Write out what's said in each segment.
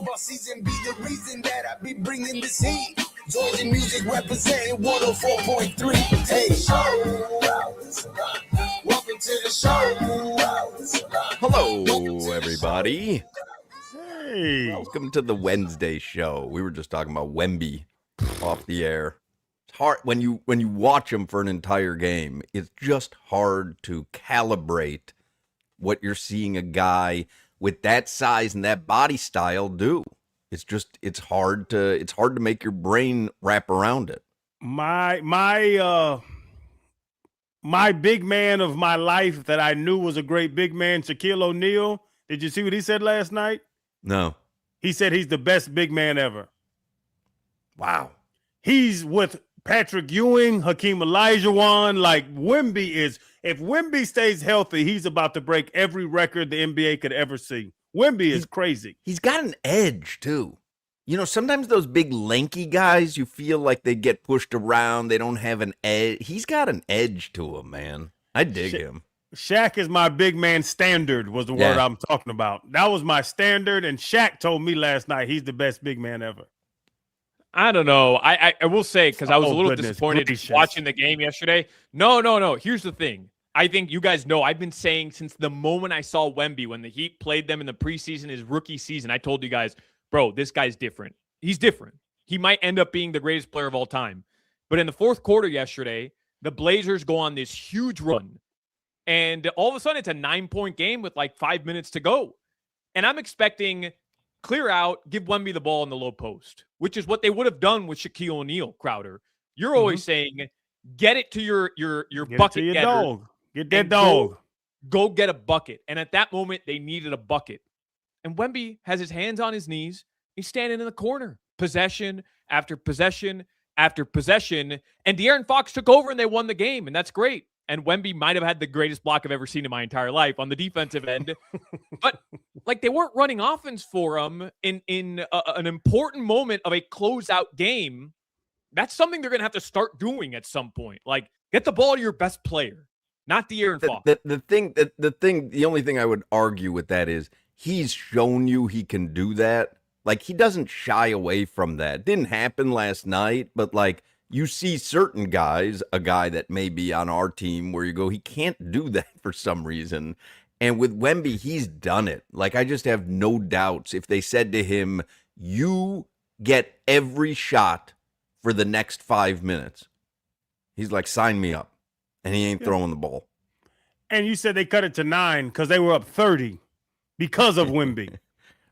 football season be the reason that I be bringing this heat. Georgia music representing 104.3. Hey, welcome to the show. Hello, everybody. Hey. Welcome to the Wednesday show. We were just talking about Wemby off the air. It's hard when you watch him for an entire game. It's just hard to calibrate what you're seeing a guy with that size and that body style do. It's hard to make your brain wrap around it. My big man of my life that I knew was a great big man, Shaquille O'Neal. Did you see what he said last night? No. He said he's the best big man ever. Wow. He's with Patrick Ewing, Hakeem Olajuwon. Like Wemby is, if Wemby stays healthy, he's about to break every record the NBA could ever see. Wemby is crazy. He's got an edge, too. You know, sometimes those big lanky guys, you feel like they get pushed around. They don't have an edge. He's got an edge to him, man. I dig him. Shaq is my big man standard was the word I'm talking about. That was my standard, and Shaq told me last night he's the best big man ever. I don't know. I will say, because I was a little disappointed gracious. watching the game yesterday. No. Here's the thing. I think you guys know I've been saying since the moment I saw Wemby, when the Heat played them in the preseason, his rookie season, I told you guys, bro, this guy's different. He's different. He might end up being the greatest player of all time. But in the fourth quarter yesterday, the Blazers go on this huge run. And all of a sudden, it's a 9-point game with like 5 minutes to go. And I'm expecting clear out, give Wemby the ball in the low post, which is what they would have done with Shaquille O'Neal, Crowder. You're always saying, get it to your bucket getter. Dog. Get that dog. Go get a bucket. And at that moment, they needed a bucket. And Wemby has his hands on his knees. He's standing in the corner. Possession after possession after possession. And De'Aaron Fox took over and they won the game. And that's great. And Wemby might have had the greatest block I've ever seen in my entire life on the defensive end. But like they weren't running offense for him in an important moment of a closeout game. That's something they're going to have to start doing at some point. Like get the ball to your best player, not De'Aaron Fox. The only thing I would argue with that is he's shown you he can do that. Like he doesn't shy away from that. Didn't happen last night, but like you see certain guys, a guy that may be on our team where you go, he can't do that for some reason. And with Wemby, he's done it. Like, I just have no doubts. If they said to him, you get every shot for the next 5 minutes, he's like, sign me up. And he ain't throwing the ball. And you said they cut it to 9 because they were up 30 because of Wemby.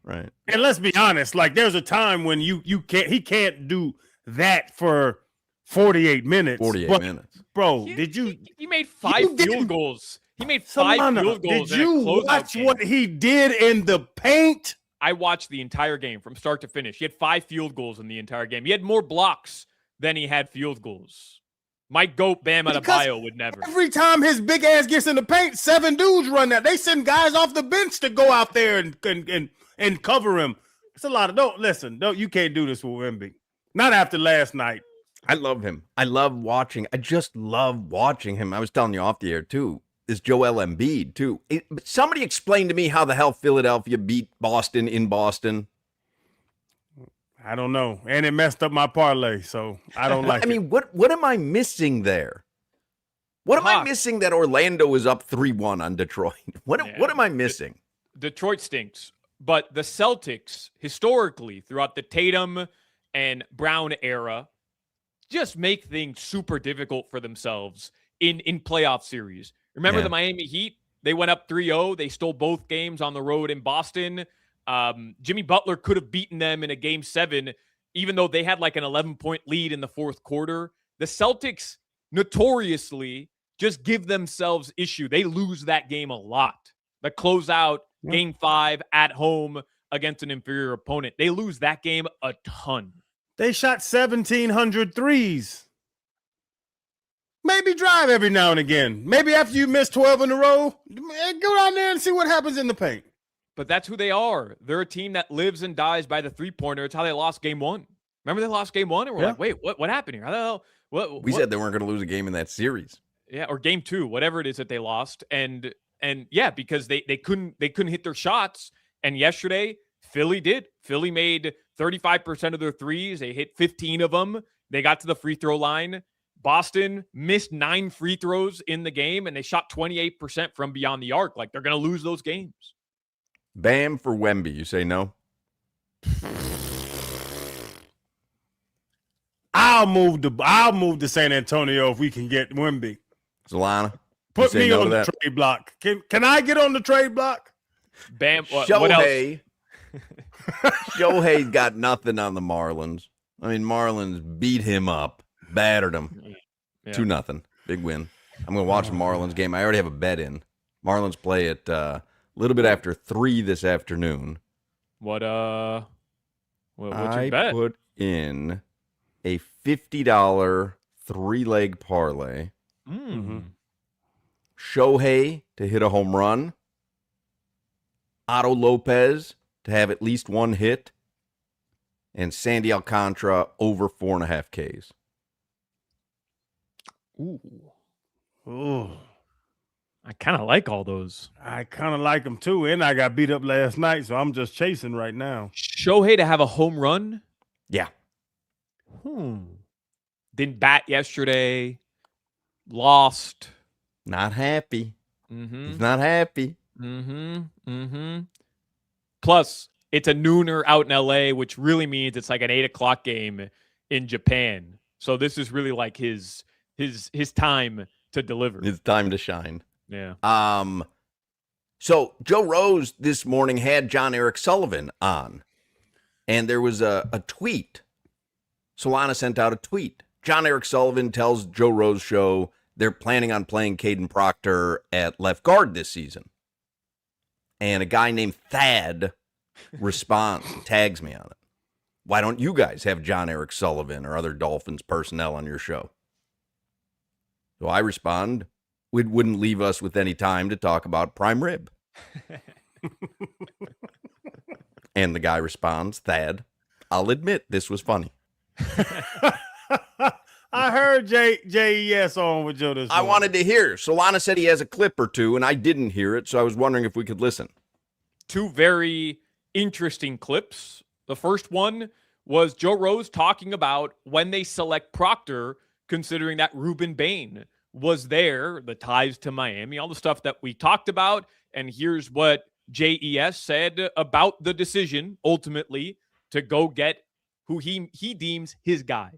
Right. And let's be honest, like there's a time when he can't do that for 48 minutes. 48 minutes. Bro, he made 5 field goals. He made 5 Solana, field goals. Did you watch what he did in the paint? I watched the entire game from start to finish. He had 5 field goals in the entire game. He had more blocks than he had field goals. Mike Goat, Bam Adebayo would never. Every time his big ass gets in the paint, 7 dudes run that. They send guys off the bench to go out there and cover him. It's a lot of you can't do this with Wemby. Not after last night. I love him. I just love watching him. I was telling you off the air, too. This Joel Embiid, too. Somebody explain to me how the hell Philadelphia beat Boston in Boston. I don't know. And it messed up my parlay, so I don't like it. I mean, what am I missing there? What am I missing that Orlando is up 3-1 on Detroit? What am I missing? Detroit stinks. But the Celtics, historically, throughout the Tatum and Brown era, just make things super difficult for themselves in playoff series. Remember the Miami Heat? They went up 3-0. They stole both games on the road in Boston. Jimmy Butler could have beaten them in a game 7, even though they had like an 11-point lead in the fourth quarter. The Celtics notoriously just give themselves issue. They lose that game a lot. The closeout, game 5 at home against an inferior opponent. They lose that game a ton. They shot 1,700 threes. Maybe drive every now and again. Maybe after you miss 12 in a row, go down there and see what happens in the paint. But that's who they are. They're a team that lives and dies by the three-pointer. It's how they lost game 1. Remember they lost game 1? And we're like, wait, what happened here? How the hell? We said they weren't going to lose a game in that series. Yeah, or game 2, whatever it is that they lost. And yeah, because they couldn't hit their shots. And yesterday, Philly did. Philly made 35% of their threes. They hit 15 of them. They got to the free throw line. Boston missed 9 free throws in the game, and they shot 28% from beyond the arc. Like, they're going to lose those games. Bam for Wemby. You say no? I'll move to San Antonio if we can get Wemby. Solana. Put me on the trade block. Can I get on the trade block? Bam. What Shohei. else? Shohei got nothing on the Marlins. I mean, Marlins beat him up, battered him. 2-0. Big win. I'm going to watch the Marlins game. I already have a bet in. Marlins play at a little bit after 3 this afternoon. What's your bet? I put in a $50 3-leg parlay. Mm-hmm. Shohei to hit a home run. Otto Lopez to have at least 1 hit. And Sandy Alcantara over 4.5 Ks. Ooh. I kind of like all those. I kind of like them too. And I got beat up last night, so I'm just chasing right now. Shohei to have a home run? Yeah. Didn't bat yesterday. Lost. Not happy. Mm-hmm. He's not happy. Mm-hmm. Mm-hmm. Plus, it's a nooner out in LA, which really means it's like an 8:00 game in Japan. So this is really like his time to deliver. It's time to shine. Yeah. So Joe Rose this morning had John Eric Sullivan on, and there was a tweet. Solana sent out a tweet. John Eric Sullivan tells Joe Rose show they're planning on playing Caden Proctor at left guard this season. And a guy named Thad responds, tags me on it. Why don't you guys have John Eric Sullivan or other Dolphins personnel on your show? So I respond, it wouldn't leave us with any time to talk about prime rib. And the guy responds, Thad, I'll admit this was funny. I heard JES on with Joe this morning. I wanted to hear. Solana said he has a clip or two, and I didn't hear it, so I was wondering if we could listen. 2 very interesting clips. The first one was Joe Rose talking about when they select Proctor, considering that Ruben Bain was there, the ties to Miami, all the stuff that we talked about. And here's what JES said about the decision, ultimately, to go get who he deems his guy.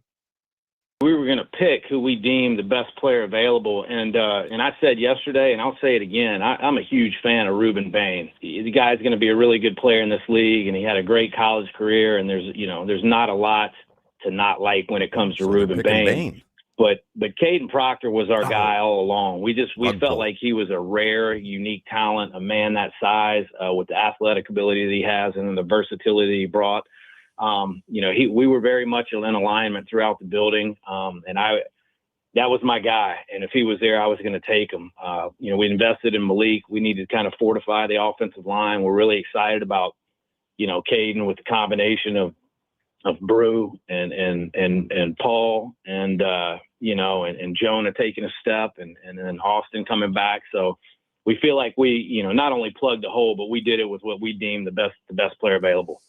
We were going to pick who we deemed the best player available. And I said yesterday, and I'll say it again, I'm a huge fan of Ruben Bain. The guy's going to be a really good player in this league, and he had a great college career. And there's not a lot to not like when it comes to Ruben Bain. But Caden Proctor was our guy all along. We felt like he was a rare, unique talent, a man that size with the athletic ability that he has and then the versatility he brought. We were very much in alignment throughout the building. That was my guy. And if he was there, I was going to take him. We invested in Malik. We needed to kind of fortify the offensive line. We're really excited about, Caden with the combination of Brew and Paul and Jonah taking a step and then Austin coming back. So we feel like we, not only plugged the hole, but we did it with what we deemed the best player available.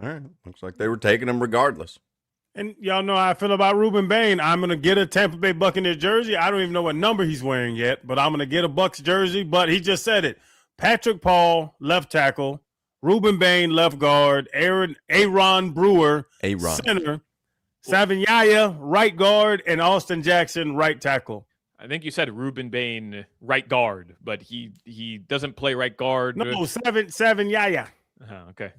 All right. Looks like they were taking him regardless. And y'all know how I feel about Ruben Bain. I'm going to get a Tampa Bay Buccaneers jersey. I don't even know what number he's wearing yet, but I'm going to get a Bucs jersey. But he just said it. Patrick Paul, left tackle. Ruben Bain, left guard. Aaron Brewer, center. Savignaia, right guard. And Austin Jackson, right tackle. I think you said Ruben Bain, right guard, but he doesn't play right guard. No, Savignaia. Okay.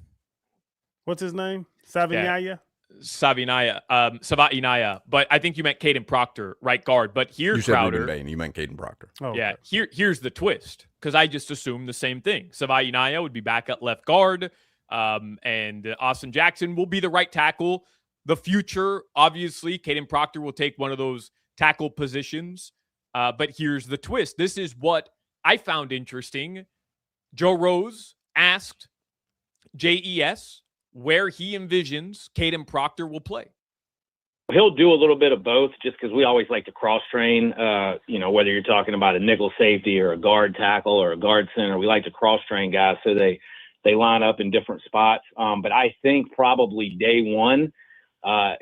What's his name? Savignaia? Savaiinaya. But I think you meant Caden Proctor, right guard. But here, you said Crowder. Ruben Bain. You meant Caden Proctor. Oh, yeah. okay. Here's the twist, because I just assumed the same thing. Savaiinaya would be back at left guard, and Austin Jackson will be the right tackle. The future, obviously, Caden Proctor will take one of those tackle positions. But here's the twist. This is what I found interesting. Joe Rose asked JES where he envisions Caden Proctor will play. He'll do a little bit of both just because we always like to cross-train, whether you're talking about a nickel safety or a guard tackle or a guard center. We like to cross-train guys so they they line up in different spots. But I think probably day one, I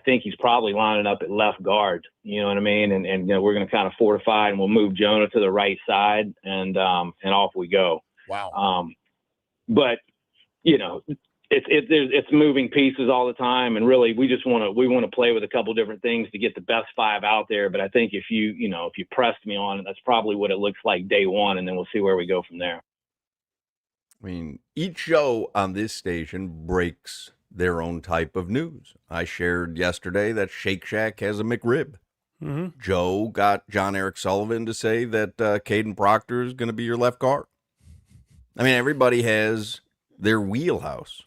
think he's probably lining up at left guard. You know what I mean? And we're going to kind of fortify, and we'll move Jonah to the right side, and off we go. Wow. But it's moving pieces all the time, and really we want to play with a couple different things to get the best 5 out there. But I think if you pressed me on it, that's probably what it looks like day one, and then we'll see where we go from there. I mean, each show on this station breaks their own type of news. I shared yesterday that Shake Shack has a McRib. Mm-hmm. Joe got John Eric Sullivan to say that Caden Proctor is going to be your left guard. I mean, everybody has their wheelhouse.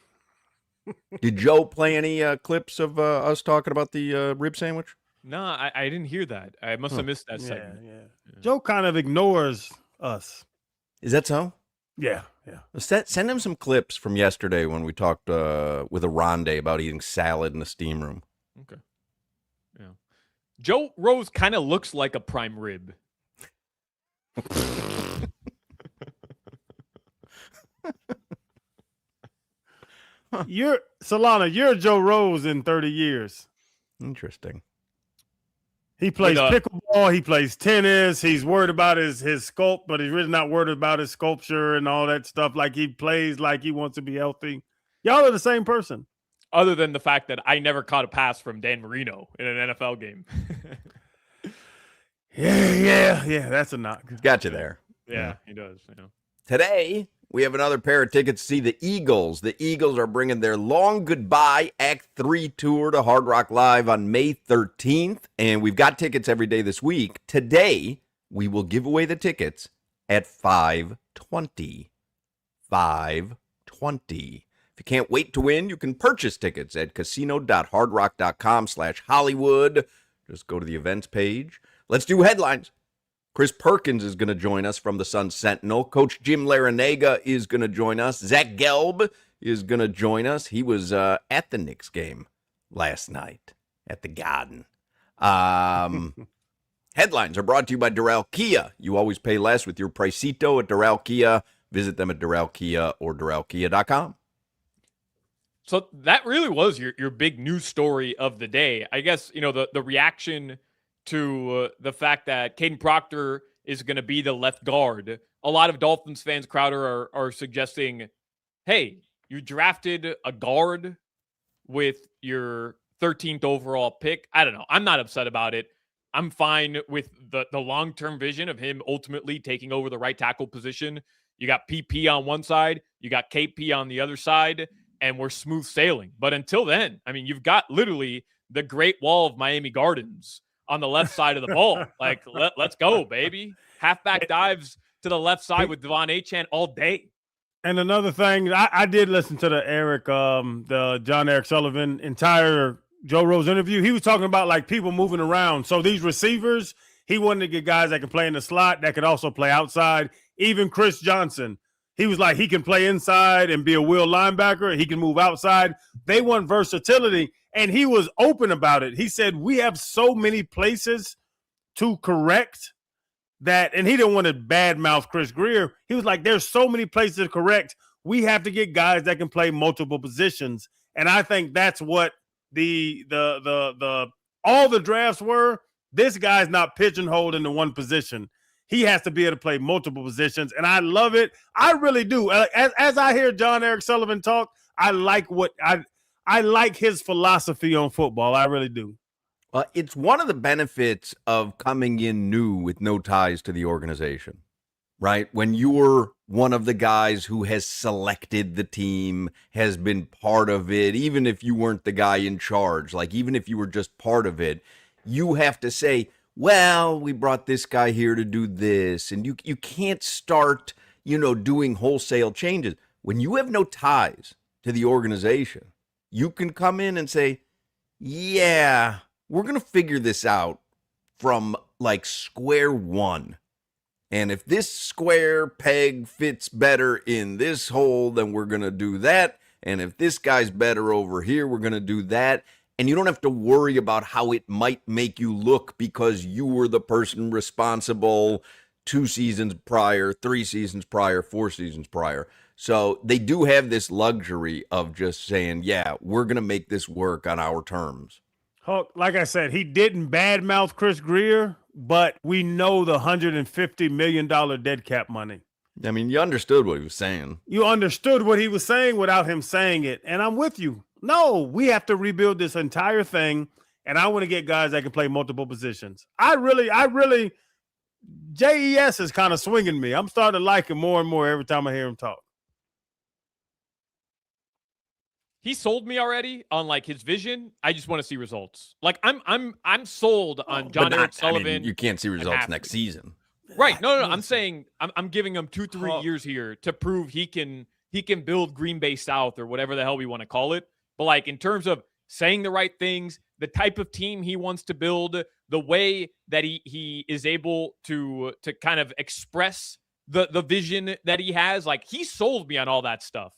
Did Joe play any clips of us talking about the rib sandwich? No, I didn't hear that. I must have missed that segment. Yeah. Joe kind of ignores us. Is that so? Yeah. Send him some clips from yesterday when we talked with Aronde about eating salad in the steam room. Okay. Yeah. Joe Rose kind of looks like a prime rib. Solana, you're Joe Rose in 30 years. Interesting. He plays pickleball. He plays tennis. He's worried about his sculpt, but he's really not worried about his sculpture and all that stuff. Like, he plays like he wants to be healthy. Y'all are the same person. Other than the fact that I never caught a pass from Dan Marino in an NFL game. Yeah. That's a knock. Got you there. Yeah, he does. Today, we have another pair of tickets to see the Eagles. The Eagles are bringing their Long Goodbye Act 3 tour to Hard Rock Live on May 13th, and we've got tickets every day this week. Today, we will give away the tickets at 5:20. 5:20. If you can't wait to win, you can purchase tickets at casino.hardrock.com/Hollywood. Just go to the events page. Let's do headlines. Chris Perkins is going to join us from the Sun Sentinel. Coach Jim Larranaga is going to join us. Zach Gelb is going to join us. He was at the Knicks game last night at the Garden. Headlines are brought to you by Doral Kia. You always pay less with your Pricito at Doral Kia. Visit them at Doral Kia or DoralKia.com. So that really was your big news story of the day. I guess, the reaction to the fact that Caden Proctor is going to be the left guard. A lot of Dolphins fans, Crowder, are suggesting, hey, you drafted a guard with your 13th overall pick. I don't know. I'm not upset about it. I'm fine with the long-term vision of him ultimately taking over the right tackle position. You got PP on one side, you got KP on the other side, and we're smooth sailing. But until then, I mean, you've got literally the Great Wall of Miami Gardens on the left side of the ball. Like, let's go, baby. Halfback dives to the left side with Devon Achane all day. And another thing, I did listen to the John Eric Sullivan entire Joe Rose interview. He was talking about, like, people moving around. So these receivers, he wanted to get guys that can play in the slot, that could also play outside. Even Chris Johnson, he was like, he can play inside and be a wheel linebacker. He can move outside. They want versatility. And he was open about it. He said, we have so many places to correct that. And he didn't want to badmouth Chris Greer. He was like, there's so many places to correct. We have to get guys that can play multiple positions. And I think that's what all the drafts were. This guy's not pigeonholed into one position. He has to be able to play multiple positions. And I love it. I really do. As I hear John Eric Sullivan talk, I like his philosophy on football. I really do. Well, it's one of the benefits of coming in new with no ties to the organization, right? When you're one of the guys who has selected the team, has been part of it, even if you weren't the guy in charge, like even if you were just part of it, you have to say, well, we brought this guy here to do this. And you can't start, doing wholesale changes. When you have no ties to the organization, you can come in and say, yeah, we're going to figure this out from like square one. And if this square peg fits better in this hole, then we're going to do that. And if this guy's better over here, we're going to do that. And you don't have to worry about how it might make you look because you were the person responsible 2 seasons prior, 3 seasons prior, 4 seasons prior. So they do have this luxury of just saying, yeah, we're going to make this work on our terms. Hulk, like I said, he didn't badmouth Chris Greer, but we know the $150 million dead cap money. I mean, you understood what he was saying. You understood what he was saying without him saying it. And I'm with you. No, we have to rebuild this entire thing. And I want to get guys that can play multiple positions. I really, JES is kind of swinging me. I'm starting to like him more and more every time I hear him talk. He sold me already on like his vision. I just want to see results. Like I'm sold on John Eric Sullivan. I mean, you can't see results next season. Right. No. I'm saying I'm giving him 2-3 years here to prove he can build Green Bay South or whatever the hell we want to call it. But like in terms of saying the right things, the type of team he wants to build, the way that he is able to kind of express the vision that he has, like he sold me on all that stuff.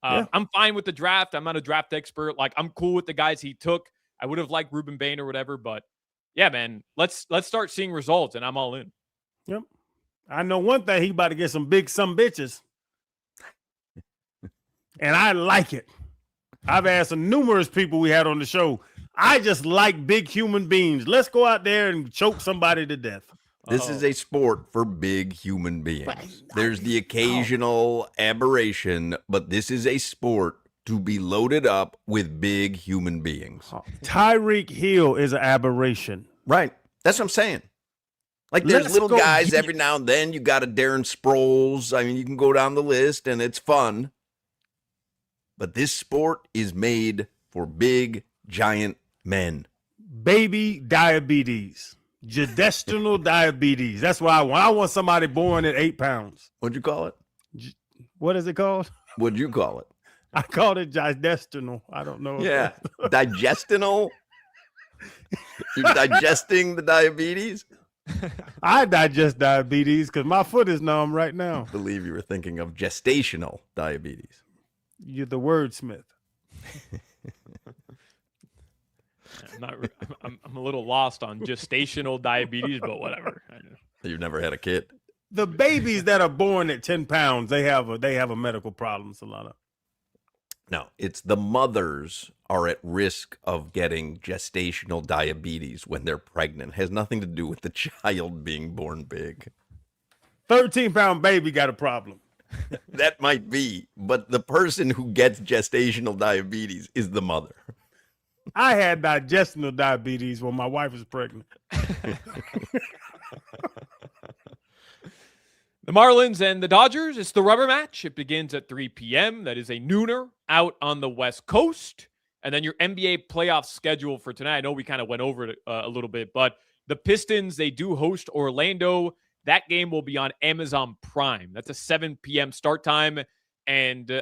I'm fine with the draft. I'm not a draft expert. Like I'm cool with the guys he took. I would have liked Ruben Bain or whatever, but yeah, man, let's start seeing results, and I'm all in. Yep. I know one thing, he about to get some bitches. And I like it. I've asked numerous people we had on the show. I just like big human beings. Let's go out there and choke somebody to death. This is a sport for big human beings. There's the occasional aberration, but this is a sport to be loaded up with big human beings. Tyreek Hill is an aberration. Right. That's what I'm saying. Like there's little guys every now and then. You got a Darren Sproles. I mean, you can go down the list and it's fun. But this sport is made for big, giant men. Baby diabetes. Gestational diabetes. That's why I want somebody born at 8 pounds. What'd you call it? What is it called? What'd you call it? I called it gestational. I don't know. Yeah. Digestional? You're digesting the diabetes? I digest diabetes because my foot is numb right now. I believe you were thinking of gestational diabetes. You're the wordsmith. I'm a little lost on gestational diabetes, but whatever. You've never had a kid? The babies that are born at 10 pounds, they have a medical problem, Solana. No, it's the mothers are at risk of getting gestational diabetes when they're pregnant. It has nothing to do with the child being born big. 13-pound baby got a problem. That might be, but the person who gets gestational diabetes is the mother. I had digestional diabetes when my wife was pregnant. The Marlins and the Dodgers, it's the rubber match. It begins at 3 p.m. That is a nooner out on the West Coast. And then your NBA playoff schedule for tonight. I know we kind of went over it a little bit, but the Pistons, they do host Orlando. That game will be on Amazon Prime. That's a 7 p.m. start time. And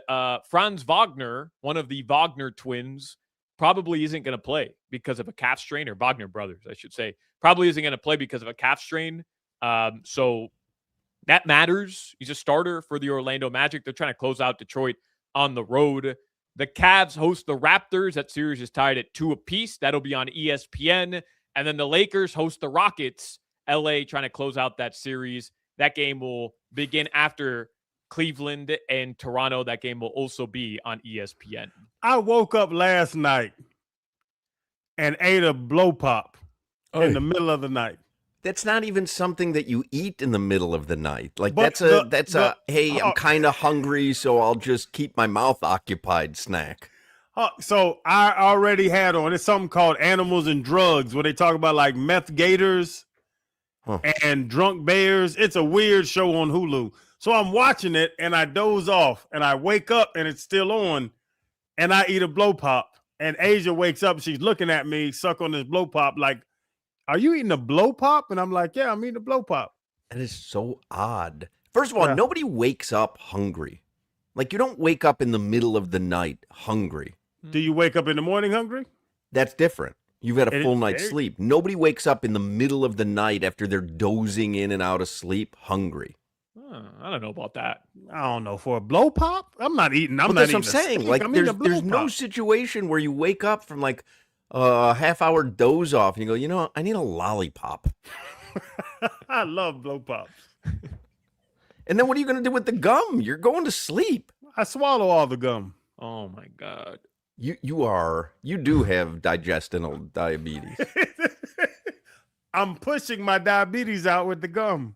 Franz Wagner, one of the Wagner twins, probably isn't going to play because of a calf strain, or Wagner brothers, I should say, probably isn't going to play because of a calf strain. So that matters. He's a starter for the Orlando Magic. They're trying to close out Detroit on the road. The Cavs host the Raptors. That series is tied at 2 apiece. That'll be on ESPN. And then the Lakers host the Rockets. LA trying to close out that series. That game will begin after Cleveland and Toronto. That game will also be on ESPN. I woke up last night and ate a blow pop in the middle of the night. That's not even something that you eat in the middle of the night. Like But hey, I'm kind of hungry, so I'll just keep my mouth occupied snack. So I already had on, it's something called Animals and Drugs, where they talk about like meth gators and drunk bears. It's a weird show on Hulu. So I'm watching it and I doze off and I wake up and it's still on and I eat a blow pop. And Asia wakes up, she's looking at me, suck on this blow pop like, are you eating a blow pop? And I'm like, yeah, I'm eating a blow pop. That is so odd. First of all, nobody wakes up hungry. Like, you don't wake up in the middle of the night hungry. Do you wake up in the morning hungry? That's different. You've had a full night's sleep. Nobody wakes up in the middle of the night after they're dozing in and out of sleep hungry. I don't know about that. I don't know. For a blow pop? I'm not eating. That's what I'm saying. Like, there's no situation where you wake up from like a half-hour doze off and you go, you know, I need a lollipop. I love blow pops. And then what are you going to do with the gum? You're going to sleep. I swallow all the gum. Oh my God. You do have digestional diabetes. I'm pushing my diabetes out with the gum.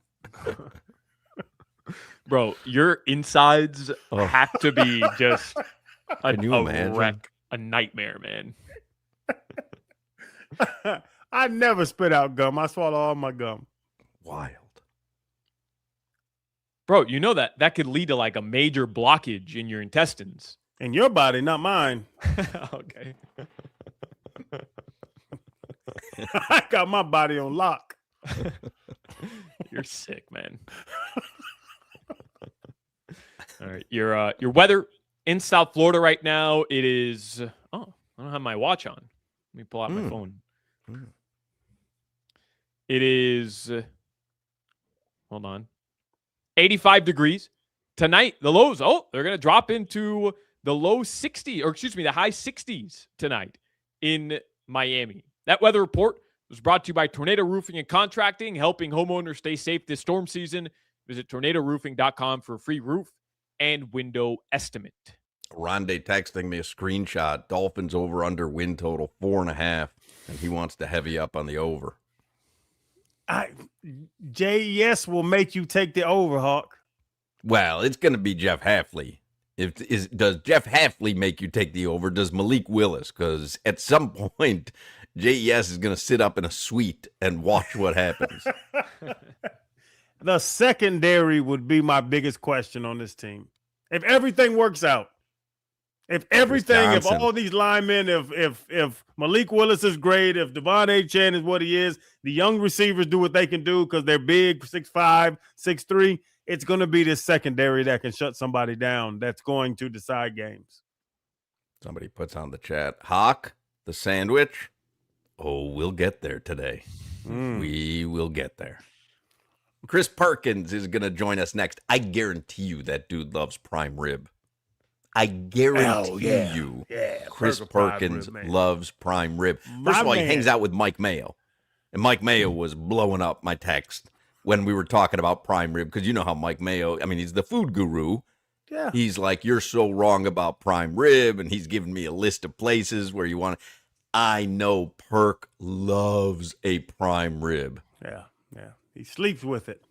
Bro, your insides have to be just Can you imagine? wreck, a nightmare, man. I never spit out gum. I swallow all my gum. Wild. Bro, you know that could lead to like a major blockage in your intestines. In your body, not mine. Okay. I got my body on lock. You're sick, man. All right. Your weather in South Florida right now, it is I don't have my watch on. Let me pull out my phone. It is hold on. 85 degrees. Tonight, the lows, they're going to drop into the low 60s, or excuse me, the high 60s tonight in Miami. That weather report was brought to you by Tornado Roofing and Contracting, helping homeowners stay safe this storm season. Visit tornadoroofing.com for a free roof and window estimate. Rondé texting me a screenshot. Dolphins over under win total 4.5, and he wants to heavy up on the over. JES will make you take the over, Hawk. Well, it's going to be Jeff Hafley. Does Jeff Hafley make you take the over? Does Malik Willis? Because at some point, JES is going to sit up in a suite and watch what happens. The secondary would be my biggest question on this team. If everything works out, if all these linemen, if Malik Willis is great, if Devon Achane is what he is, the young receivers do what they can do because they're big, 6'5", 6'3", it's going to be this secondary that can shut somebody down that's going to decide games. Somebody puts on the chat, Hawk, the sandwich. Oh, we'll get there today. We will get there. Chris Perkins is going to join us next. I guarantee you that dude loves prime rib. I guarantee you Chris Perkins loves prime rib. First of all, he hangs out with Mike Mayo. And Mike Mayo was blowing up my text when we were talking about prime rib, because you know how Mike Mayo, I mean, he's the food guru. Yeah. He's like, you're so wrong about prime rib, and he's giving me a list of places where you want to. I know Perk loves a prime rib. Yeah. He sleeps with it.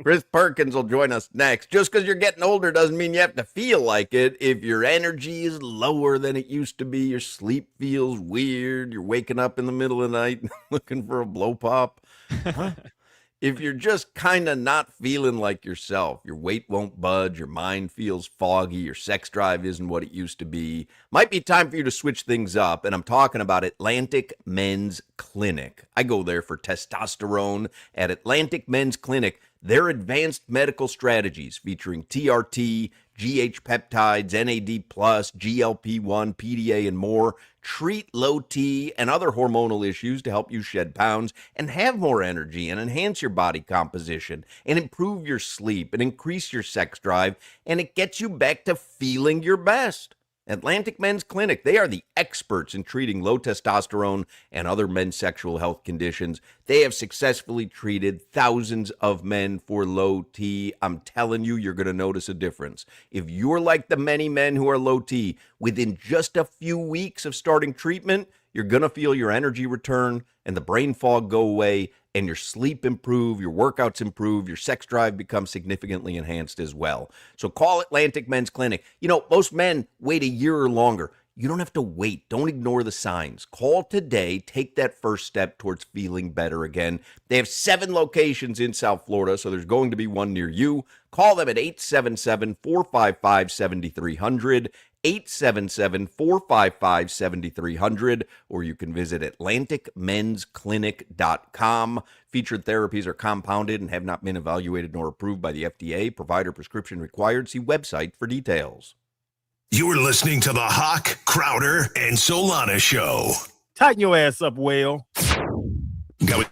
Chris Perkins will join us next. Just because you're getting older doesn't mean you have to feel like it. If your energy is lower than it used to be, your sleep feels weird, you're waking up in the middle of the night looking for a blow pop. If you're just kind of not feeling like yourself, your weight won't budge, your mind feels foggy, your sex drive isn't what it used to be, might be time for you to switch things up. And I'm talking about Atlantic Men's Clinic. I go there for testosterone at Atlantic Men's Clinic. Their advanced medical strategies featuring TRT, GH peptides, NAD+, GLP-1, PDA, and more treat low T and other hormonal issues to help you shed pounds and have more energy and enhance your body composition and improve your sleep and increase your sex drive, and it gets you back to feeling your best. Atlantic Men's Clinic, they are the experts in treating low testosterone and other men's sexual health conditions. They have successfully treated thousands of men for low T. I'm telling you, you're going to notice a difference. If you're like the many men who are low T, within just a few weeks of starting treatment, you're going to feel your energy return and the brain fog go away and your sleep improve, your workouts improve, your sex drive becomes significantly enhanced as well. So call Atlantic Men's Clinic. You know, most men wait a year or longer. You don't have to wait. Don't ignore the signs. Call today. Take that first step towards feeling better again. They have 7 locations in South Florida, so there's going to be one near you. Call them at 877-455-7300, 877-455-7300, or you can visit AtlanticMen'sClinic.com. Featured therapies are compounded and have not been evaluated nor approved by the FDA. Provider prescription required. See website for details. You're listening to the Hawk, Crowder, and Solana Show. Tighten your ass up, whale. Go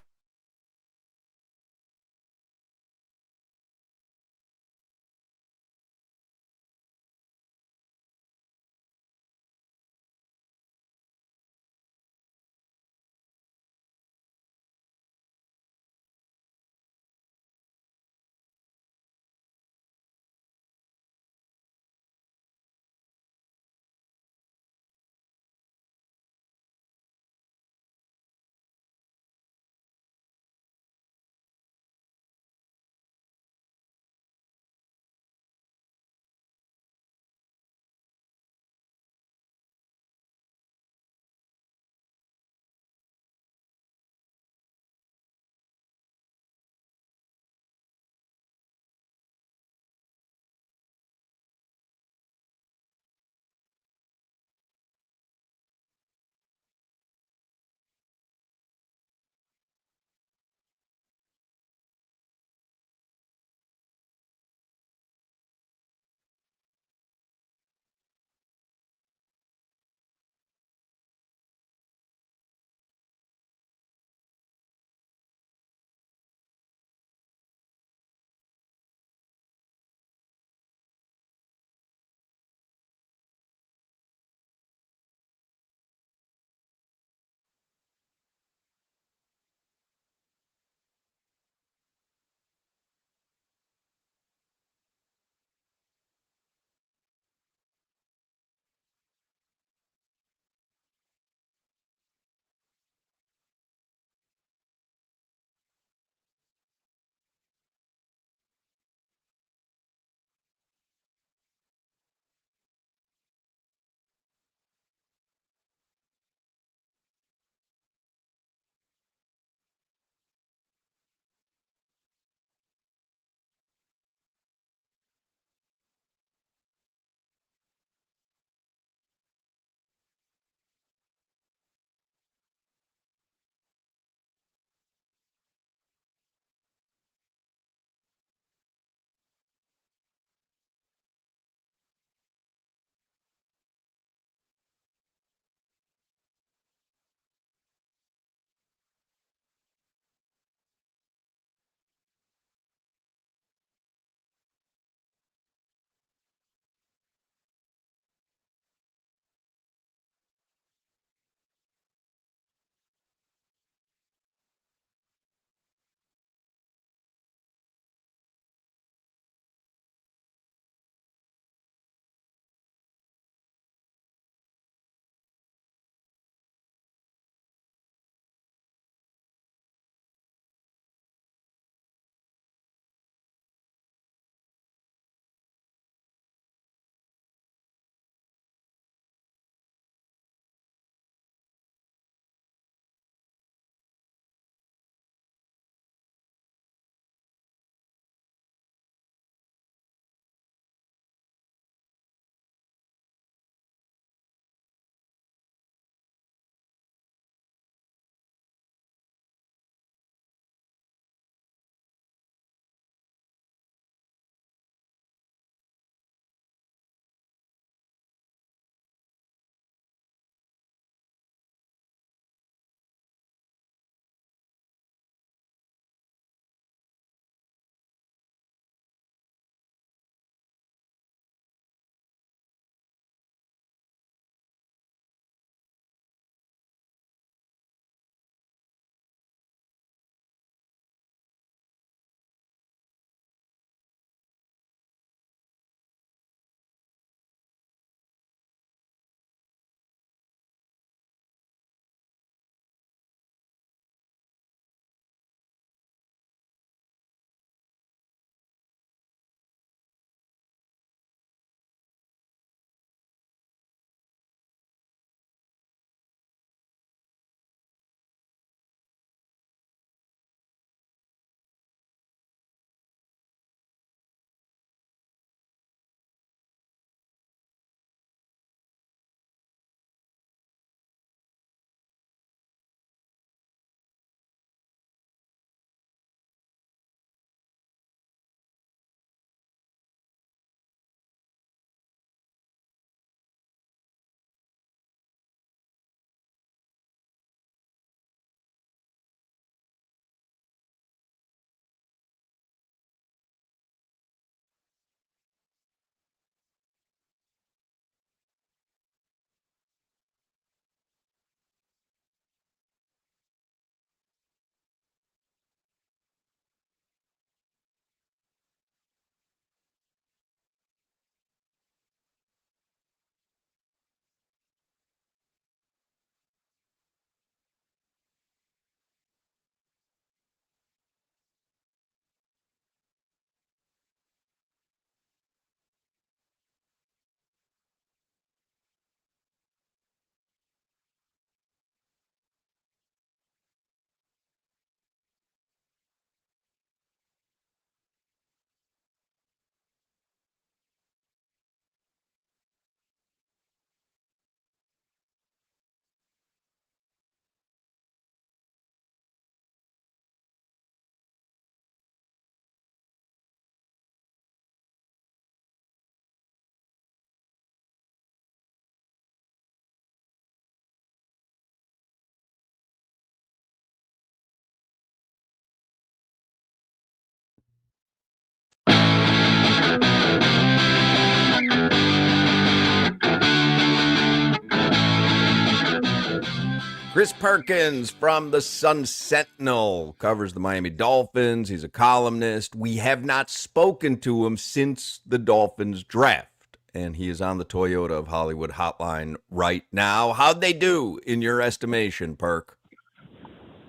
Chris Perkins from the Sun Sentinel covers the Miami Dolphins. He's a columnist. We have not spoken to him since the Dolphins draft, and he is on the Toyota of Hollywood hotline right now. How'd they do in your estimation, Perk?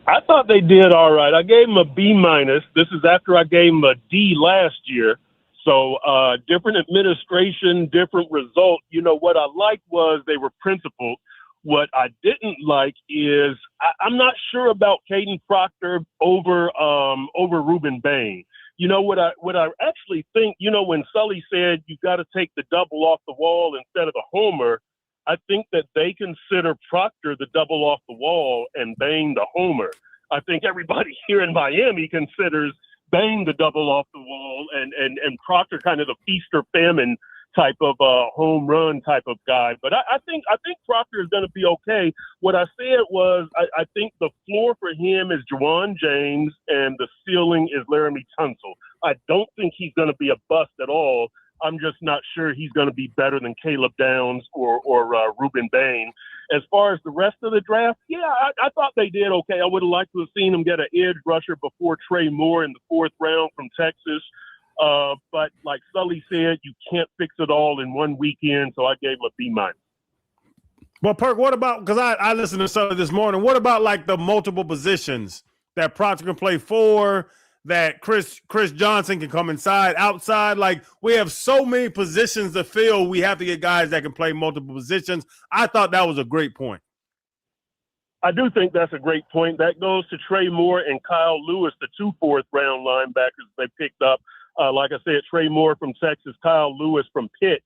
I thought they did all right. I gave them a B minus. This is after I gave them a D last year. So different administration, different result. You know, what I liked was they were principled. What I didn't like is I'm not sure about Caden Proctor over Ruben Bain. You know, what I actually think, you know, when Sully said you got to take the double off the wall instead of the homer, I think that they consider Proctor the double off the wall and Bain the homer. I think everybody here in Miami considers Bain the double off the wall and Proctor kind of the feast or famine type of home run type of guy. But I think Proctor is going to be okay. What I said was I think the floor for him is Juwan James and the ceiling is Laramie Tunsil. I don't think he's going to be a bust at all. I'm just not sure he's going to be better than Caleb Downs or Ruben Bain. As far as the rest of the draft, yeah, I thought they did okay. I would have liked to have seen them get an edge rusher before Trey Moore in the 4th round from Texas. But like Sully said, you can't fix it all in one weekend, so I gave him a B minus. Well, Perk, what about, because I listened to Sully this morning, what about like the multiple positions that Proctor can play for, that Chris Johnson can come inside, outside? Like, we have so many positions to fill. We have to get guys that can play multiple positions. I thought that was a great point. I do think that's a great point. That goes to Trey Moore and Kyle Lewis, the 2 4th-round linebackers they picked up. Like I said, Trey Moore from Texas, Kyle Lewis from Pitt.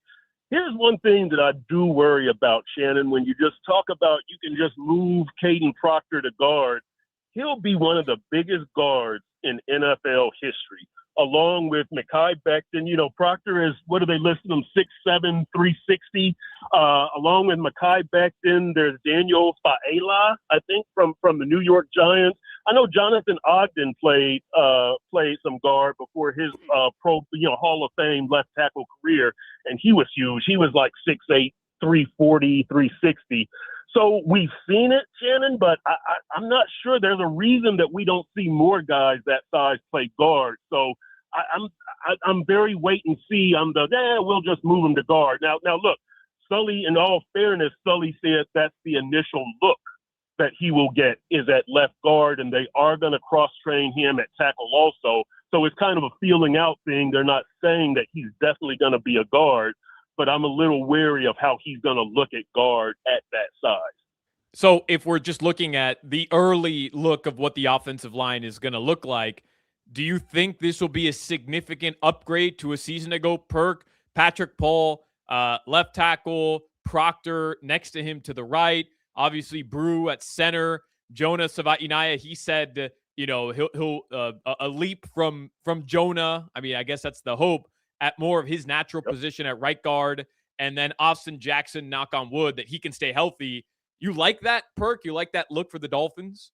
Here's one thing that I do worry about, Shannon. When you just talk about you can just move Caden Proctor to guard, he'll be one of the biggest guards in NFL history, along with Mekhi Becton. You know, Proctor is, what are they listing him, 6'7", 360. Along with Mekhi Becton, there's Daniel Faela, I think, from the New York Giants. I know Jonathan Ogden played some guard before his Hall of Fame left tackle career, and he was huge. He was like 6'8", 340, 360. So we've seen it, Shannon, but I'm not sure there's a reason that we don't see more guys that size play guard. So I'm very wait and see. We'll just move him to guard. Now look, Sully, in all fairness, Sully said that's the initial look that he will get is at left guard, and they are going to cross-train him at tackle also. So it's kind of a feeling out thing. They're not saying that he's definitely going to be a guard, but I'm a little wary of how he's going to look at guard at that size. So if we're just looking at the early look of what the offensive line is going to look like, do you think this will be a significant upgrade to a season ago? Perk, Patrick Paul, left tackle, Proctor next to him to the right, obviously Brew at center, Jonah Savaiinaya, he said, he'll a leap from Jonah. I mean, I guess that's the hope, at more of his natural position at right guard, and then Austin Jackson, knock on wood, that he can stay healthy. You like that, Perk? You like that look for the Dolphins?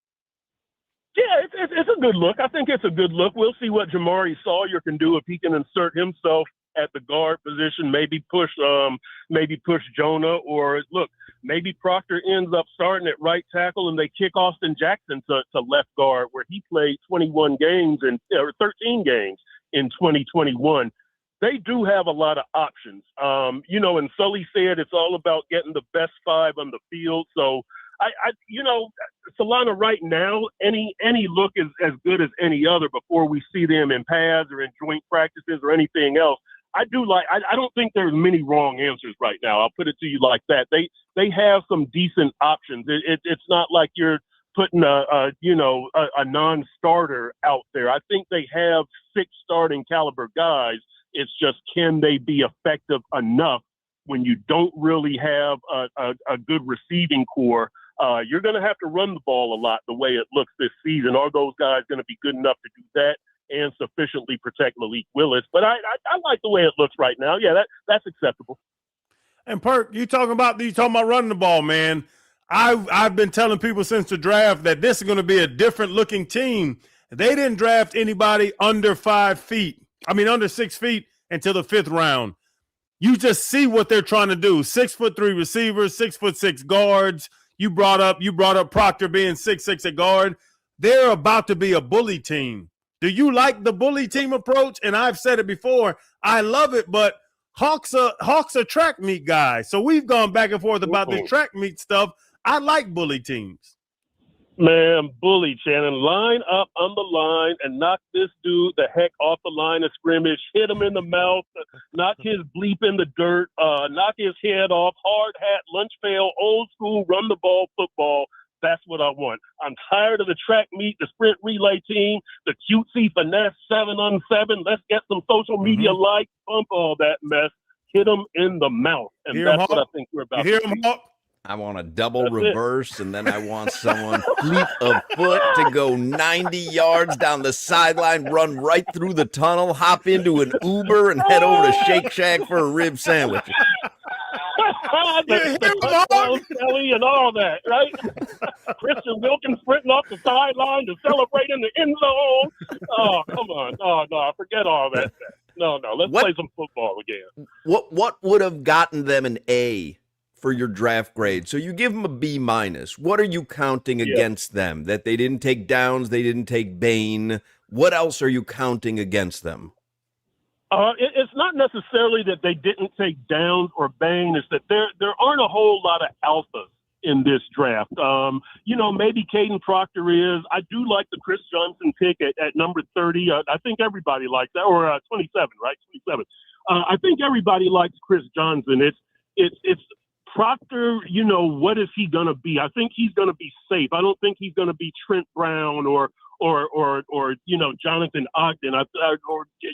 Yeah, it's a good look. I think it's a good look. We'll see what Jamari Sawyer can do if he can insert himself at the guard position, maybe push Jonah, or look, maybe Proctor ends up starting at right tackle and they kick Austin Jackson to left guard, where he played 13 games in 2021. They do have a lot of options. And Sully said it's all about getting the best 5 on the field. So Solana right now, any look is as good as any other before we see them in pads or in joint practices or anything else. I don't think there's many wrong answers right now. I'll put it to you like that. They have some decent options. It's not like you're putting a non-starter out there. I think they have 6 starting caliber guys. It's just, can they be effective enough when you don't really have a good receiving core? You're going to have to run the ball a lot the way it looks this season. Are those guys going to be good enough to do that and sufficiently protect Malik Willis? But I like the way it looks right now. Yeah, that's acceptable. And Perk, you talking about running the ball, man. I've been telling people since the draft that this is going to be a different looking team. They didn't draft anybody under 6 feet until the 5th round. You just see what they're trying to do. 6'3" receivers, 6'6" guards. You brought up Proctor being 6'6" at guard. They're about to be a bully team. Do you like the bully team approach? And I've said it before. I love it, but Hawk's a track meet guy. So we've gone back and forth about this track meet stuff. I like bully teams. Man, bully, Shannon. Line up on the line and knock this dude the heck off the line of scrimmage. Hit him in the mouth. Knock his bleep in the dirt. Knock his head off. Hard hat, lunch pail, old school, run the ball football. That's what I want. I'm tired of the track meet, the sprint relay team, the cutesy finesse 7-on-7. Let's get some social media likes. Pump all that mess. Hit him in the mouth. And that's what I think we're about. You hear him, Hawk? I want a double reverse, and then I want someone fleet of foot to go 90 yards down the sideline, run right through the tunnel, hop into an Uber, and head over to Shake Shack for a rib sandwich. Kelly and all that, right? Christian Wilkins sprinting off the sideline to celebrate in the end zone. Oh, come on. Oh, no, forget all that. No, let's play some football again. What would have gotten them an A for your draft grade? So you give them a B-. What are you counting against them? That they didn't take Downs, they didn't take Bain. What else are you counting against them? It's not necessarily that they didn't take Downs or Bain. It's that there aren't a whole lot of alphas in this draft. Maybe Caden Proctor is. I do like the Chris Johnson pick at number 30. I think everybody likes that, or 27, right? 27. I think everybody likes Chris Johnson. It's Proctor, what is he going to be? I think he's going to be safe. I don't think he's going to be Trent Brown or Jonathan Ogden.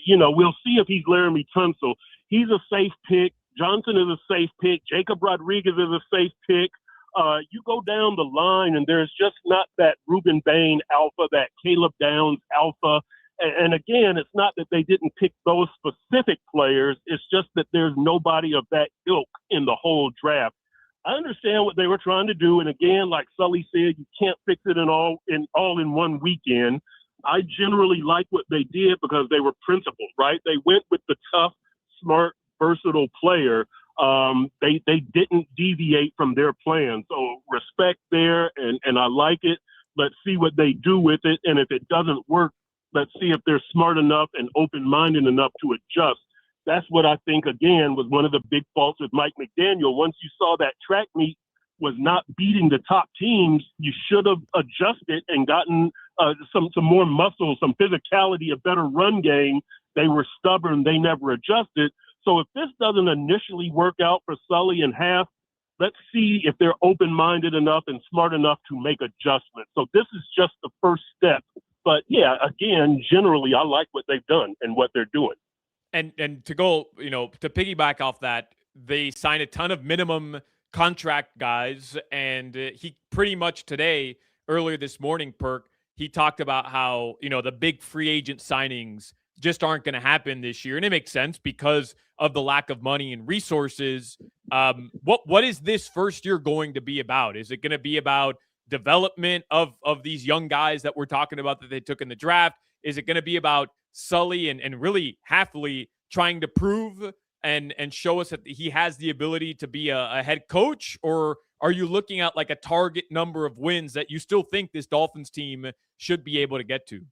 We'll see if he's Laramie Tunsil. He's a safe pick. Johnson is a safe pick. Jacob Rodriguez is a safe pick. You go down the line, and there's just not that Ruben Bain alpha, that Caleb Downs alpha. And again, it's not that they didn't pick those specific players. It's just that there's nobody of that ilk in the whole draft. I understand what they were trying to do. And again, like Sully said, you can't fix it all in one weekend. I generally like what they did because they were principled, right? They went with the tough, smart, versatile player. They didn't deviate from their plan. So respect there, and I like it. Let's see what they do with it. And if it doesn't work, let's see if they're smart enough and open-minded enough to adjust. That's what I think, again, was one of the big faults with Mike McDaniel. Once you saw that track meet was not beating the top teams, you should have adjusted and gotten some more muscle, some physicality, a better run game. They were stubborn. They never adjusted. So if this doesn't initially work out for Sully and Half, let's see if they're open-minded enough and smart enough to make adjustments. So this is just the first step. But, yeah, again, generally I like what they've done and what they're doing. And to go, to piggyback off that, they signed a ton of minimum contract guys. And he pretty much today, earlier this morning, Perk, he talked about how, the big free agent signings just aren't going to happen this year. And it makes sense because of the lack of money and resources. What is this first year going to be about? Is it going to be about development of these young guys that we're talking about that they took in the draft? Is it going to be about Sully and really Halfley trying to prove and show us that he has the ability to be a head coach? Or are you looking at like a target number of wins that you still think this Dolphins team should be able to get to?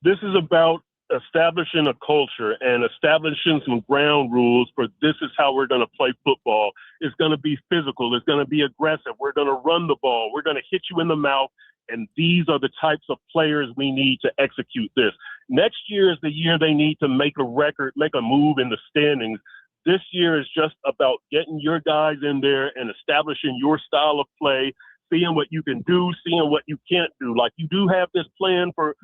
This is about establishing a culture and establishing some ground rules for this is how we're going to play football. It's going to be physical. It's going to be aggressive. We're going to run the ball. We're going to hit you in the mouth. And these are the types of players we need to execute this. Next year is the year they need to make a record, make a move in the standings. This year is just about getting your guys in there and establishing your style of play, seeing what you can do, seeing what you can't do. Like you do have this plan for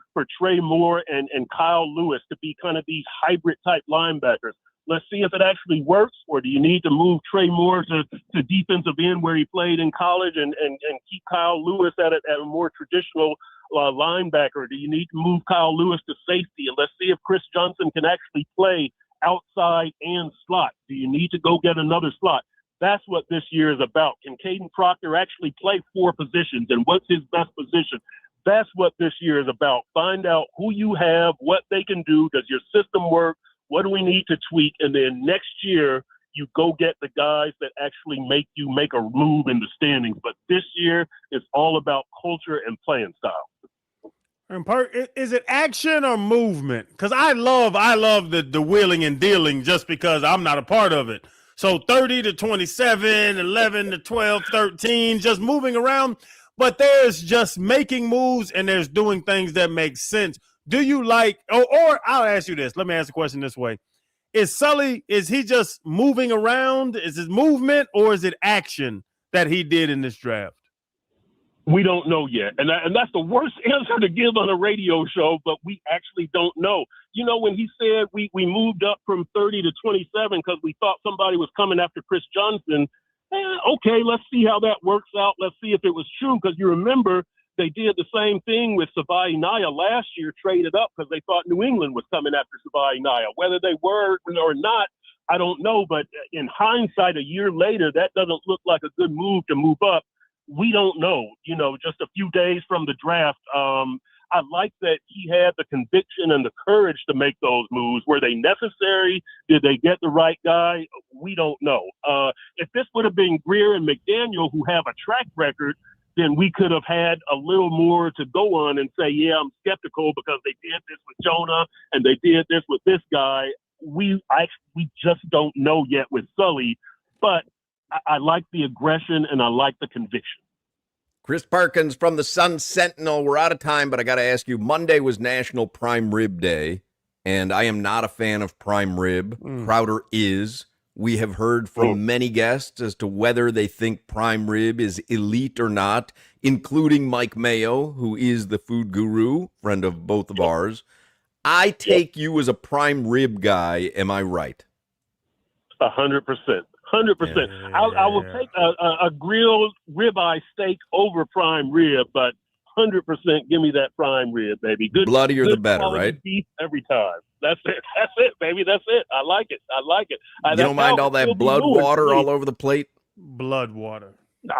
Trey Moore and Kyle Lewis to be kind of these hybrid type linebackers. Let's see if it actually works, or do you need to move Trey Moore to defensive end where he played in college and keep Kyle Lewis at a more traditional linebacker? Do you need to move Kyle Lewis to safety? And let's see if Chris Johnson can actually play outside and slot. Do you need to go get another slot? That's what this year is about. Can Caden Proctor actually play 4 positions, and what's his best position? That's what this year is about. Find out who you have, what they can do. Does your system work? What do we need to tweak? And then next year, you go get the guys that actually make you make a move in the standings. But this year, it's all about culture and playing style. And is it action or movement? Because I love the wheeling and dealing just because I'm not a part of it. So 30 to 27, 11 to 12, 13, just moving around. But there's just making moves and there's doing things that make sense. Do you like, or I'll ask you this. Let me ask the question this way. Is Sully, is he just moving around? Is it movement or is it action that he did in this draft? We don't know yet. And that's the worst answer to give on a radio show, but we actually don't know. You know, when he said we moved up from 30 to 27 because we thought somebody was coming after Chris Johnson, okay, let's see how that works out. Let's see if it was true, because you remember they did the same thing with Savai Naya last year, traded up because they thought New England was coming after Savai Naya. Whether they were or not, I don't know. But in hindsight, a year later, that doesn't look like a good move to move up. We don't know, you know, just a few days from the draft. I like that he had the conviction and the courage to make those moves. Were they necessary? Did they get the right guy? We don't know. If this would have been Greer and McDaniel, who have a track record, then we could have had a little more to go on and say, yeah, I'm skeptical because they did this with Jonah and they did this with this guy. We just don't know yet with Sully, but I like the aggression and I like the conviction. Chris Perkins from the Sun Sentinel. We're out of time, but I got to ask you, Monday was National Prime Rib Day, and I am not a fan of prime rib. Crowder is. We have heard from many guests as to whether they think prime rib is elite or not, including Mike Mayo, who is the food guru, friend of both of ours. I take you as a prime rib guy. Am I right? 100%. 100%. I will take a grilled ribeye steak over prime rib, but 100% give me that prime rib, baby. Good, bloodier good the better, right? Beef every time. That's it. That's it, baby. That's it. I like it. I like it. You don't mind all that blood water all over the plate? Blood water. No.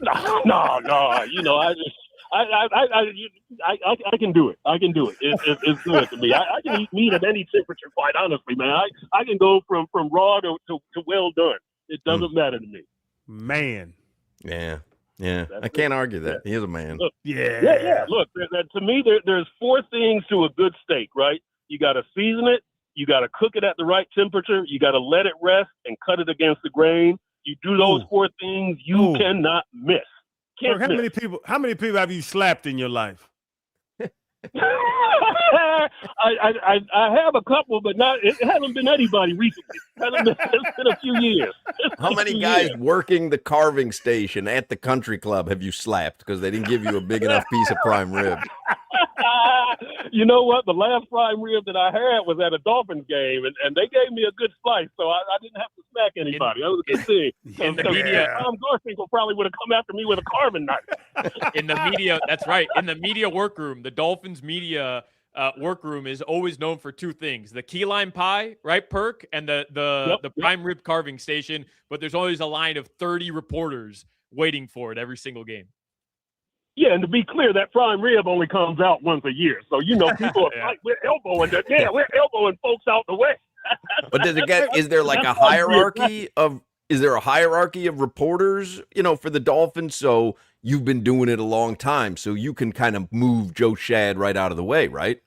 You know, I can do it. I can do it. It's good to me. I can eat meat at any temperature, quite honestly, man. I can go from raw to well done. It doesn't matter to me. Man. Yeah. I can't argue that. He is a man. Look, yeah. Look, to me, there's four things to a good steak, right? You got to season it. You got to cook it at the right temperature. You got to let it rest and cut it against the grain. You do those four things, you cannot miss. How many people have you slapped in your life? I have a couple, but it hasn't been anybody recently. It's been a few years. How many guys working the carving station at the country club have you slapped because they didn't give you a big enough piece of prime rib? You know what? The last prime rib that I had was at a Dolphins game, and they gave me a good slice, so I didn't have to smack anybody. That was a good thing. In the media, Tom Garfinkel probably would have come after me with a carving knife. In the media, that's right. In the media workroom, the Dolphins media workroom is always known for two things: the key lime pie, right, Perk, and the prime rib carving station. But there's always a line of 30 reporters waiting for it every single game. Yeah, and to be clear, that prime rib only comes out once a year. So, you know, people are like, we're elbowing folks out the way. But is there like a hierarchy of reporters, you know, for the Dolphins? So you've been doing it a long time, so you can kind of move Joe Shad right out of the way, right?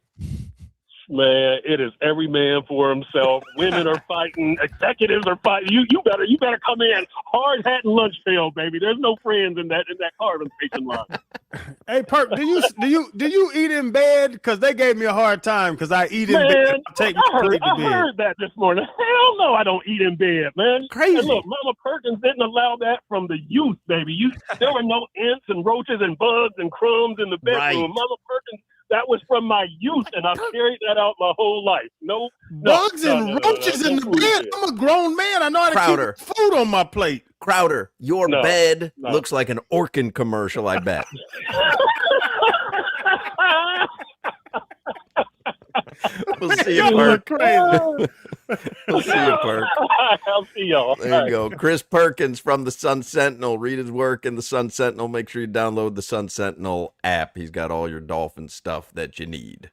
Man, it is every man for himself. Women are fighting. Executives are fighting. You better come in hard hat and lunch pail, baby. There's no friends in that carving station line. Hey, Perk, do you eat in bed? Because they gave me a hard time because I eat in bed. I heard that this morning. Hell no, I don't eat in bed, man. Crazy. And look, Mama Perkins didn't allow that from the youth, baby. There were no ants and roaches and bugs and crumbs in the bedroom. Right. Mama Perkins. That was from my youth, and I've carried that out my whole life. Bugs and roaches in the bed. I'm a grown man. I know how to keep food on my plate. Crowder, your bed looks like an Orkin commercial, I bet. We'll see you, Perk. We'll see you, Perk. I'll see y'all. There you go. Chris Perkins from the Sun Sentinel. Read his work in the Sun Sentinel. Make sure you download the Sun Sentinel app. He's got all your Dolphin stuff that you need.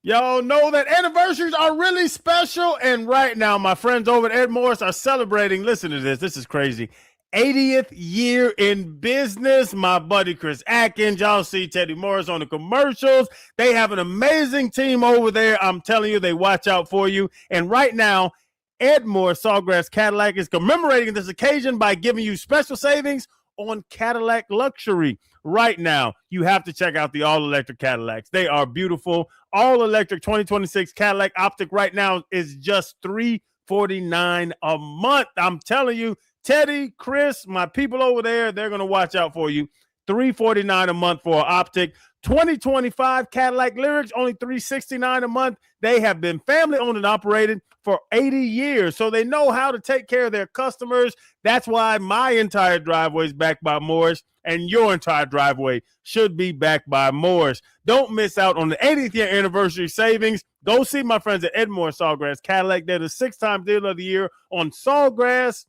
Y'all know that anniversaries are really special. And right now, my friends over at Ed Morris are celebrating. Listen to this. This is crazy. 80th year in business. My buddy Chris Atkins. Y'all see Teddy Morris on the commercials. They have an amazing team over there. I'm telling you, they watch out for you. And right now, Ed Morris Sawgrass Cadillac is commemorating this occasion by giving you special savings on Cadillac luxury. Right now, you have to check out the all-electric Cadillacs. They are beautiful. All-electric 2026 Cadillac Optic right now is just $349 a month. I'm telling you, Teddy, Chris, my people over there, they're going to watch out for you. $349 a month for an Optic. 2025 Cadillac Lyrics, only $369 a month. They have been family owned and operated for 80 years, so they know how to take care of their customers. That's why my entire driveway is backed by Morris, and your entire driveway should be backed by Morris. Don't miss out on the 80th year anniversary savings. Go see my friends at Ed Morris Sawgrass Cadillac. They're the 6-time dealer of the year on Sawgrass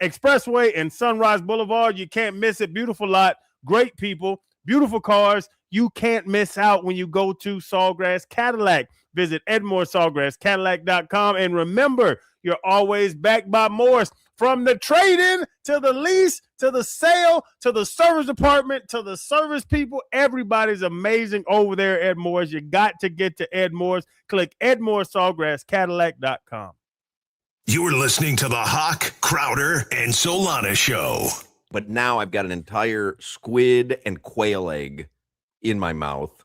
Expressway and Sunrise Boulevard. You can't miss it. Beautiful lot, great people, beautiful cars. You can't miss out when you go to Sawgrass Cadillac. Visit EdmoreSawgrassCadillac.com. And remember, you're always backed by Morris. From the trade-in to the lease to the sale to the service department to the service people, everybody's amazing over there at Morris. You got to get to Ed Morris. Click EdmoreSawgrassCadillac.com. You're listening to the Hawk, Crowder, and Solana Show. But now I've got an entire squid and quail egg in my mouth.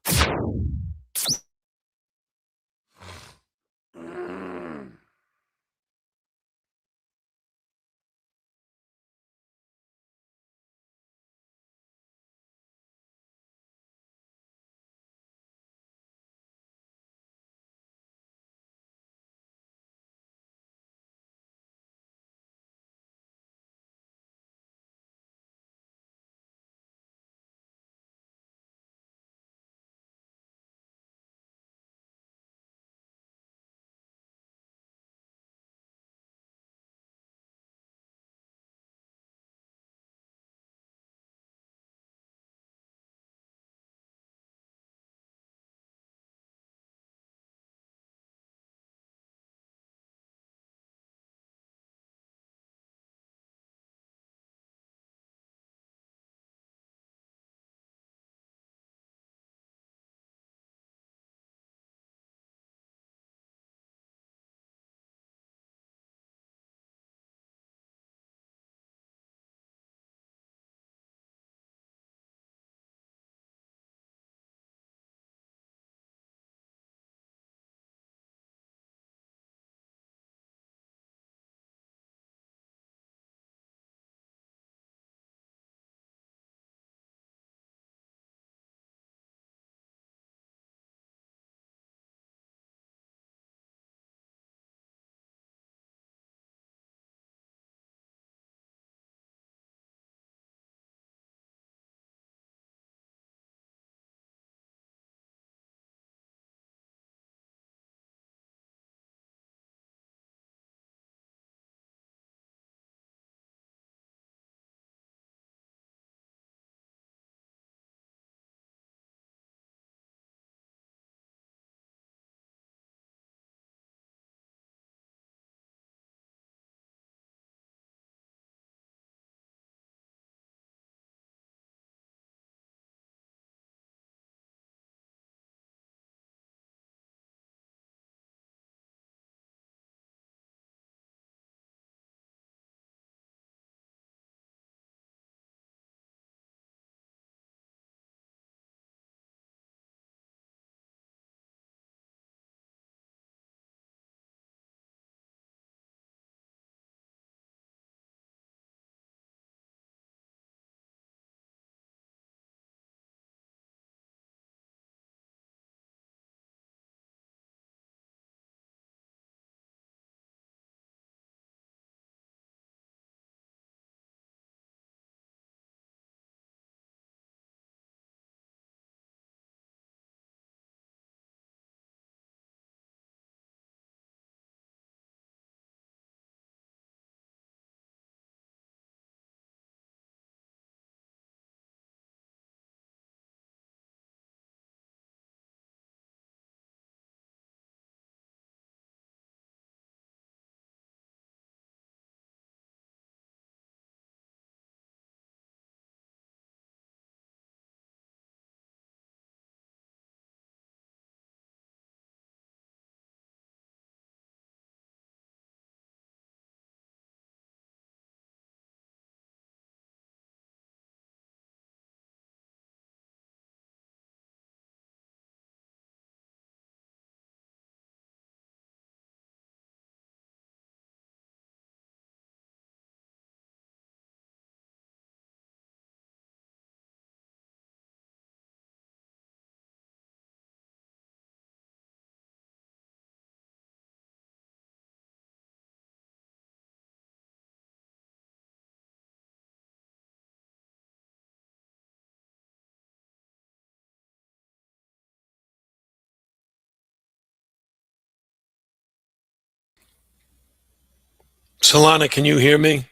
Solana, can you hear me?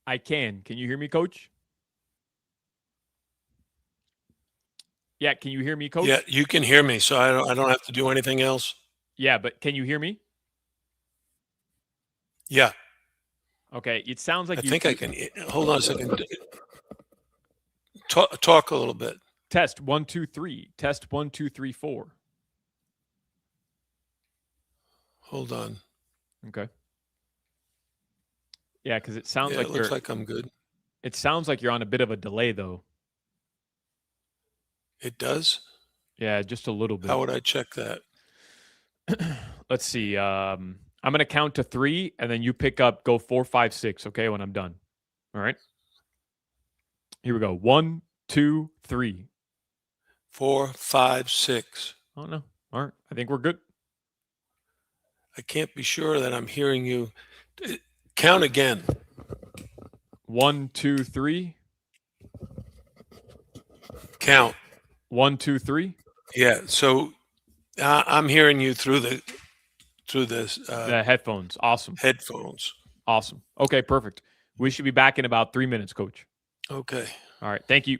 I can. Can you hear me, Coach? Yeah, can you hear me, Coach? Yeah, you can hear me, so I don't have to do anything else. Yeah, but can you hear me? Yeah, Okay, it sounds like I think I can. Hold on a second. Talk a little bit. Test 1 2 3. Test 1 2 3 4. Hold on. Okay. Yeah, because it sounds Yeah, like it looks like I'm good. It sounds like you're on a bit of a delay, though. It does? Yeah, just a little bit. How would I check that? Let's see. I'm gonna count to 3, and then you pick up. Go 4, 5, 6. Okay, when I'm done. All right. Here we go. 1 2 3. 4, 5, 6. Oh no. All right. I think we're good. I can't be sure that I'm hearing you. Count again. 1 2 3. Count. 1 2 3. Yeah. So I'm hearing you through this The headphones. Awesome. headphones. Awesome. Okay, perfect. We should be back in about 3 minutes, Coach. Okay. All right. Thank you.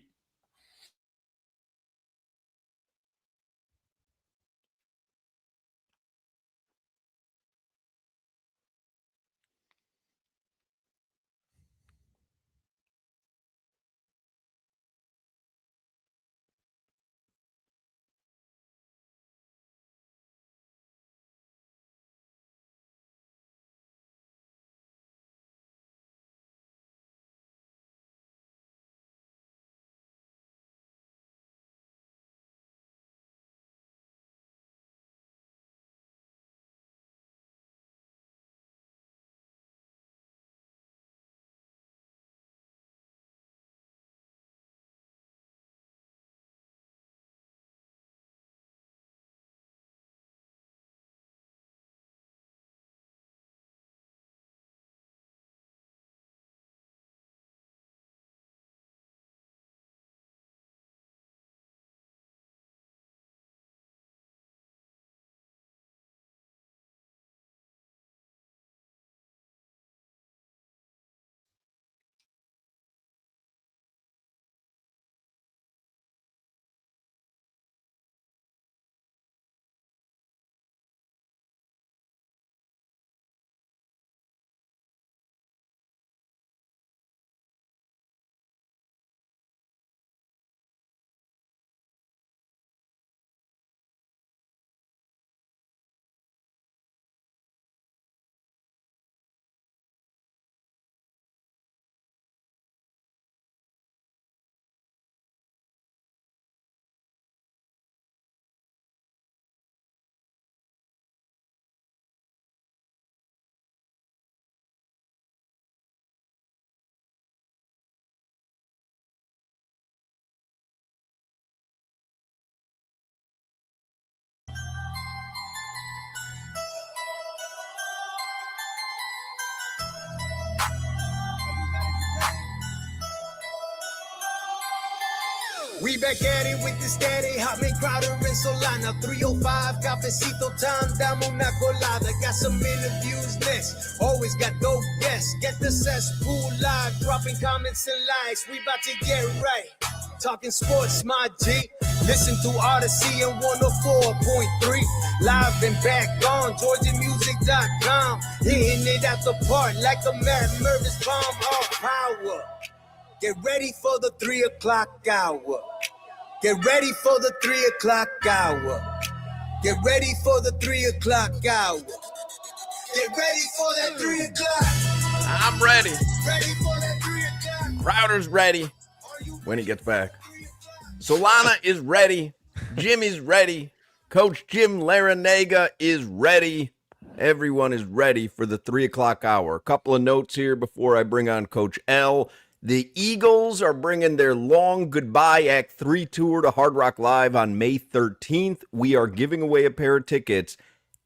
We back at it with the steady, Hochman, Crowder, and Solana. 305, cafecito time, dame una colada. Got some interviews next, always got dope guests. Get the cesspool live, dropping comments and likes. We about to get right, talking sports, my G. Listen to Odyssey and 104.3. Live and back on GeorgiaMusic.com. Hitting it at the park like a Matt Mervis bomb of power. Get ready for the 3 o'clock hour. Get ready for the 3 o'clock hour. Get ready for the 3 o'clock hour. Get ready for that 3 o'clock. I'm ready. Ready for that 3 o'clock. Crowder's ready when he gets back. Solana is ready. Jimmy's ready. Coach Jim Larranaga is ready. Everyone is ready for the 3 o'clock hour. A couple of notes here before I bring on Coach L. The Eagles are bringing their long goodbye Act 3 tour to Hard Rock Live on May 13th. We are giving away a pair of tickets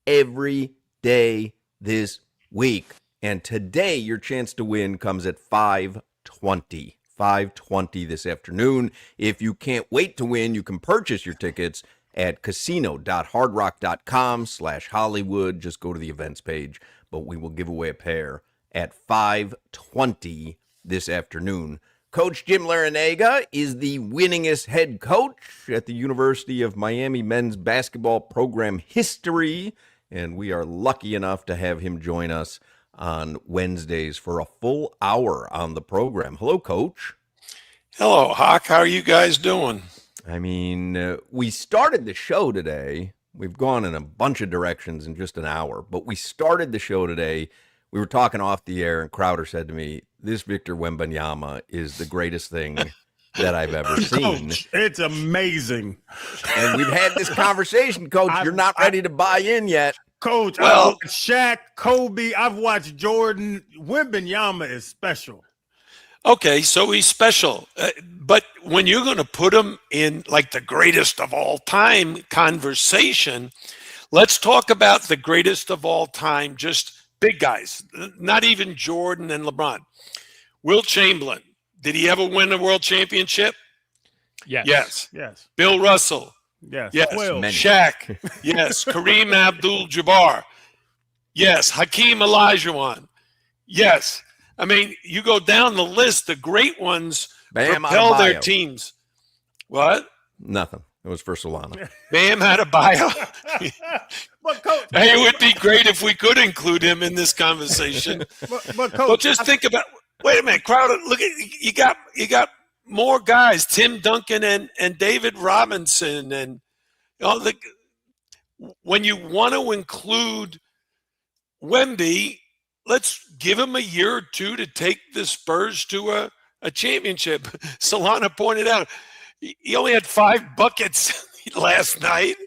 every day this week. And today, your chance to win comes at 5:20. 5:20 this afternoon. If you can't wait to win, you can purchase your tickets at casino.hardrock.com/Hollywood. Just go to the events page, but we will give away a pair at 5:20 this afternoon. Coach Jim Larranaga is the winningest head coach at the University of Miami men's basketball program history, and we are lucky enough to have him join us on Wednesdays for a full hour on the program. Hello, Coach. Hello, Hawk. How are you guys doing? I mean, we started the show today. We've gone in a bunch of directions in just an hour, but we started the show today. We were talking off the air, and Crowder said to me, this Victor Wembanyama is the greatest thing that I've ever seen. Coach, it's amazing. And we've had this conversation, Coach. You're not ready to buy in yet. Coach, Well- I've watched Shaq, Kobe, I've watched Jordan. Wembanyama is special. Okay, so he's special. But when you're going to put him in like the greatest of all time conversation, let's talk about the greatest of all time, just big guys, not even Jordan and LeBron. Will Chamberlain, did he ever win a world championship? Yes. Yes. Bill Russell? Yes. Yes. 12. Many. Shaq? Yes. Kareem Abdul-Jabbar? Yes. Hakeem Olajuwon? Yes. I mean, you go down the list, the great ones Bam propel their Adebayo. teams. What? Nothing. It was for Solana. Bam Adebayo. But Coach, Hey, it would be great if we could include him in this conversation. but Coach, But just think about. Wait a minute, Crowder. Look at you got more guys. Tim Duncan and David Robinson, and when you want to include Wemby, let's give him a year or two to take the Spurs to a championship. Solana pointed out he only had 5 buckets last night.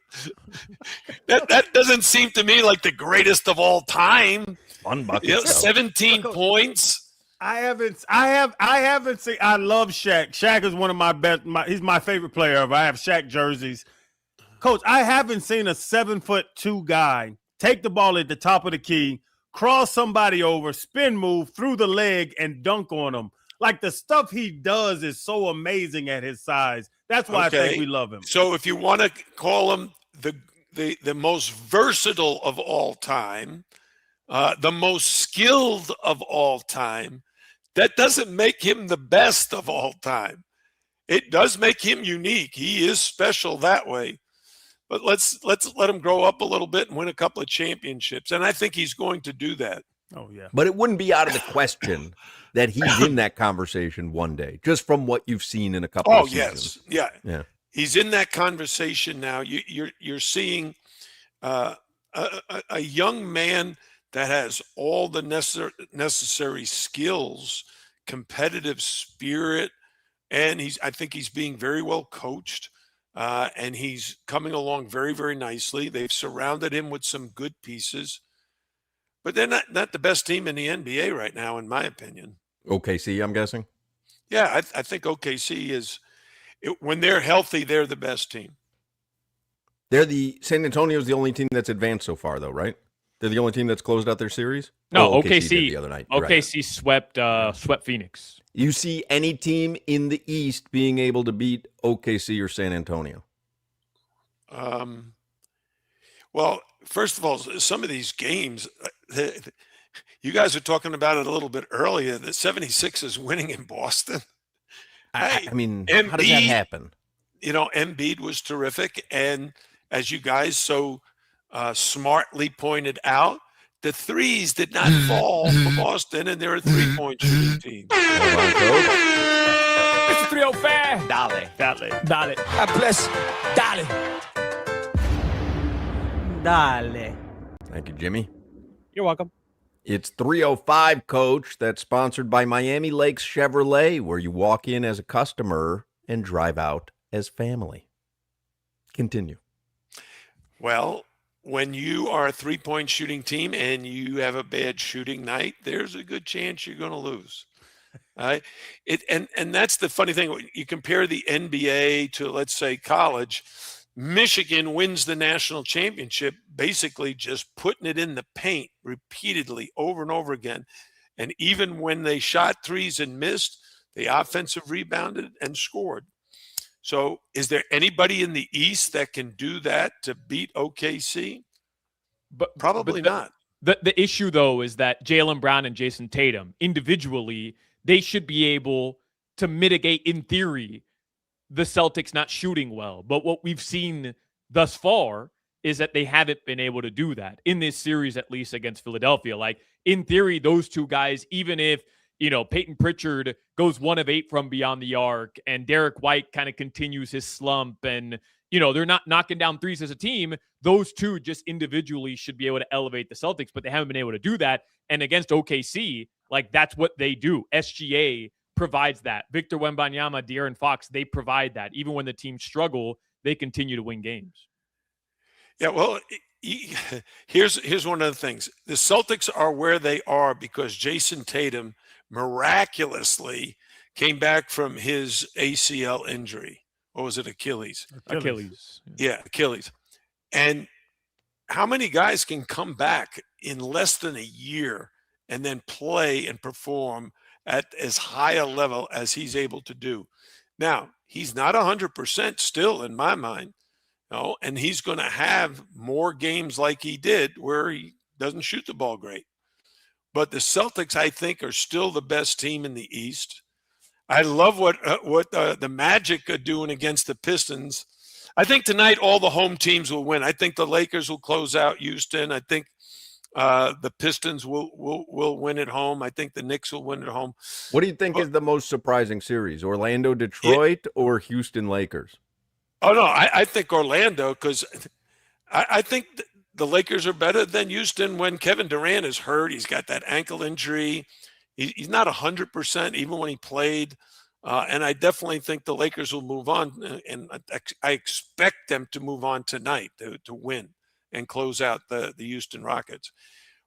That doesn't seem to me like the greatest of all time. Fun bucket. You know, 17 points. I haven't seen. I love Shaq. Shaq is one of my best. He's my favorite player ever. I have Shaq jerseys. Coach, I haven't seen a 7'2" guy take the ball at the top of the key, cross somebody over, spin move through the leg, and dunk on them. Like the stuff he does is so amazing at his size. That's why I think we love him. So if you want to call him the most versatile of all time, the most skilled of all time, that doesn't make him the best of all time. It does make him unique. He is special that way. But let's let him grow up a little bit and win a couple of championships. And I think he's going to do that. Oh, yeah. But it wouldn't be out of the question that he's in that conversation one day, just from what you've seen in a couple of seasons. Yes. Yeah. Yeah. He's in that conversation now. You're seeing a young man that has all the necessary skills, competitive spirit, and I think he's being very well coached, and he's coming along very, very nicely. They've surrounded him with some good pieces, but they're not the best team in the NBA right now, in my opinion. OKC, I'm guessing. Yeah, I think OKC is, when they're healthy, they're the best team. San Antonio's the only team that's advanced so far, though, right? They're the only team that's closed out their series? No, Oh, OKC did the other night. You're right. OKC swept Phoenix. You see any team in the East being able to beat OKC or San Antonio? Well, first of all, some of these games, you guys were talking about it a little bit earlier, the 76ers winning in Boston. I mean, Embiid, how does that happen? You know, Embiid was terrific. And as you guys so smartly pointed out, the threes did not fall for Boston, and they're a 3-point shooting team. Hold on, Coach. It's a 305. Dale. Bless. Dale. Dale. Thank you, Jimmy. You're welcome. It's 305, Coach. That's sponsored by Miami Lakes Chevrolet, where you walk in as a customer and drive out as family. Continue. Well, when you are a 3-point shooting team and you have a bad shooting night, there's a good chance you're going to lose. And that's the funny thing. You compare the NBA to, let's say, college. Michigan wins the national championship, basically just putting it in the paint repeatedly over and over again. And even when they shot threes and missed, they offensive rebounded and scored. So is there anybody in the East that can do that to beat OKC? But Probably not. The issue, though, is that Jaylen Brown and Jason Tatum, individually, they should be able to mitigate, in theory, the Celtics not shooting well. But what we've seen thus far is that they haven't been able to do that in this series, at least against Philadelphia. Like, in theory, those two guys, even if, Peyton Pritchard goes 1 of 8 from beyond the arc and Derek White kind of continues his slump and, they're not knocking down threes as a team, those two just individually should be able to elevate the Celtics, but they haven't been able to do that. And against OKC, like, that's what they do. SGA provides that. Victor Wembanyama, De'Aaron Fox, they provide that. Even when the teams struggle, they continue to win games. Yeah, well, here's one of the things. The Celtics are where they are because Jason Tatum miraculously came back from his ACL injury. Or was it Achilles? Achilles. Yeah, Achilles. And how many guys can come back in less than a year and then play and perform at as high a level as he's able to do? Now, he's not 100% still in my mind. No, and he's going to have more games like he did where he doesn't shoot the ball great. But the Celtics, I think, are still the best team in the East. I love what the Magic are doing against the Pistons. I think tonight all the home teams will win. I think the Lakers will close out Houston. I think the Pistons will win at home. I think the Knicks will win at home. What do you think is the most surprising series? Orlando, Detroit, or Houston, Lakers? Oh, no, I think Orlando, because I think the Lakers are better than Houston when Kevin Durant is hurt. He's got that ankle injury. He's not 100% even when he played. And I definitely think the Lakers will move on. And I expect them to move on tonight to win and close out the Houston Rockets.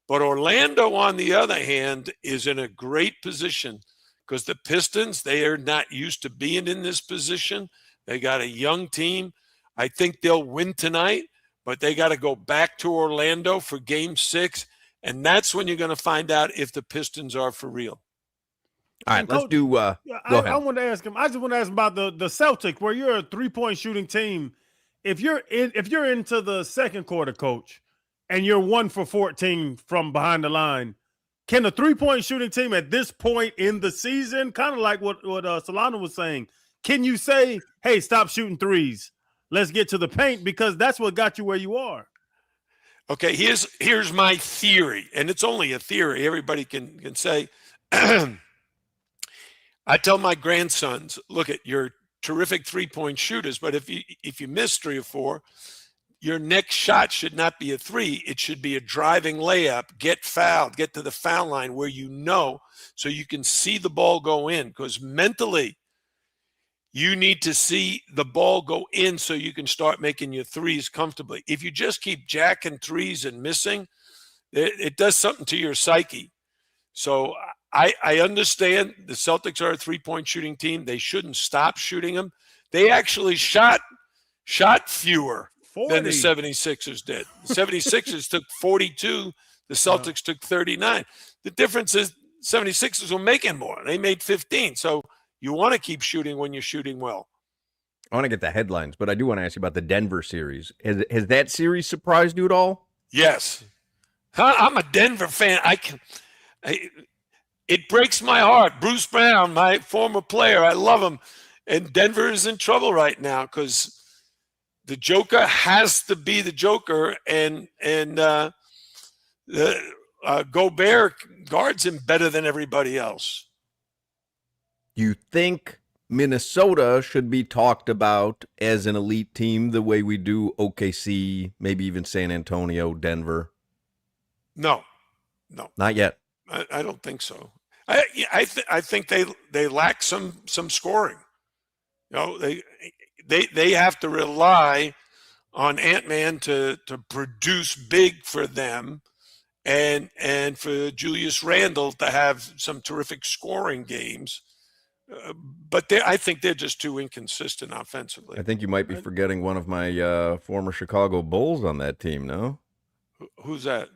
But Orlando, on the other hand, is in a great position because the Pistons, they are not used to being in this position. They got a young team. I think they'll win tonight, but they got to go back to Orlando for Game 6, and that's when you're going to find out if the Pistons are for real. All right, let's do. Go ahead. I want to ask him. I just want to ask him about the Celtics, where you're a 3-point shooting team. If you're into the second quarter, Coach, and you're 1 for 14 from behind the line, can a 3-point shooting team at this point in the season, kind of like what Solana was saying, can you say, hey, stop shooting threes? Let's get to the paint, because that's what got you where you are. Okay, here's my theory, and it's only a theory. Everybody can say. I tell my grandsons, look, you're terrific 3-point shooters, but if you miss 3 or 4, your next shot should not be a 3. It should be a driving layup, get fouled, get to the foul line where so you can see the ball go in, because mentally, you need to see the ball go in so you can start making your threes comfortably. If you just keep jacking threes and missing, it does something to your psyche. So I understand the Celtics are a 3-point shooting team. They shouldn't stop shooting them. They actually shot fewer 40. than the 76ers did. The 76ers took 42. The Celtics took 39. The difference is 76ers were making more. They made 15. So you want to keep shooting when you're shooting well. I want to get the headlines, but I do want to ask you about the Denver series. Has that series surprised you at all? Yes. I'm a Denver fan. It breaks my heart. Bruce Brown, my former player, I love him. And Denver is in trouble right now because the Joker has to be the Joker, and Gobert guards him better than everybody else. You think Minnesota should be talked about as an elite team the way we do OKC, maybe even San Antonio, Denver? No. Not yet. I don't think so. I think they lack some scoring. They have to rely on Ant-Man to produce big for them, and for Julius Randle to have some terrific scoring games. But I think they're just too inconsistent offensively. I think you might be forgetting one of my former Chicago Bulls on that team, no? Who's that?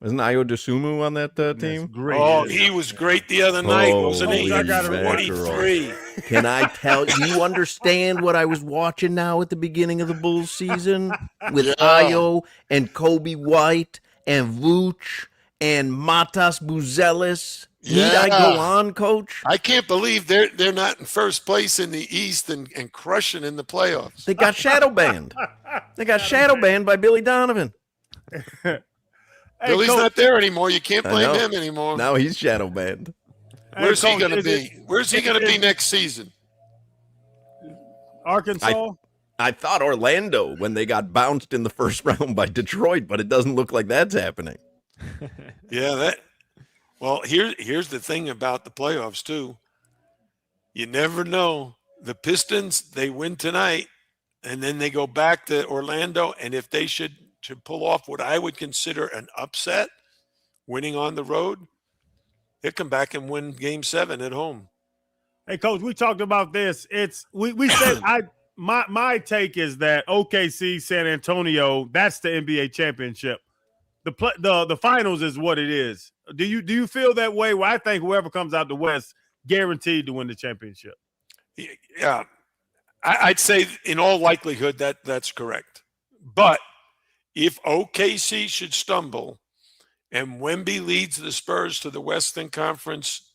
Isn't Ayo Dosunmu on that team? Great. Oh, he was great the other night, wasn't he? I got it. 43. Can I tell you understand what I was watching now at the beginning of the Bulls season with Ayo and Kobe White and Vooch and Matas Buzelis. Need I Yeah. go on, Coach? I can't believe they're not in first place in the East and crushing in the playoffs. They got shadow banned. They got shadow banned by Billy Donovan. Billy's Coach, not there anymore. You can't I blame know. him anymore. Now he's shadow banned. Where's he Coach, going to is be? Where's he going to be next season? Arkansas? I thought Orlando when they got bounced in the first round by Detroit, but it doesn't look like that's happening. Yeah, well, here's the thing about the playoffs too. You never know. The Pistons, they win tonight, and then they go back to Orlando, and if they should pull off what I would consider an upset, winning on the road, they'll come back and win Game 7 at home. Hey, Coach, we talked about this. We said my take is that OKC, San Antonio, that's the NBA championship. The finals is what it is. Do you feel that way? Well, I think whoever comes out the West guaranteed to win the championship. Yeah, I'd say in all likelihood that's correct. But if OKC should stumble and Wemby leads the Spurs to the Western Conference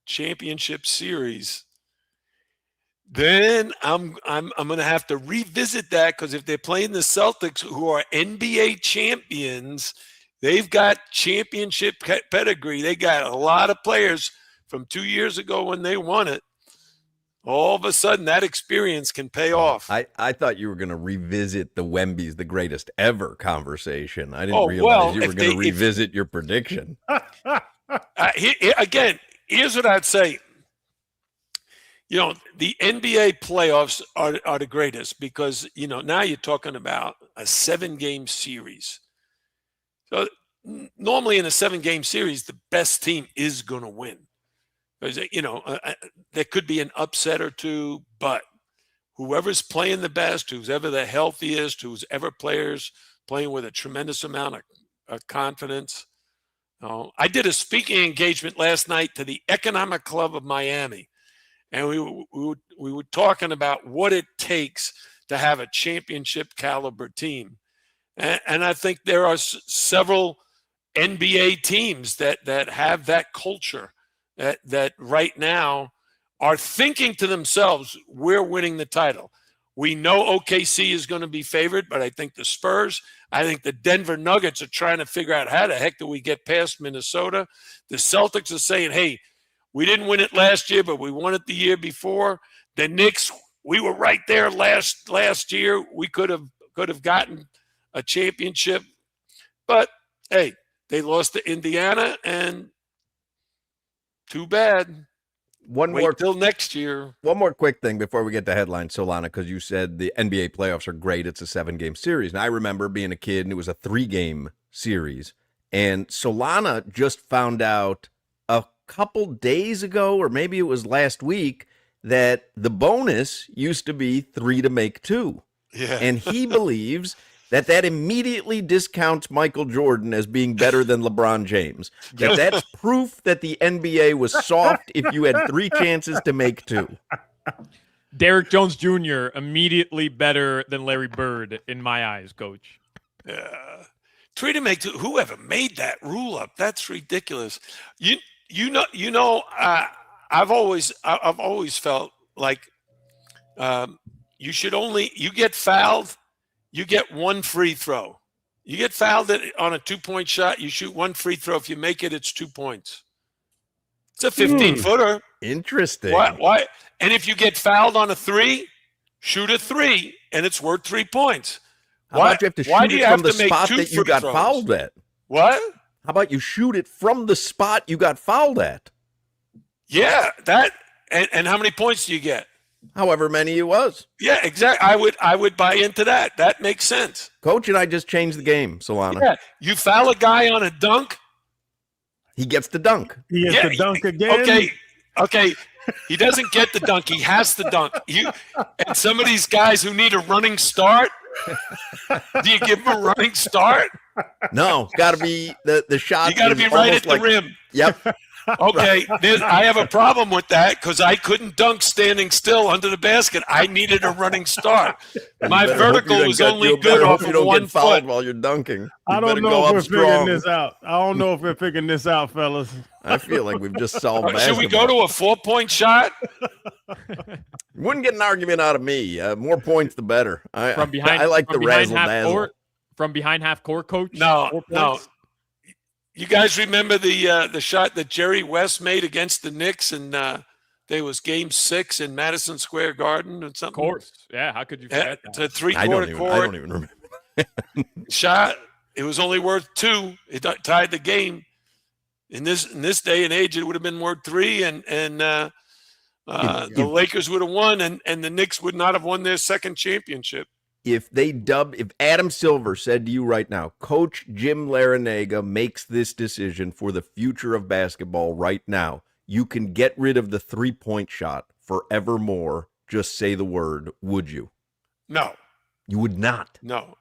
Championship Series, then I'm going to have to revisit that, because if they're playing the Celtics, who are NBA champions, they've got championship pedigree. They got a lot of players from 2 years ago when they won it. All of a sudden, that experience can pay off. I thought you were going to revisit the Wemby's the greatest ever conversation. I didn't realize you were going to revisit your prediction. Again, here's what I'd say. The NBA playoffs are the greatest because, now you're talking about a 7-game series. So normally in a 7-game series, the best team is going to win. Because, there could be an upset or two, but whoever's playing the best, who's ever the healthiest, who's ever players playing with a tremendous amount of confidence. I did a speaking engagement last night to the Economic Club of Miami, and we were talking about what it takes to have a championship caliber team. And I think there are several NBA teams that have that culture that right now are thinking to themselves, we're winning the title. We know OKC is going to be favored, but I think the Spurs, I think the Denver Nuggets are trying to figure out how the heck do we get past Minnesota. The Celtics are saying, hey, we didn't win it last year, but we won it the year before. The Knicks, we were right there last year. We could have gotten a championship. But, hey, they lost to Indiana, and too bad. Wait till next year. One more quick thing before we get to headlines, Solana, because you said the NBA playoffs are great. It's a 7-game series. And I remember being a kid, and it was a 3-game series. And Solana just found out a couple days ago, or maybe it was last week, that the bonus used to be 3 to make 2. Yeah. And he believes that immediately discounts Michael Jordan as being better than LeBron James. That's proof that the NBA was soft if you had 3 chances to make 2. Derrick Jones Jr. immediately better than Larry Bird in my eyes, Coach. Yeah. 3 to make 2. Whoever made that rule up? That's ridiculous. I've always felt like you get fouled. You get 1 free throw. You get fouled on a 2-point shot, you shoot 1 free throw. If you make it, it's 2 points. It's a 15-footer. Interesting. Why? And if you get fouled on a 3, shoot a 3, and it's worth 3 points. How about you have to shoot it from the spot that you got fouled at? What? How about you shoot it from the spot you got fouled at? Yeah, that. And how many points do you get? However many it was. Yeah, exactly. I would buy into that. That makes sense. Coach and I just changed the game, Solana. Yeah, you foul a guy on a dunk, he gets the dunk. He gets the dunk again. Okay. He doesn't get the dunk. He has to dunk. And some of these guys who need a running start, do you give them a running start? No, it's got to be the shot. You got to be right at the rim. Yep. Okay, I have a problem with that because I couldn't dunk standing still under the basket. I needed a running start. My vertical was only good off you of don't 1 get fouled foot. while you're dunking. I don't know if we're figuring this out. I don't know if we're figuring this out, fellas. I feel like we've just solved Should we go basketball. to a 4-point shot? You wouldn't get an argument out of me. More points, the better. From behind, I like from the behind razzle half dazzle. court, from behind half court, coach. No, 4 no. points? You guys remember the shot that Jerry West made against the Knicks, and there was Game 6 in Madison Square Garden or something? Of course. Yeah, how could you forget that? It's a I don't three-quarter even court remember. shot. It was only worth 2. It tied the game. In this day and age, it would have been worth 3, and the Lakers would have won, and the Knicks would not have won their second championship. If Adam Silver said to you right now, Coach Jim Larranaga makes this decision for the future of basketball right now, you can get rid of the 3-point shot forevermore. Just say the word. Would you? No. You would not. No.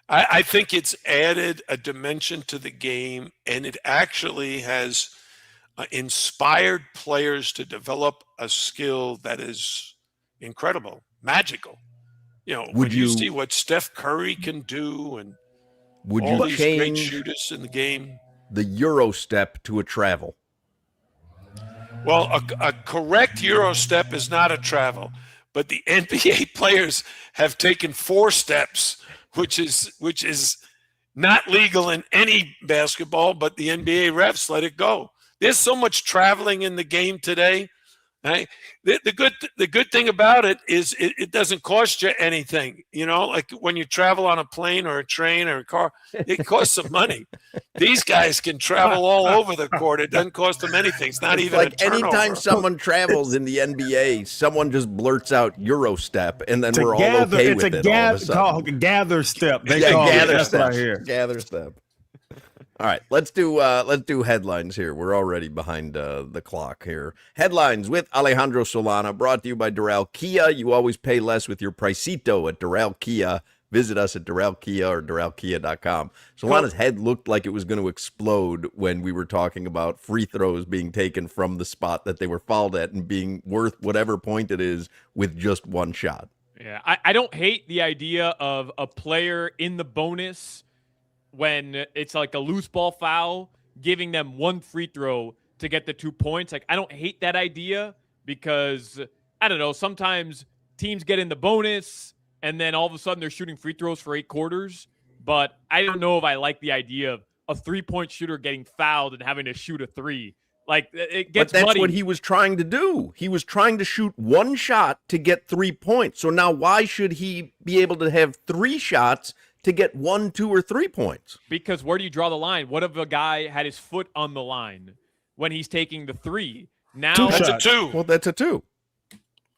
I think it's added a dimension to the game, and it actually has inspired players to develop a skill that is incredible, magical. When you see what Steph Curry can do, and would all you these great change shooters in the game. the Euro step to a travel? Well, a correct Euro step is not a travel, but the NBA players have taken 4 steps, which is not legal in any basketball, but the NBA refs let it go. There's so much traveling in the game today. Right? The good thing about it is it doesn't cost you anything. Like when you travel on a plane or a train or a car, it costs some money. These guys can travel all over the court. It doesn't cost them anything. It's not even like a turnover. anytime someone travels in the NBA, someone just blurts out Euro step, and then we're all okay with it. It's a gather step. They Yeah, call gather it step. right here. Gather step. All right, let's do headlines here. We're already behind the clock here. Headlines with Alejandro Solana, brought to you by Doral Kia. You always pay less with your Pricito at Doral Kia. Visit us at Doral Kia or DoralKia.com. Solana's head looked like it was going to explode when we were talking about free throws being taken from the spot that they were fouled at and being worth whatever point it is with just one shot. Yeah, I don't hate the idea of a player in the bonus when it's like a loose ball foul, giving them 1 free throw to get the 2 points. Like, I don't hate that idea because, I don't know, sometimes teams get in the bonus and then all of a sudden they're shooting free throws for 8 quarters. But I don't know if I like the idea of a 3-point shooter getting fouled and having to shoot a 3. Like, it gets But that's muddy. what he was trying to do. He was trying to shoot 1 shot to get 3 points. So now why should he be able to have 3 shots to get 1, 2, or 3 points? Because where do you draw the line? What if a guy had his foot on the line when he's taking the 3? Now 2 That's shots. a 2. Well, that's a 2.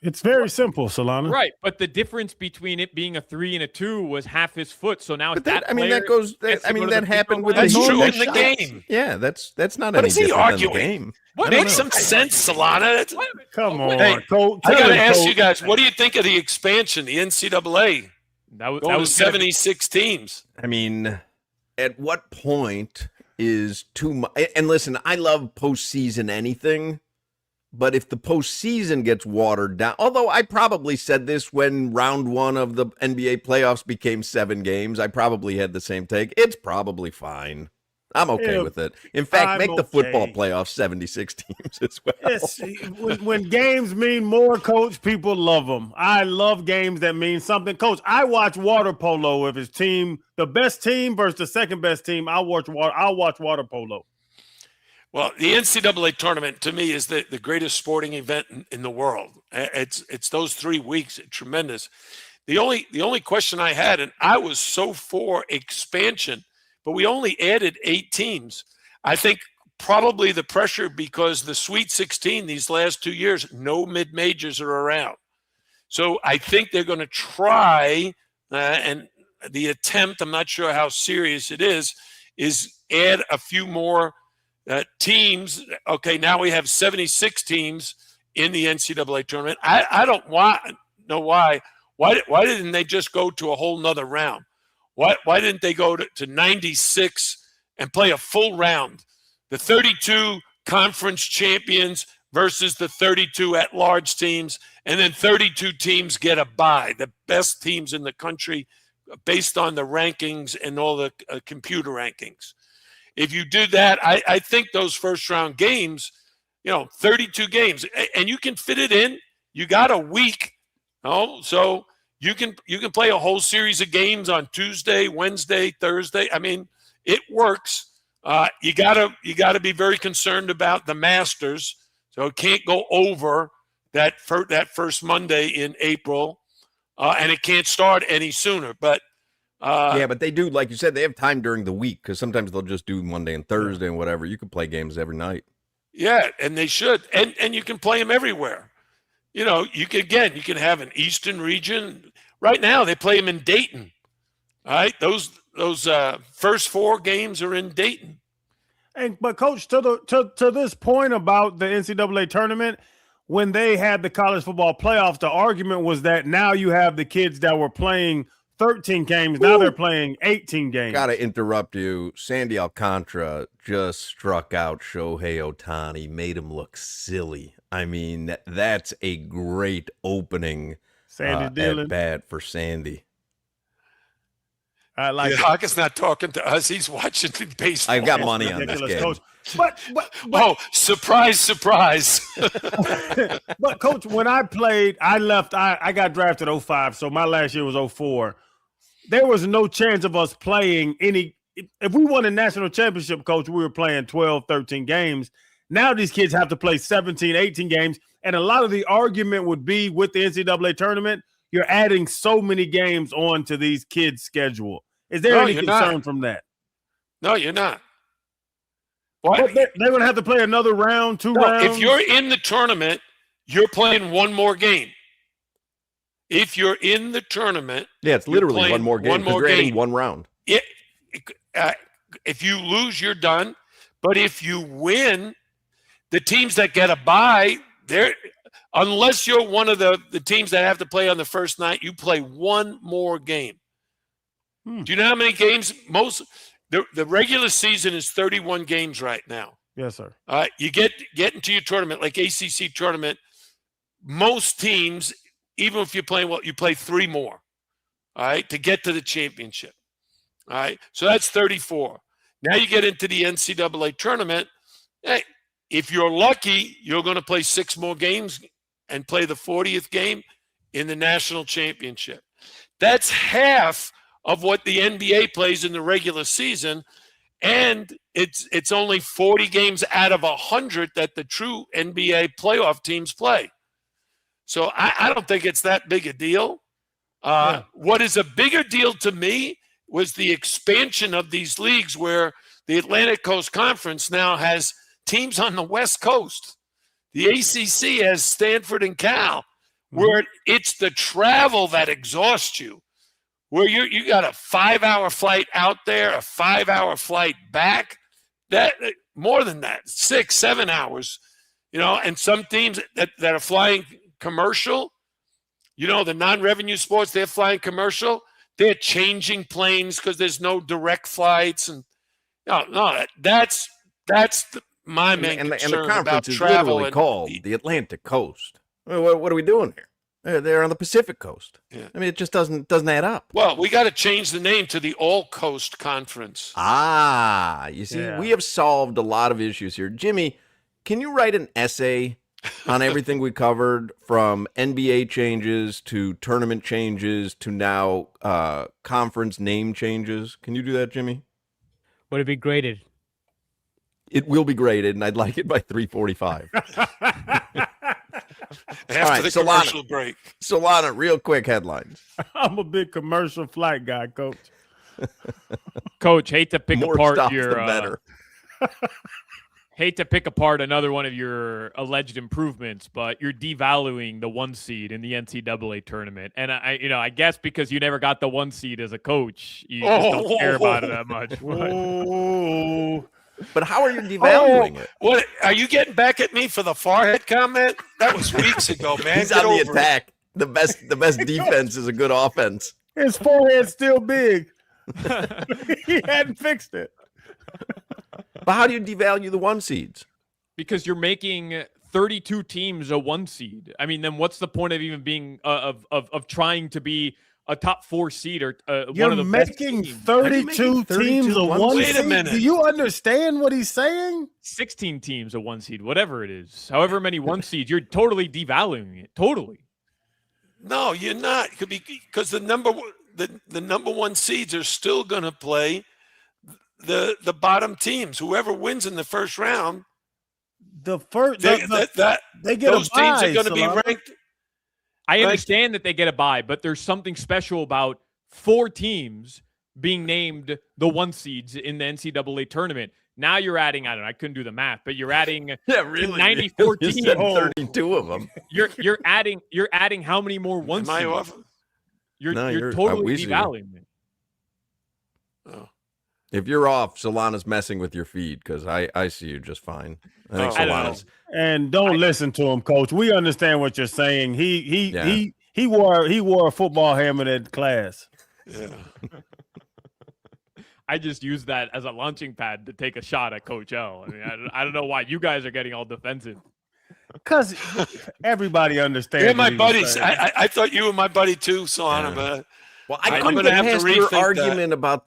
It's very simple, Solana. Right, but the difference between it being a 3 and a 2 was half his foot. So now But if that, that I mean, player that goes. gets to I go mean, to that the free happened throw with line- That's the true normal in the shots. game. Yeah, that's not What any is he different than the arguing? game. What I don't makes know. some sense, Solana? Come on, Hey, Coach. I got Tell to him, ask Coach. you guys, what do you think of the expansion, the NCAA? That was Going to gonna be- 76 teams. I mean, at what point is too much? And listen, I love postseason anything, but if the postseason gets watered down, although I probably said this when round 1 of the NBA playoffs became 7 games, I probably had the same take. It's probably fine. I'm okay Yeah, with it. In fact, I'm make the football okay. playoffs 76 teams as well. Yes, when games mean more, Coach, people love them. I love games that mean something. Coach, I watch water polo. If it's the best team versus the second best team, I'll watch water polo. Well, the NCAA tournament to me is the greatest sporting event in the world. It's those 3 weeks, tremendous. The only question I had, and I was so for expansion, but we only added 8 teams. I think probably the pressure because the Sweet 16 these last 2 years, no mid-majors are around. So I think they're going to try, and the attempt, I'm not sure how serious it is add a few more teams. Okay, now we have 76 teams in the NCAA tournament. I don't know why. Why didn't they just go to a whole nother round? Why didn't they go to 96 and play a full round? the 32 conference champions versus the 32 at-large teams, and then 32 teams get a bye, the best teams in the country based on the rankings and all the computer rankings. If you do that, I think those first-round games, 32 games, and you can fit it in. You got a week, so you can play a whole series of games on Tuesday, Wednesday, Thursday. I mean, it works. You gotta be very concerned about the Masters, so it can't go over that first Monday in April, and it can't start any sooner. But but they do, like you said, they have time during the week because sometimes they'll just do Monday and Thursday and whatever. You can play games every night. Yeah, and they should, and you can play them everywhere. You can have an Eastern region. Right now, they play them in Dayton. All right, those first 4 games are in Dayton. But Coach, to this point about the NCAA tournament, when they had the college football playoffs, the argument was that now you have the kids that were playing 13 games. Now they're playing 18 games. Got to interrupt you. Sandy Alcantara just struck out Shohei Ohtani, made him look silly. I mean, that's a great opening at bat for Sandy. I like Hawk is not talking to us. He's watching the baseball. I've got money on this game. Coach. But surprise, surprise. But Coach, when I played, I got drafted 05, so my last year was 04. There was no chance of us playing any. If we won a national championship, Coach, we were playing 12, 13 games. Now these kids have to play 17, 18 games. And a lot of the argument would be with the NCAA tournament, you're adding so many games on to these kids' schedule. Is there any concern from that? No, you're not. What? They're going to have to play another round, 2 rounds? If you're in the tournament, you're playing one more game. If you're in the tournament, it's literally one more game. They're adding one round. If you lose, you're done. But if you win, the teams that get a bye, unless you're one of the teams that have to play on the first night, you play one more game. Do you know how many games? The regular season is 31 games right now. Yes, sir. You get into your tournament, like ACC tournament, most teams, even if you're playing well, you play 3 more, all right, to get to the championship. All right, so that's 34. Now you get into the NCAA tournament. Hey, if you're lucky, you're going to play 6 more games and play the 40th game in the national championship. That's half of what the NBA plays in the regular season, and it's only 40 games out of 100 that the true NBA playoff teams play. So I don't think it's that big a deal. What is a bigger deal to me was the expansion of these leagues where the Atlantic Coast Conference now has teams on the West Coast. The ACC has Stanford and Cal, where it's the travel that exhausts you, where you got a 5-hour flight out there, a 5-hour flight back, that more than that, 6-7 hours, and some teams that are flying commercial, the non-revenue sports, they're flying commercial, they're changing planes because there's no direct flights, and that's my main concern. And the conference about is travel literally called the Atlantic Coast. What are we doing here? They're on the Pacific Coast. Yeah. I mean, it just doesn't add up. Well, we got to change the name to the All Coast Conference. You see, we have solved a lot of issues here. Jimmy, can you write an essay on everything we covered, from NBA changes to tournament changes to now conference name changes? Can you do that, Jimmy? Would it be graded? It will be graded, and I'd like it by 3:45. After the commercial break. Solana, real quick headlines. I'm a big commercial flight guy, Coach. Coach, hate to pick More apart stuff, your the better. Hate to pick apart another one of your alleged improvements, but you're devaluing the 1 seed in the NCAA tournament. And I guess because you never got the 1 seed as a coach, you just don't care about it that much. But how are you devaluing it? What, are you getting back at me for the forehead comment? That was weeks ago, man. He's on the attack. The best defense is a good offense. His forehead's still big. He hadn't fixed it. But how do you devalue the 1 seeds? Because you're making 32 teams a 1 seed. I mean, then what's the point of even being of trying to be a top 4 seed or one of the best making teams? 32 teams a 1 Wait a seed? minute. Do you understand what he's saying? 16 teams a 1 seed, whatever it is. However many 1 seeds, you're totally devaluing it. Totally. No, you're not. It could be because the number 1 seeds are still going to play the bottom teams. Whoever wins in the first round, The first they get those a bye, teams are going to be Solana. ranked. I Right. understand that they get a bye, but there's something special about 4 teams being named the 1 seeds in the NCAA tournament. Now you're adding, I don't know, I couldn't do the math, but you're adding 94 You teams. said 32 of them. You're adding how many more 1 Am I seeds? off? You're No, totally we see you. devaluing it. Oh. If you're off, Solana's messing with your feed because I see you just fine. I think Oh. I don't Solana's. And don't listen to him, Coach. We understand what you're saying. Yeah. He wore a football helmet in class. Yeah. I just use that as a launching pad to take a shot at Coach L. I mean, I don't know why you guys are getting all defensive. Because everybody understands. They're my what he's buddies. saying. I thought you were my buddy too, Solana, Yeah. but Well, I'm I couldn't gonna get have to past your rethink that. argument about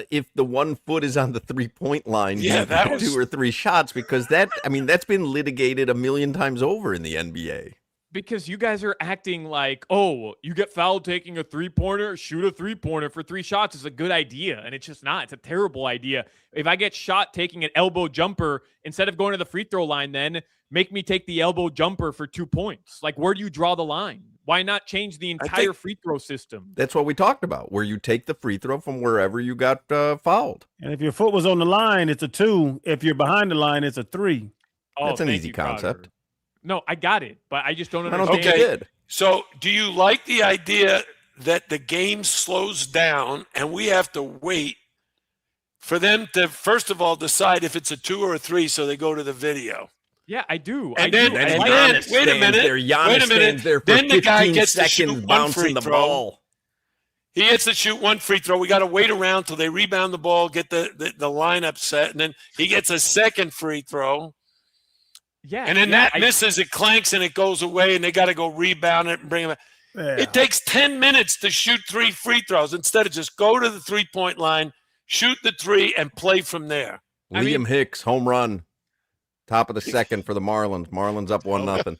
if the 1 foot is on the 3-point line, Yeah, you that get was- 2 or 3 shots because that's been litigated a million times over in the NBA. Because you guys are acting like, oh, you get fouled taking a 3-pointer, shoot a 3-pointer for 3 shots is a good idea. And it's just not. It's a terrible idea. If I get shot taking an elbow jumper, instead of going to the free throw line, then make me take the elbow jumper for 2 points. Like, where do you draw the line? Why not change the entire free throw system? That's what we talked about, where you take the free throw from wherever you got fouled. And if your foot was on the line, it's a 2. If you're behind the line, it's a 3. Oh, That's an thank easy you, concept. Crowder. No, I got it, but I just don't I don't understand. think you Okay. did. So, do you like the idea that the game slows down and we have to wait for them to, first of all, decide if it's a 2 or a 3 so they go to the video? Yeah, I do. And I then- do. and I like then- it. wait a minute, Giannis wait a minute. stands there for Then the guy 15 gets to shoot seconds 1 bouncing free the throw. ball. He gets to shoot 1 free throw. We got to wait around till they rebound the ball, get the lineup set, and then he gets a second free throw. Yeah, And then yeah, that misses, it clanks, and it goes away, and they got to go rebound it and bring it back. Yeah. It takes 10 minutes to shoot 3 free throws instead of just go to the 3-point line, shoot the 3, and play from there. I mean- Liam Hicks, home run. Top of the second for the Marlins. Marlins up 1-0.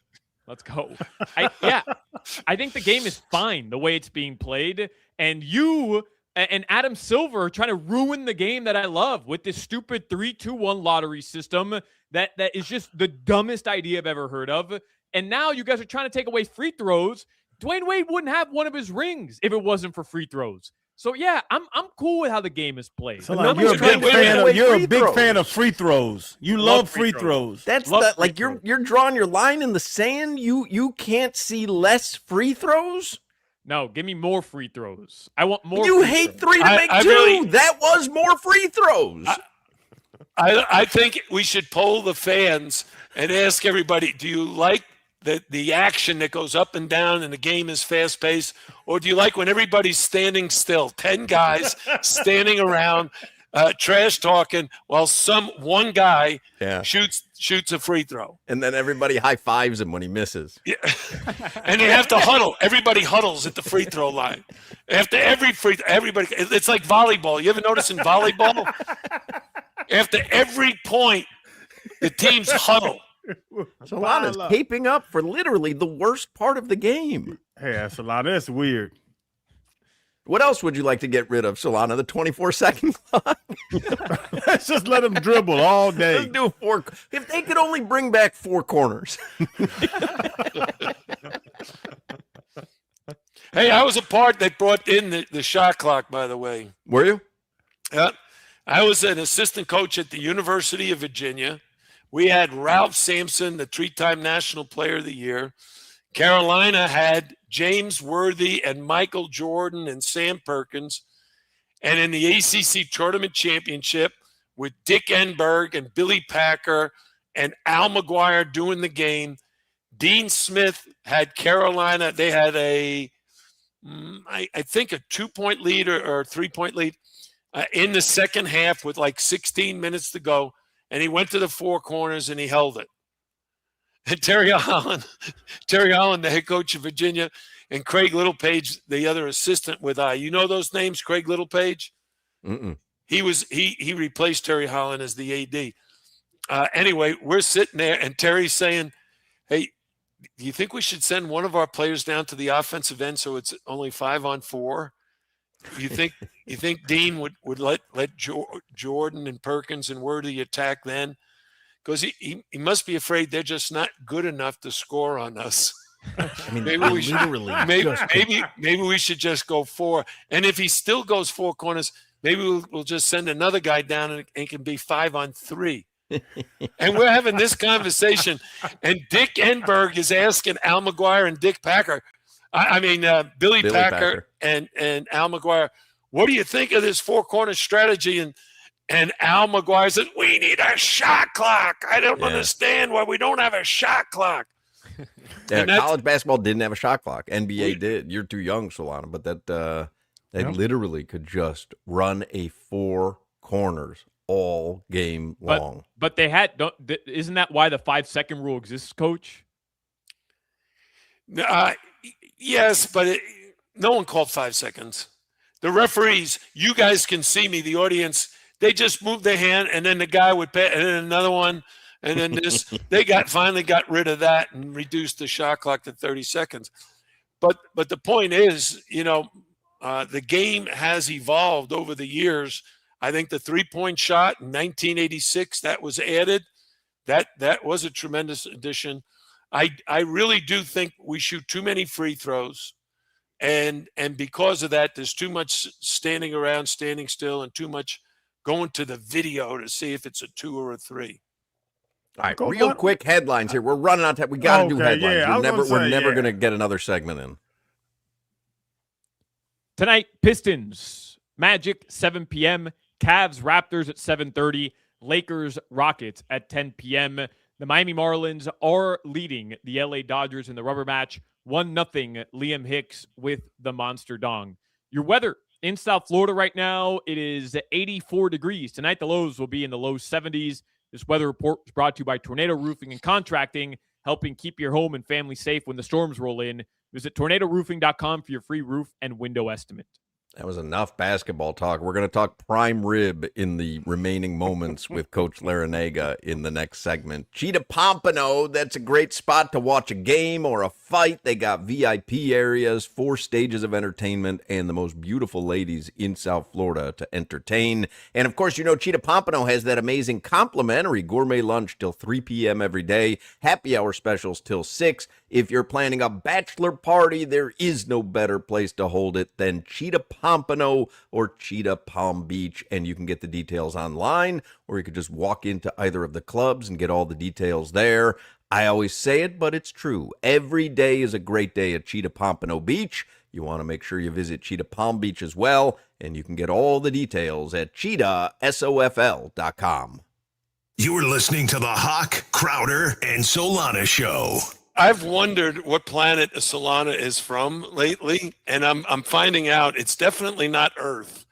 Let's go. I think the game is fine the way it's being played. And you and Adam Silver are trying to ruin the game that I love with this stupid 3-2-1 lottery system that is just the dumbest idea I've ever heard of. And now you guys are trying to take away free throws. Dwayne Wade wouldn't have one of his rings if it wasn't for free throws. So yeah, I'm cool with how the game is played. So nobody's you're a trying big to take fan. away You're free a big throws. fan of free throws. You love free free throws. That's Love free like throws. you're drawing your line in the sand. You can't see less free throws. No, give me more free throws. I want more. You free hate throws. 3 to I- make I 2. really- That was more free throws. I think we should poll the fans and ask everybody, do you like the action that goes up and down and the game is fast paced, or do you like when everybody's standing still, 10 guys standing around trash talking while one guy Yeah. shoots a free throw? And then everybody high fives him when he misses. Yeah. And they have to huddle. Everybody huddles at the free throw line. After everybody, it's like volleyball. You ever notice in volleyball? After every point, the teams huddle. Solana's taping up for literally the worst part of the game. Hey, that's a lot. That's weird. What else would you like to get rid of, Solana? The 24-second clock? Let's just let them dribble all day. Let's do 4. If they could only bring back 4 corners. Hey, I was a part that brought in the shot clock, by the way. Were you? I was an assistant coach at the University of Virginia. We had Ralph Sampson, the 3-time National Player of the Year. Carolina had James Worthy and Michael Jordan and Sam Perkins. And in the ACC Tournament Championship with Dick Enberg and Billy Packer and Al McGuire doing the game, Dean Smith had Carolina. They had I think a 2-point lead or a 3-point lead in the second half with like 16 minutes to go. and he went to the four corners and he held it. And Terry Holland, the head coach of Virginia, and Craig Littlepage, the other assistant with you know those names, Craig Littlepage? Mm-mm. He replaced Terry Holland as the AD. Anyway, we're sitting there, and Terry's saying, "Hey, do you think we should send one of our players down to the offensive end so it's only 5-on-4? You think Dean would let Jordan and Perkins and Worthy attack then? Because he must be afraid they're just not good enough to score on us." I mean, Maybe we literally maybe we should just go 4. And if he still goes 4 corners, maybe we'll just send another guy down and it can be 5-on-3. And we're having this conversation, and Dick Enberg is asking Al McGuire and Dick Packer, Billy Packer and Al McGuire, what do you think of this 4-corner strategy? And Al McGuire says, we need a shot clock. I don't understand why we don't have a shot clock. Yeah, college basketball didn't have a shot clock. NBA did. You're too young, Solana, but that they literally could just run a 4 corners all game long. But they had isn't that why the 5-second rule exists, Coach? Yes, but no one called 5 seconds. The referees, you guys can see me, the audience, they just moved their hand, and then the guy would pay, and then another one, and then this. They finally got rid of that and reduced the shot clock to 30 seconds. But the point is, the game has evolved over the years. I think the 3-point shot in 1986 that was added. That was a tremendous addition. I really do think we shoot too many free throws, and because of that, there's too much standing around, standing still, and too much going to the video to see if it's a 2 or a 3. All right, real quick headlines here. We're running out of time. We got to do headlines. Yeah, we're never going to get another segment in. Tonight, Pistons, Magic, 7 p.m., Cavs, Raptors at 7:30, Lakers, Rockets at 10 p.m. The Miami Marlins are leading the LA Dodgers in the rubber match, 1-0, Liam Hicks with the Monster Dong. Your weather in South Florida right now, it is 84 degrees. Tonight, the lows will be in the low 70s. This weather report is brought to you by Tornado Roofing and Contracting, helping keep your home and family safe when the storms roll in. Visit tornadoroofing.com for your free roof and window estimate. That was enough basketball talk. We're going to talk prime rib in the remaining moments with Coach Larranaga in the next segment. Cheetah Pompano, that's a great spot to watch a game or a fight. They got VIP areas, 4 stages of entertainment, and the most beautiful ladies in South Florida to entertain. And, of course, Cheetah Pompano has that amazing complimentary gourmet lunch till 3 p.m. every day, happy hour specials till 6. If you're planning a bachelor party, there is no better place to hold it than Cheetah Pompano or Cheetah Palm Beach, and you can get the details online, or you could just walk into either of the clubs and get all the details there. I always say it, but it's true. Every day is a great day at Cheetah Pompano Beach. You want to make sure you visit Cheetah Palm Beach as well, and you can get all the details at cheetahsofl.com. You're listening to the Hawk, Crowder, and Solana Show. I've wondered what planet Solana is from lately, and I'm finding out it's definitely not Earth.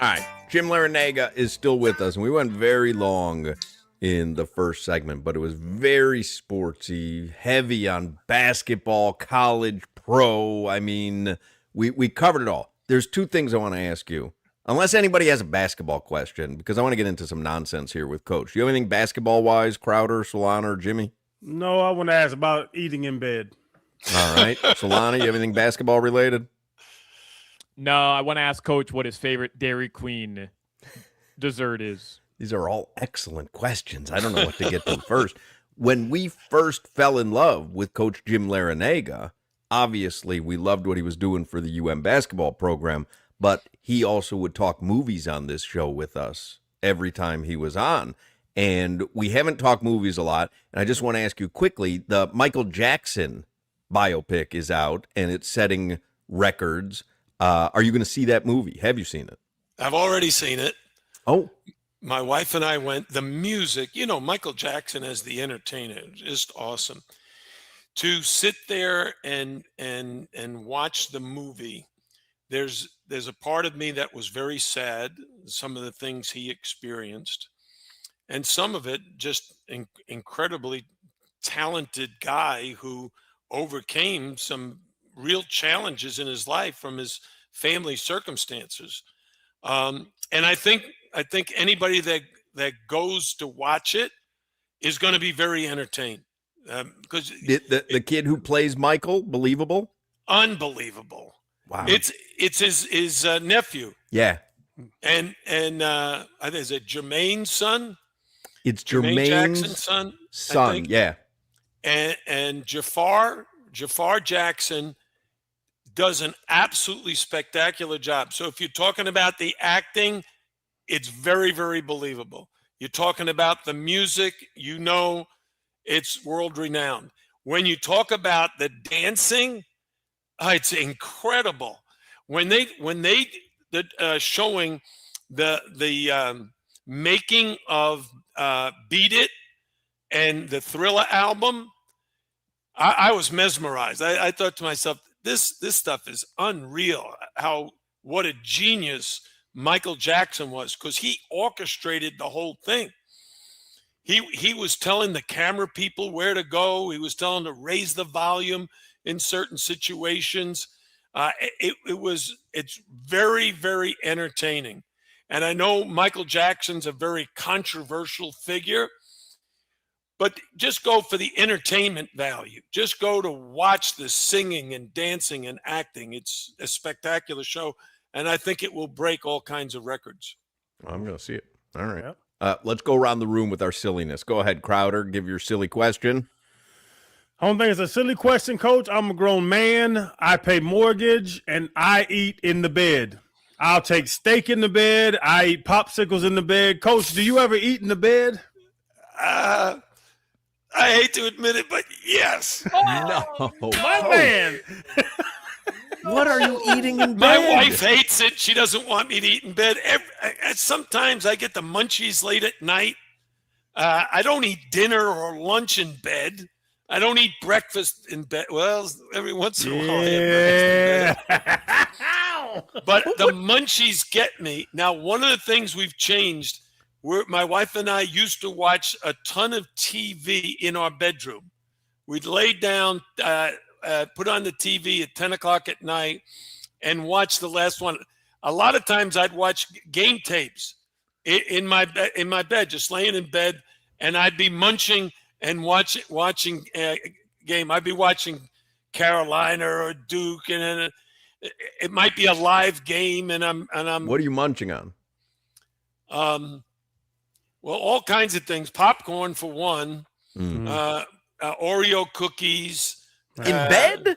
All right, Jim Larranaga is still with us, and we went very long in the first segment, but it was very sportsy, heavy on basketball, college, pro. I mean, we covered it all. There's two things I want to ask you, unless anybody has a basketball question, because I want to get into some nonsense here with Coach. Do you have anything basketball-wise, Crowder, Solana, or Jimmy? No, I want to ask about eating in bed. All right. Solana, you have anything basketball-related? No, I want to ask Coach what his favorite Dairy Queen dessert is. These are all excellent questions. I don't know what to get to first. When we first fell in love with Coach Jim Larranaga, obviously we loved what he was doing for the UM basketball program, but he also would talk movies on this show with us every time he was on. And we haven't talked movies a lot. And I just want to ask you quickly, the Michael Jackson biopic is out, and it's setting records. Are you going to see that movie? Have you seen it? I've already seen it. Oh. My wife and I went. The music, Michael Jackson as the entertainer, just awesome. To sit there and watch the movie, there's a part of me that was very sad, some of the things he experienced, and some of it just incredibly talented guy who overcame some real challenges in his life from his family circumstances. And I think anybody that goes to watch it is going to be very entertained, because the kid who plays Michael, believable, unbelievable. Wow. It's his nephew. Yeah. And I think is it Jermaine's son? It's Jermaine Jermaine's Jackson's son. Yeah. And Jafar Jackson does an absolutely spectacular job. So if you're talking about the acting, it's very, very believable. You're talking about the music, it's world renowned. When you talk about the dancing, it's incredible. When they showing the making of Beat It and the Thriller album, I was mesmerized. I thought to myself, this stuff is unreal. What a genius Michael Jackson was, because he orchestrated the whole thing. He was telling the camera people where to go. He was telling to raise the volume in certain situations. It's very, very entertaining. And I know Michael Jackson's a very controversial figure, but just go for the entertainment value. Just go to watch the singing and dancing and acting. It's a spectacular show, and I think it will break all kinds of records. I'm going to see it. All right. Let's go around the room with our silliness. Go ahead, Crowder. Give your silly question. I don't think it's a silly question, Coach. I'm a grown man. I pay mortgage, and I eat in the bed. I'll take steak in the bed. I eat popsicles in the bed. Coach, do you ever eat in the bed? I hate to admit it, but yes. No. My man. What are you eating in bed? My wife hates it. She doesn't want me to eat in bed. Sometimes I get the munchies late at night. I don't eat dinner or lunch in bed. I don't eat breakfast in bed. Well, every once in a while I have breakfast in bed. But the munchies get me. Now, one of the things we've changed, my wife and I used to watch a ton of TV in our bedroom. We'd lay down, put on the TV at 10 o'clock at night and watch the last one. A lot of times I'd watch game tapes in my bed, just laying in bed, and I'd be munching and watching game. I'd be watching Carolina or Duke, and it might be a live game, and I'm. What are you munching on? Well, all kinds of things. Popcorn for one. Oreo cookies. In bed?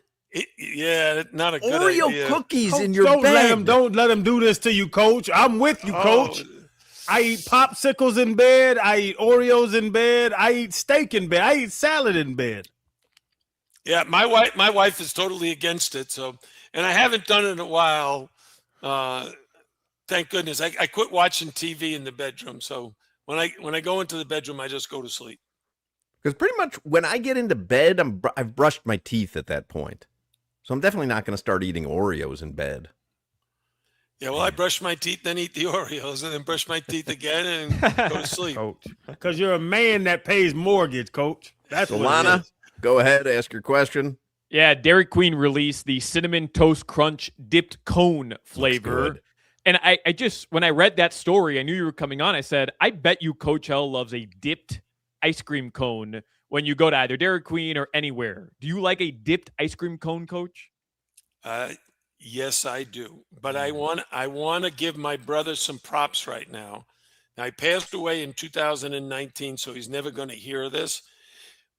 Yeah, not a good Oreo idea. cookies Coach, in your bed. Don't let him do this to you, Coach. I'm with you, Coach. I eat popsicles in bed. I eat Oreos in bed. I eat steak in bed. I eat salad in bed. Yeah, my wife is totally against it. So, and I haven't done it in a while. Thank goodness. I quit watching TV in the bedroom. So When I go into the bedroom, I just go to sleep. Because pretty much when I get into bed, I've brushed my teeth at that point. So I'm definitely not going to start eating Oreos in bed. Yeah, well, I brush my teeth, then eat the Oreos, and then brush my teeth again and go to sleep. Coach, because you're a man that pays mortgage, Coach. That's what it Solana, is. go ahead, ask your question. Yeah, Dairy Queen released the Cinnamon Toast Crunch dipped cone flavor. Good. And I just, when I read that story, I knew you were coming on. I said, I bet you Coach L loves a dipped ice cream cone when you go to either Dairy Queen or anywhere. Do you like a dipped ice cream cone, Coach? Yes, I do. But I want to give my brother some props right now. Now, I passed away in 2019, so he's never going to hear this.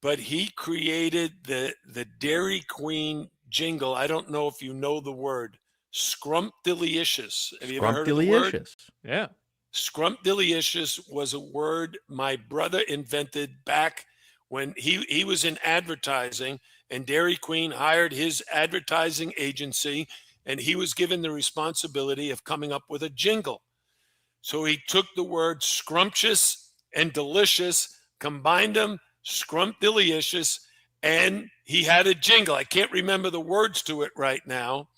But he created the Dairy Queen jingle. I don't know if you know the word. Scrumptious. Have you ever heard of the word? Yeah. Scrumptious was a word my brother invented back when he was in advertising, and Dairy Queen hired his advertising agency, and he was given the responsibility of coming up with a jingle. So he took the word scrumptious and delicious, combined them, scrumptious, and he had a jingle. I can't remember the words to it right now.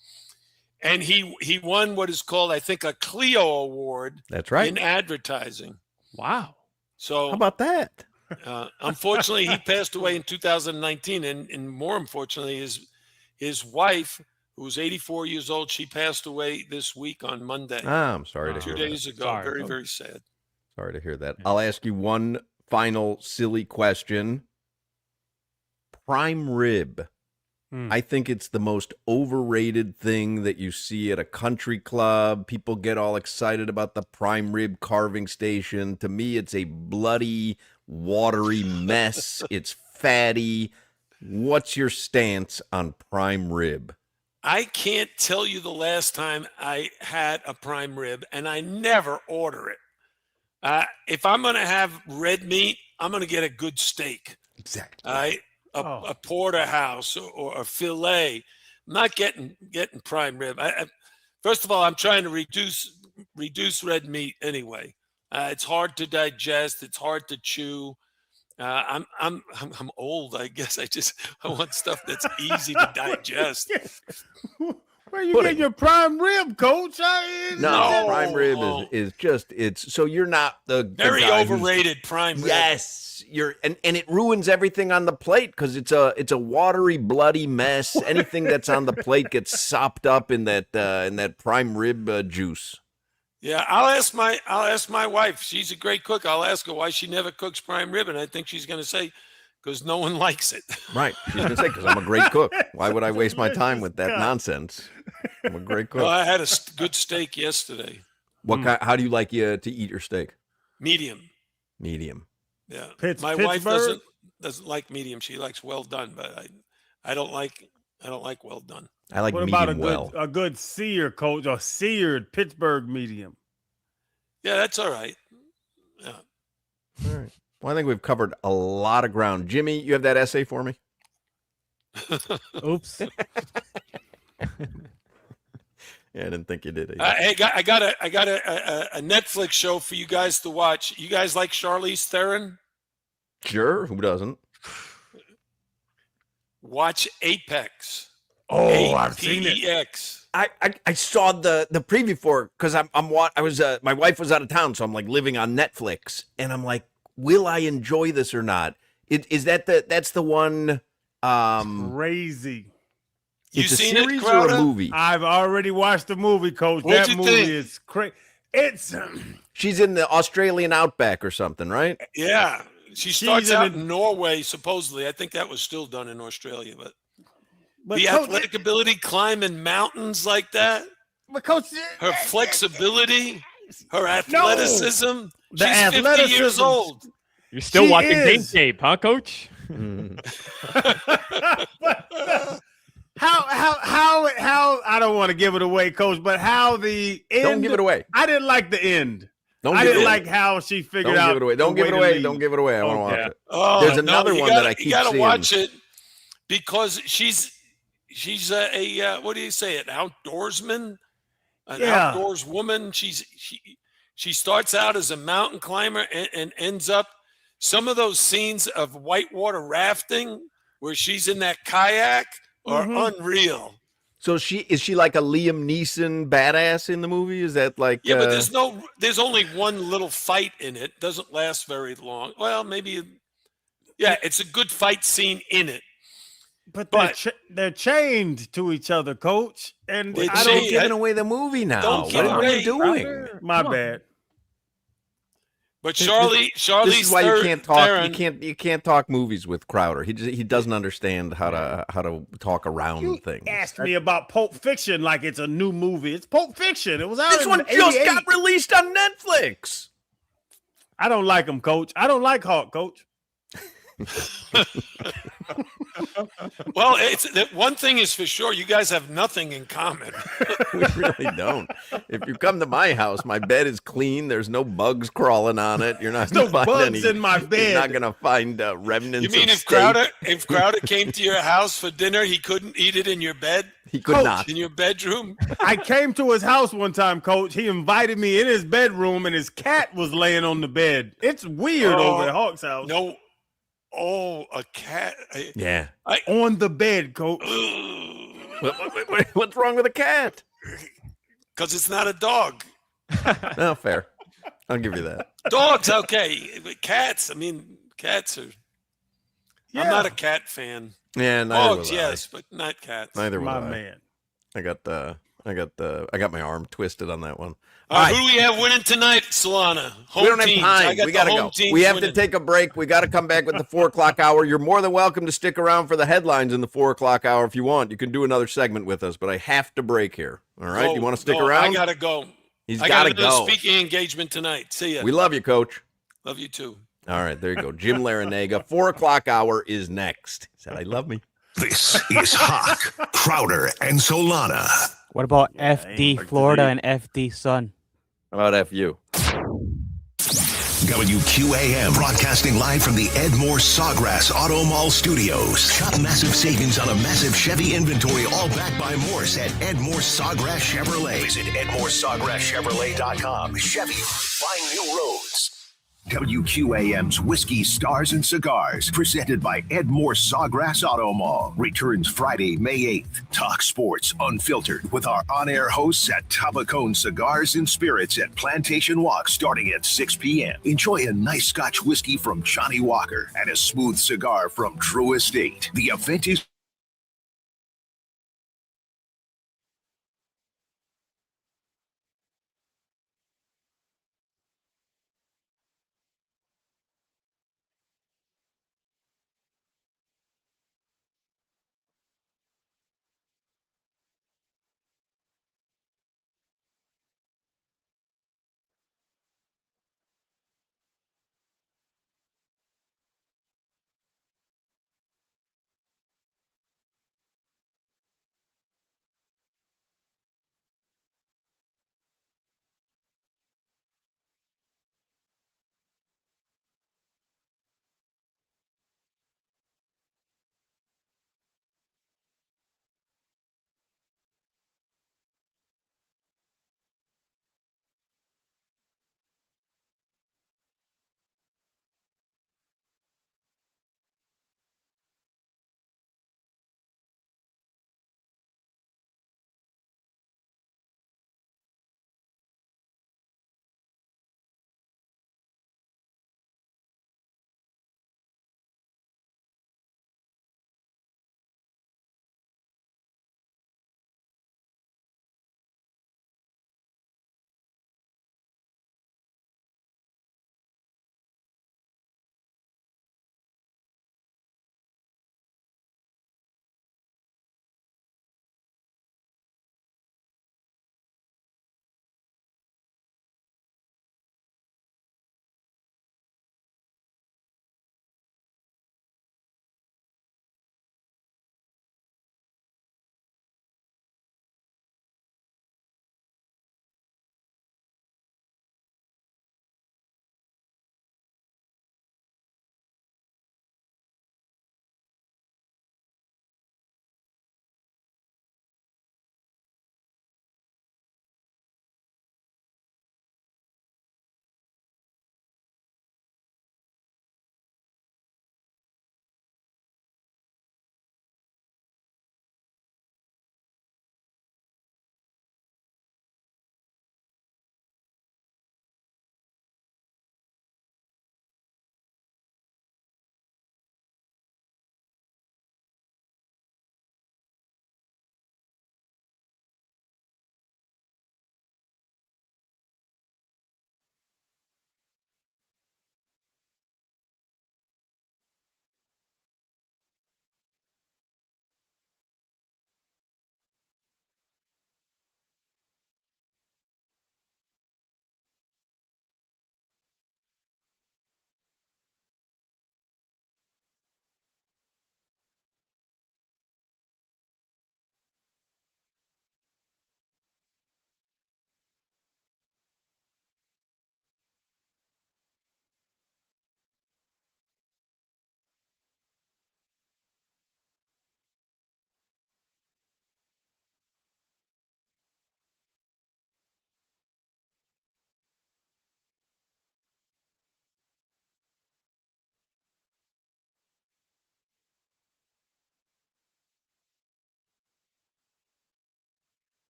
And he won what is called, I think, a Clio Award. That's right. In advertising. Wow. So how about that? Unfortunately, he passed away in 2019, and more unfortunately, his wife, who was 84 years old, she passed away this week on Monday. I'm sorry to 2 hear days that. ago. Sorry. Very, very sad. Sorry to hear that. I'll ask you one final silly question. Prime rib. I think it's the most overrated thing that you see at a country club. People get all excited about the prime rib carving station. To me, it's a bloody, watery mess. It's fatty. What's your stance on prime rib? I can't tell you the last time I had a prime rib, and I never order it. If I'm going to have red meat, I'm going to get a good steak. Exactly. A porterhouse or a fillet. I'm not getting prime rib. First of all, I'm trying to reduce red meat anyway. It's hard to digest. It's hard to chew. I'm old. I guess I want stuff that's easy to digest. Where you getting your prime rib, Coach? No, prime rib is just it's so you're not the very guy overrated prime rib. Yes, you're and it ruins everything on the plate because it's a watery, bloody mess. Anything that's on the plate gets sopped up in that prime rib juice. Yeah, I'll ask my wife. She's a great cook. I'll ask her why she never cooks prime rib, and I think she's going to say because no one likes it. Right. She's going to say because I'm a great cook. Why would I waste my time with that nonsense? I'm a great cook. Well, I had a good steak yesterday. What kind? How do you like to eat your steak? Medium. Medium. Yeah. My wife doesn't like medium. She likes well done, but I don't like well done. I like what medium about a good sear, Coach, or seared Pittsburgh medium? Yeah, that's all right. Yeah. All right. Well, I think we've covered a lot of ground. Jimmy, you have that essay for me? Oops. Yeah, I didn't think you did. I got a Netflix show for you guys to watch. You guys like Charlize Theron? Sure. Who doesn't? Watch Apex. Oh, I've seen it. APEX. I saw the preview for it because I was my wife was out of town, so I'm like living on Netflix, and I'm like, will I enjoy this or not? Is that's the one? Crazy. It's You a seen series it, or a Crowder? movie? I've already watched the movie, Coach. What'd That you movie think? is crazy. It's She's in the Australian outback or something, right? Yeah. She starts in out it- in Norway, supposedly. I think that was still done in Australia, but the Coach, athletic ability climbing mountains like that, but Coach, her flexibility, her athleticism. The She's 50 years athleticism. old. You're still She watching game is. tape, huh, Coach? how I don't want to give it away, Coach, but how the end? Don't give it away. I didn't like the end. Don't I give didn't it away. like how she figured Don't out. give it away. Don't the give it way to away. leave. Don't give it away. I want to watch Okay. it. Oh, There's no, another you one gotta, that I keep You got to seeing. watch it because she's a what do you say? An outdoorsman, an Yeah. outdoors woman. She starts out as a mountain climber and ends up some of those scenes of whitewater rafting where she's in that kayak are unreal. So is she like a Liam Neeson badass in the movie? Is that like Yeah, but there's only one little fight in it. Doesn't last very long. Well, maybe it's a good fight scene in it. But they're chained to each other, Coach. And I don't giving away the movie now. Don't give What are you away. doing? My bad. But Charlie's this is why you can't talk. Theron, You can't talk movies with Crowder. He doesn't understand how to talk around things. Asked me about Pulp Fiction like it's a new movie. It's Pulp Fiction. It was out. This in one just 88. got released on Netflix. I don't like him, Coach. I don't like Hawk, Coach. Well, one thing is for sure, you guys have nothing in common. We really don't. If you come to my house, my bed is clean. There's no bugs crawling on it. You're not no gonna find bugs any, in my bed. You're not gonna find remnants. You mean of if Crowder came to your house for dinner, he couldn't eat it in your bed? He could Coach, not. In your bedroom? I came to his house one time, Coach. He invited me in his bedroom, and his cat was laying on the bed. It's weird over at Hawk's house. No. Oh, a cat. Yeah. On the bed, Coach. What's wrong with a cat? Because it's not a dog. No, fair. I'll give you that. Dogs, okay. But cats, cats are. Yeah. I'm not a cat fan. Yeah, neither Dogs, was yes, but not cats. Neither My was I. man. I got my arm twisted on that one. All right, who do we have winning tonight, Solana? Home we don't teams. have time. I got We gotta the go. home teams We have winning. to take a break. We got to come back with the 4:00 hour. You're more than welcome to stick around for the headlines in the 4:00 hour if you want. You can do another segment with us, but I have to break here. All right, you want to stick around? I gotta go. He's I got to got another go. speaking engagement tonight. See ya. We love you, Coach. Love you too. All right, there you go. Jim Larranaga. 4:00 hour is next. He said, "I love me." This is Hawk, Crowder, and Solana. What about FD Florida and FD Sun? How about FU? WQAM, broadcasting live from the Edmore Sawgrass Auto Mall Studios. Shop massive savings on a massive Chevy inventory, all backed by Morse at Edmore Sawgrass Chevrolet. Visit EdmoreSawgrassChevrolet.com. Chevy, find new roads. WQAM's Whiskey, Stars, and Cigars, presented by Edmore Sawgrass Auto Mall, returns Friday, May 8th. Talk sports unfiltered with our on-air hosts at Tabacone Cigars and Spirits at Plantation Walk starting at 6 p.m. Enjoy a nice Scotch whiskey from Johnny Walker and a smooth cigar from True Estate. The event is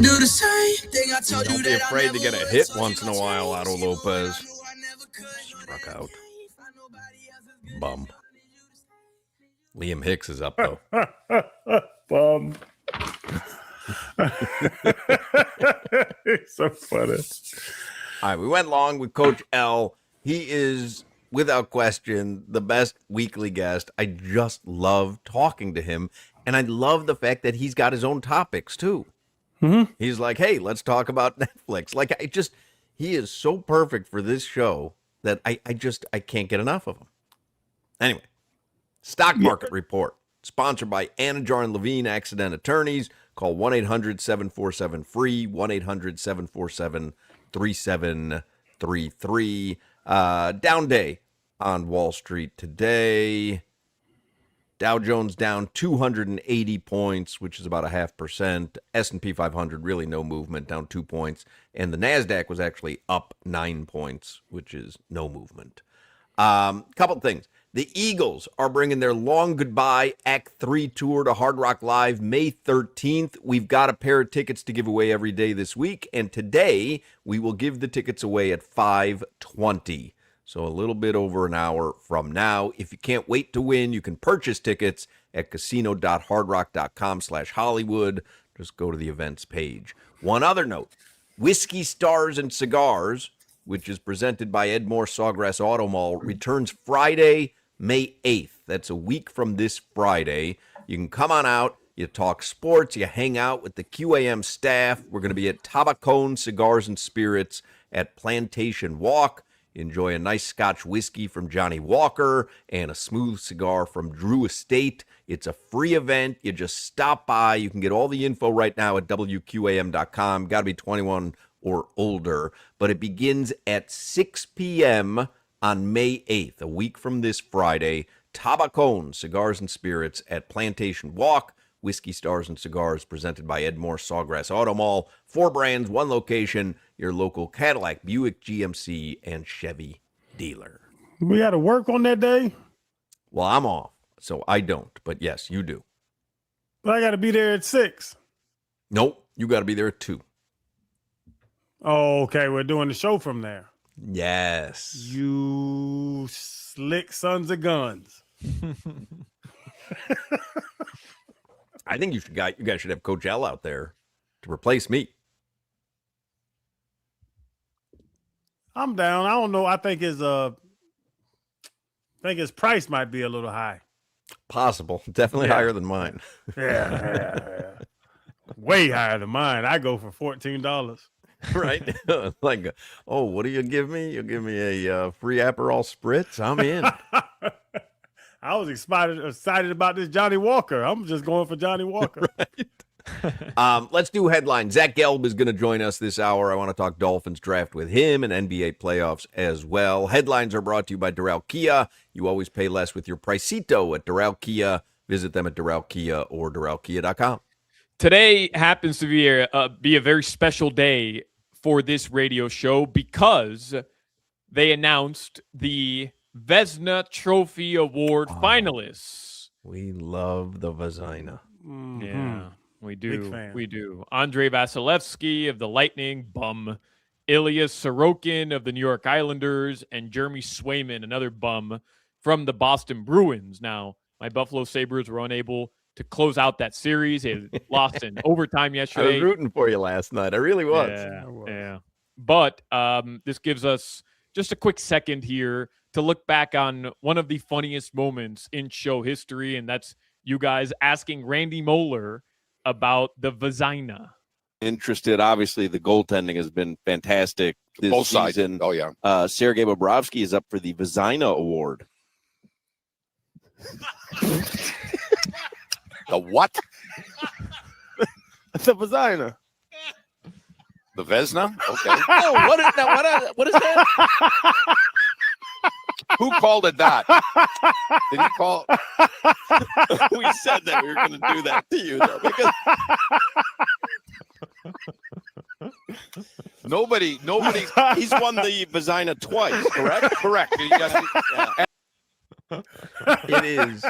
do the same thing I told you. Don't be afraid to get a hit once in a while, Otto Lopez. Struck out. Bum. Liam Hicks is up, though. Bum. It's so funny. All right, we went long with Coach L. He is, without question, the best weekly guest. I just love talking to him, and I love the fact that he's got his own topics, too. Mm-hmm. He's like, hey, let's talk about Netflix. Like, he is so perfect for this show that I can't get enough of him. Anyway, Stock Market Report, sponsored by Anajar and Levine Accident Attorneys. Call 1-800-747-FREE, 1-800-747-3733. Down day on Wall Street today. Dow Jones down 280 points, which is about 0.5%. S&P 500, really no movement, down 2 points. And the NASDAQ was actually up 9 points, which is no movement. Couple things. The Eagles are bringing their long goodbye Act 3 tour to Hard Rock Live May 13th. We've got a pair of tickets to give away every day this week, and today we will give the tickets away at 5:20. So a little bit over an hour from now. If you can't wait to win, you can purchase tickets at casino.hardrock.com/Hollywood. Just go to the events page. One other note, Whiskey Stars and Cigars, which is presented by Edmore Sawgrass Auto Mall, returns Friday, May 8th. That's a week from this Friday. You can come on out, you talk sports, you hang out with the QAM staff. We're going to be at Tabacone Cigars and Spirits at Plantation Walk. Enjoy a nice Scotch whiskey from Johnny Walker and a smooth cigar from Drew Estate. It's a free event. You just stop by. You can get all the info right now at WQAM.com. Got to be 21 or older. But it begins at 6 p.m. on May 8th, a week from this Friday. Tabacone Cigars and Spirits at Plantation Walk. Whiskey Stars and Cigars presented by Edmore Sawgrass Auto Mall. 4 brands, 1 location, your local Cadillac, Buick, GMC, and Chevy dealer. We had to work on that day? Well, I'm off, so I don't. But yes, you do. But I got to be there at 6. Nope, you got to be there at 2. Oh, okay. We're doing the show from there. Yes. You slick sons of guns. I think you guys should have Coach L out there to replace me. I'm down. I don't know. I think his price might be a little high. Possible. Definitely higher than mine. Yeah. Way higher than mine. I go for $14. Right? Like, oh, what do you give me? You'll give me a free Aperol Spritz? I'm in. I was excited about this Johnny Walker. I'm just going for Johnny Walker. Right. Let's do headlines. Zach Gelb is going to join us this hour. I want to talk Dolphins draft with him and NBA playoffs as well. Headlines are brought to you by Doral Kia. You always pay less with your Pricito at Doral Kia. Visit them at Doral Kia or DoralKia.com. Today happens to be a very special day for this radio show because they announced the Vezina Trophy Award finalists. We love the Vezina. Mm-hmm. Yeah, we do. Big fan. We do. Andrei Vasilevsky of the Lightning, bum. Ilya Sorokin of the New York Islanders, and Jeremy Swayman, another bum from the Boston Bruins. Now, my Buffalo Sabres were unable to close out that series. They lost in overtime yesterday. I was rooting for you last night. I really was. Yeah. But this gives us just a quick second here to look back on one of the funniest moments in show history, and that's you guys asking Randy Moeller about the Vezina. Interested. Obviously, the goaltending has been fantastic this Both sides. season. Oh, yeah. Sergei Bobrovsky is up for the Vezina Award. The what? The Vezina. The Vezina? Okay. Oh, what is that? Who called it that? Did he call? We said that we were going to do that to you, though, because Nobody. he's won the Vezina twice, correct? Correct. You got It is,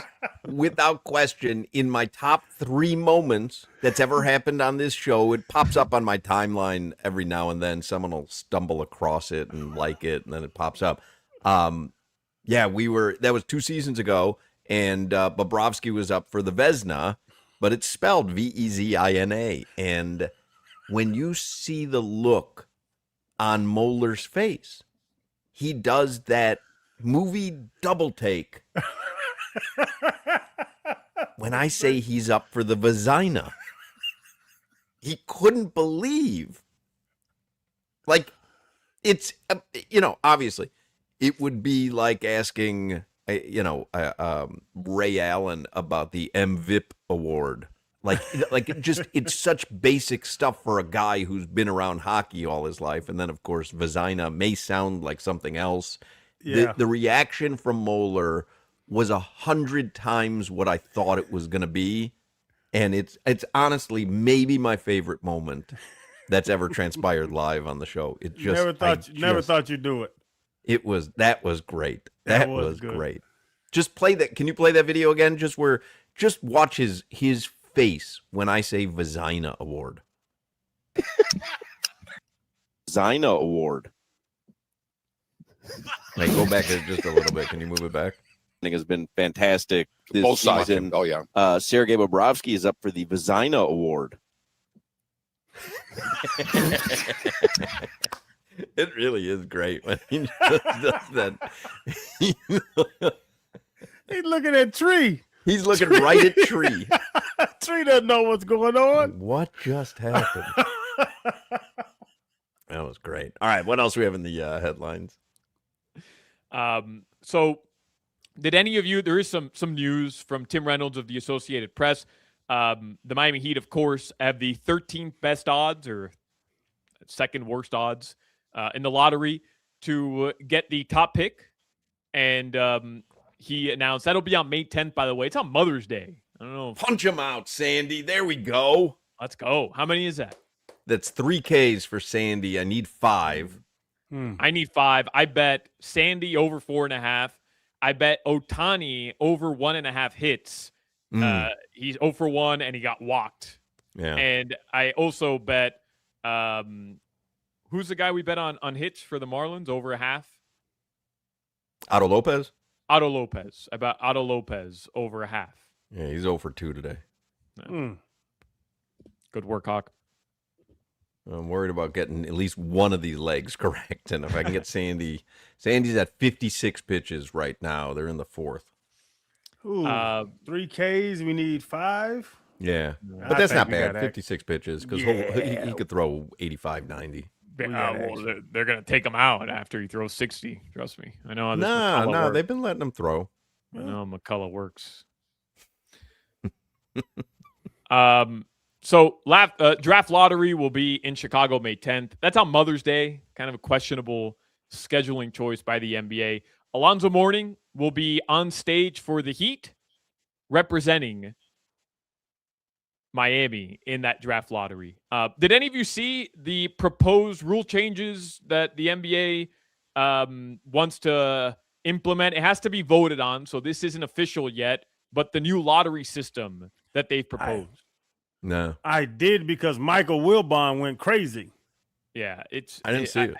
without question, in my top 3 moments that's ever happened on this show. It pops up on my timeline every now and then. Someone will stumble across it and like it, and then it pops up. Yeah, that was 2 seasons ago, and Bobrovsky was up for the Vezina, but it's spelled Vezina. And when you see the look on Moeller's face, he does that movie double take. When I say he's up for the Vezina, he couldn't believe. Like, it's, obviously, it would be like asking, Ray Allen about the MVIP award. It's such basic stuff for a guy who's been around hockey all his life. And then, of course, Vezina may sound like something else. Yeah. The reaction from Moeller was 100 times what I thought it was going to be. And it's honestly maybe my favorite moment that's ever transpired live on the show. It just never thought you'd do it. That was great. That was good. great. Just play that. Can you play that video again? Just watch his face when I say Vezina Award. Vezina Award. Hey, go back there just a little bit. Can you move it back? I think has been fantastic this Both sides. season. Oh, yeah. Sergei Bobrovsky is up for the Vezina Award. It really is great when he just does that. He's looking at Tree. He's looking right at Tree. Tree doesn't know what's going on. What just happened? That was great. All right, what else do we have in the headlines? So did any of you, there is some news from Tim Reynolds of the Associated Press. The Miami Heat, of course, have the 13th best odds or second worst odds in the lottery to get the top pick. And he announced that'll be on May 10th, by the way. It's on Mother's Day. I don't know. Punch him out, Sandy. There we go. Let's go. How many is that? That's 3 Ks for Sandy. I need 5. I need 5. I bet Sandy over 4.5. I bet Ohtani over 1.5 hits. He's 0 for 1 and he got walked. Yeah. And I also bet who's the guy we bet on hits for the Marlins over 1/2? Otto Lopez? Otto Lopez. I bet Otto Lopez over 1/2. Yeah, he's 0 for 2 today. Good work, Hawk. I'm worried about getting at least one of these legs correct. And if I can get Sandy's at 56 pitches right now. They're in the 4th. Ooh, 3 Ks. We need 5. Yeah, but that's not bad. 56 pitches because he could throw 85, 90. Well, they're going to take him out after he throws 60. Trust me. I know how this No, works. they've been letting him throw. I know how McCullough works. So draft lottery will be in Chicago May 10th. That's on Mother's Day. Kind of a questionable scheduling choice by the NBA. Alonzo Mourning will be on stage for the Heat, representing Miami in that draft lottery. Did any of you see the proposed rule changes that the NBA wants to implement? It has to be voted on, so this isn't official yet, but the new lottery system that they've proposed. No. I did because Michael Wilbon went crazy. Yeah, I didn't see it.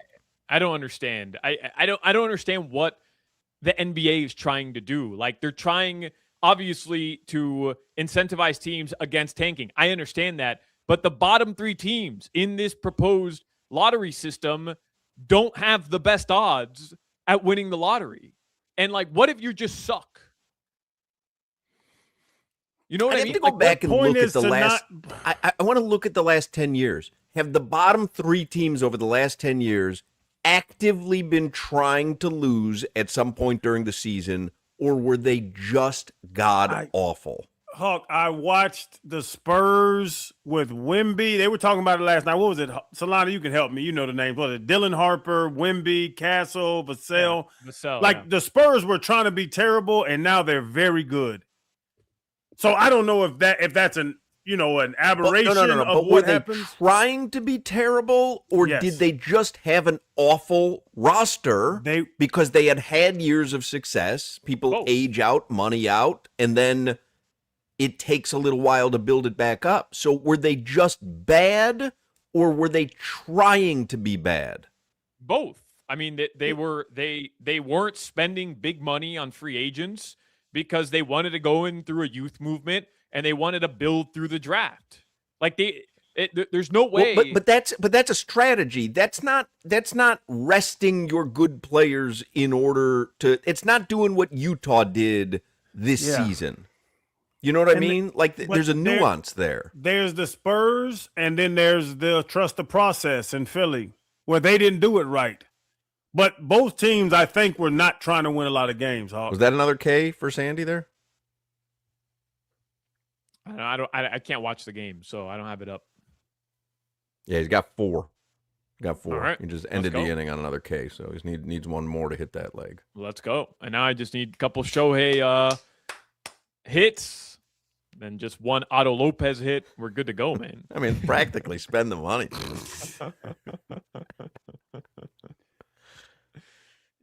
I don't understand. I don't understand what the NBA is trying to do. Like, they're trying obviously to incentivize teams against tanking. I understand that, but the bottom 3 teams in this proposed lottery system don't have the best odds at winning the lottery. And like, what if you just suck? You know what I mean? I have to go back and look at the last. I want to look at the last 10 years. Have the bottom 3 teams over the last 10 years actively been trying to lose at some point during the season, or were they just god awful? Huck, I watched the Spurs with Wemby. They were talking about it last night. What was it? Solana, you can help me. You know the names. What was it? Dylan Harper, Wemby, Castle, Vassell. Vassell, the Spurs were trying to be terrible, and now they're very good. So I don't know if that's an an aberration no. of But what were they happens. trying to be terrible, or Yes. did they just have an awful roster because they had years of success? People age out, money out, and then it takes a little while to build it back up. So were they just bad, or were they trying to be bad? Both. I mean, they weren't spending big money on free agents because they wanted to go in through a youth movement and they wanted to build through the draft. Like there's no way. Well, but that's a strategy. That's not resting your good players in order to. It's not doing what Utah did this season. You know what I mean? There's a nuance there. There's the Spurs, and then there's the trust the process in Philly, where they didn't do it right. But both teams, I think, were not trying to win a lot of games. Hawk. Was that another K for Sandy there? I can't watch the game, so I don't have it up. Yeah, he's got 4. All right, he just ended the inning on another K, so he needs one more to hit that leg. Let's go. And now I just need a couple Shohei hits, then just one Otto Lopez hit. We're good to go, man. I mean, practically spend the money.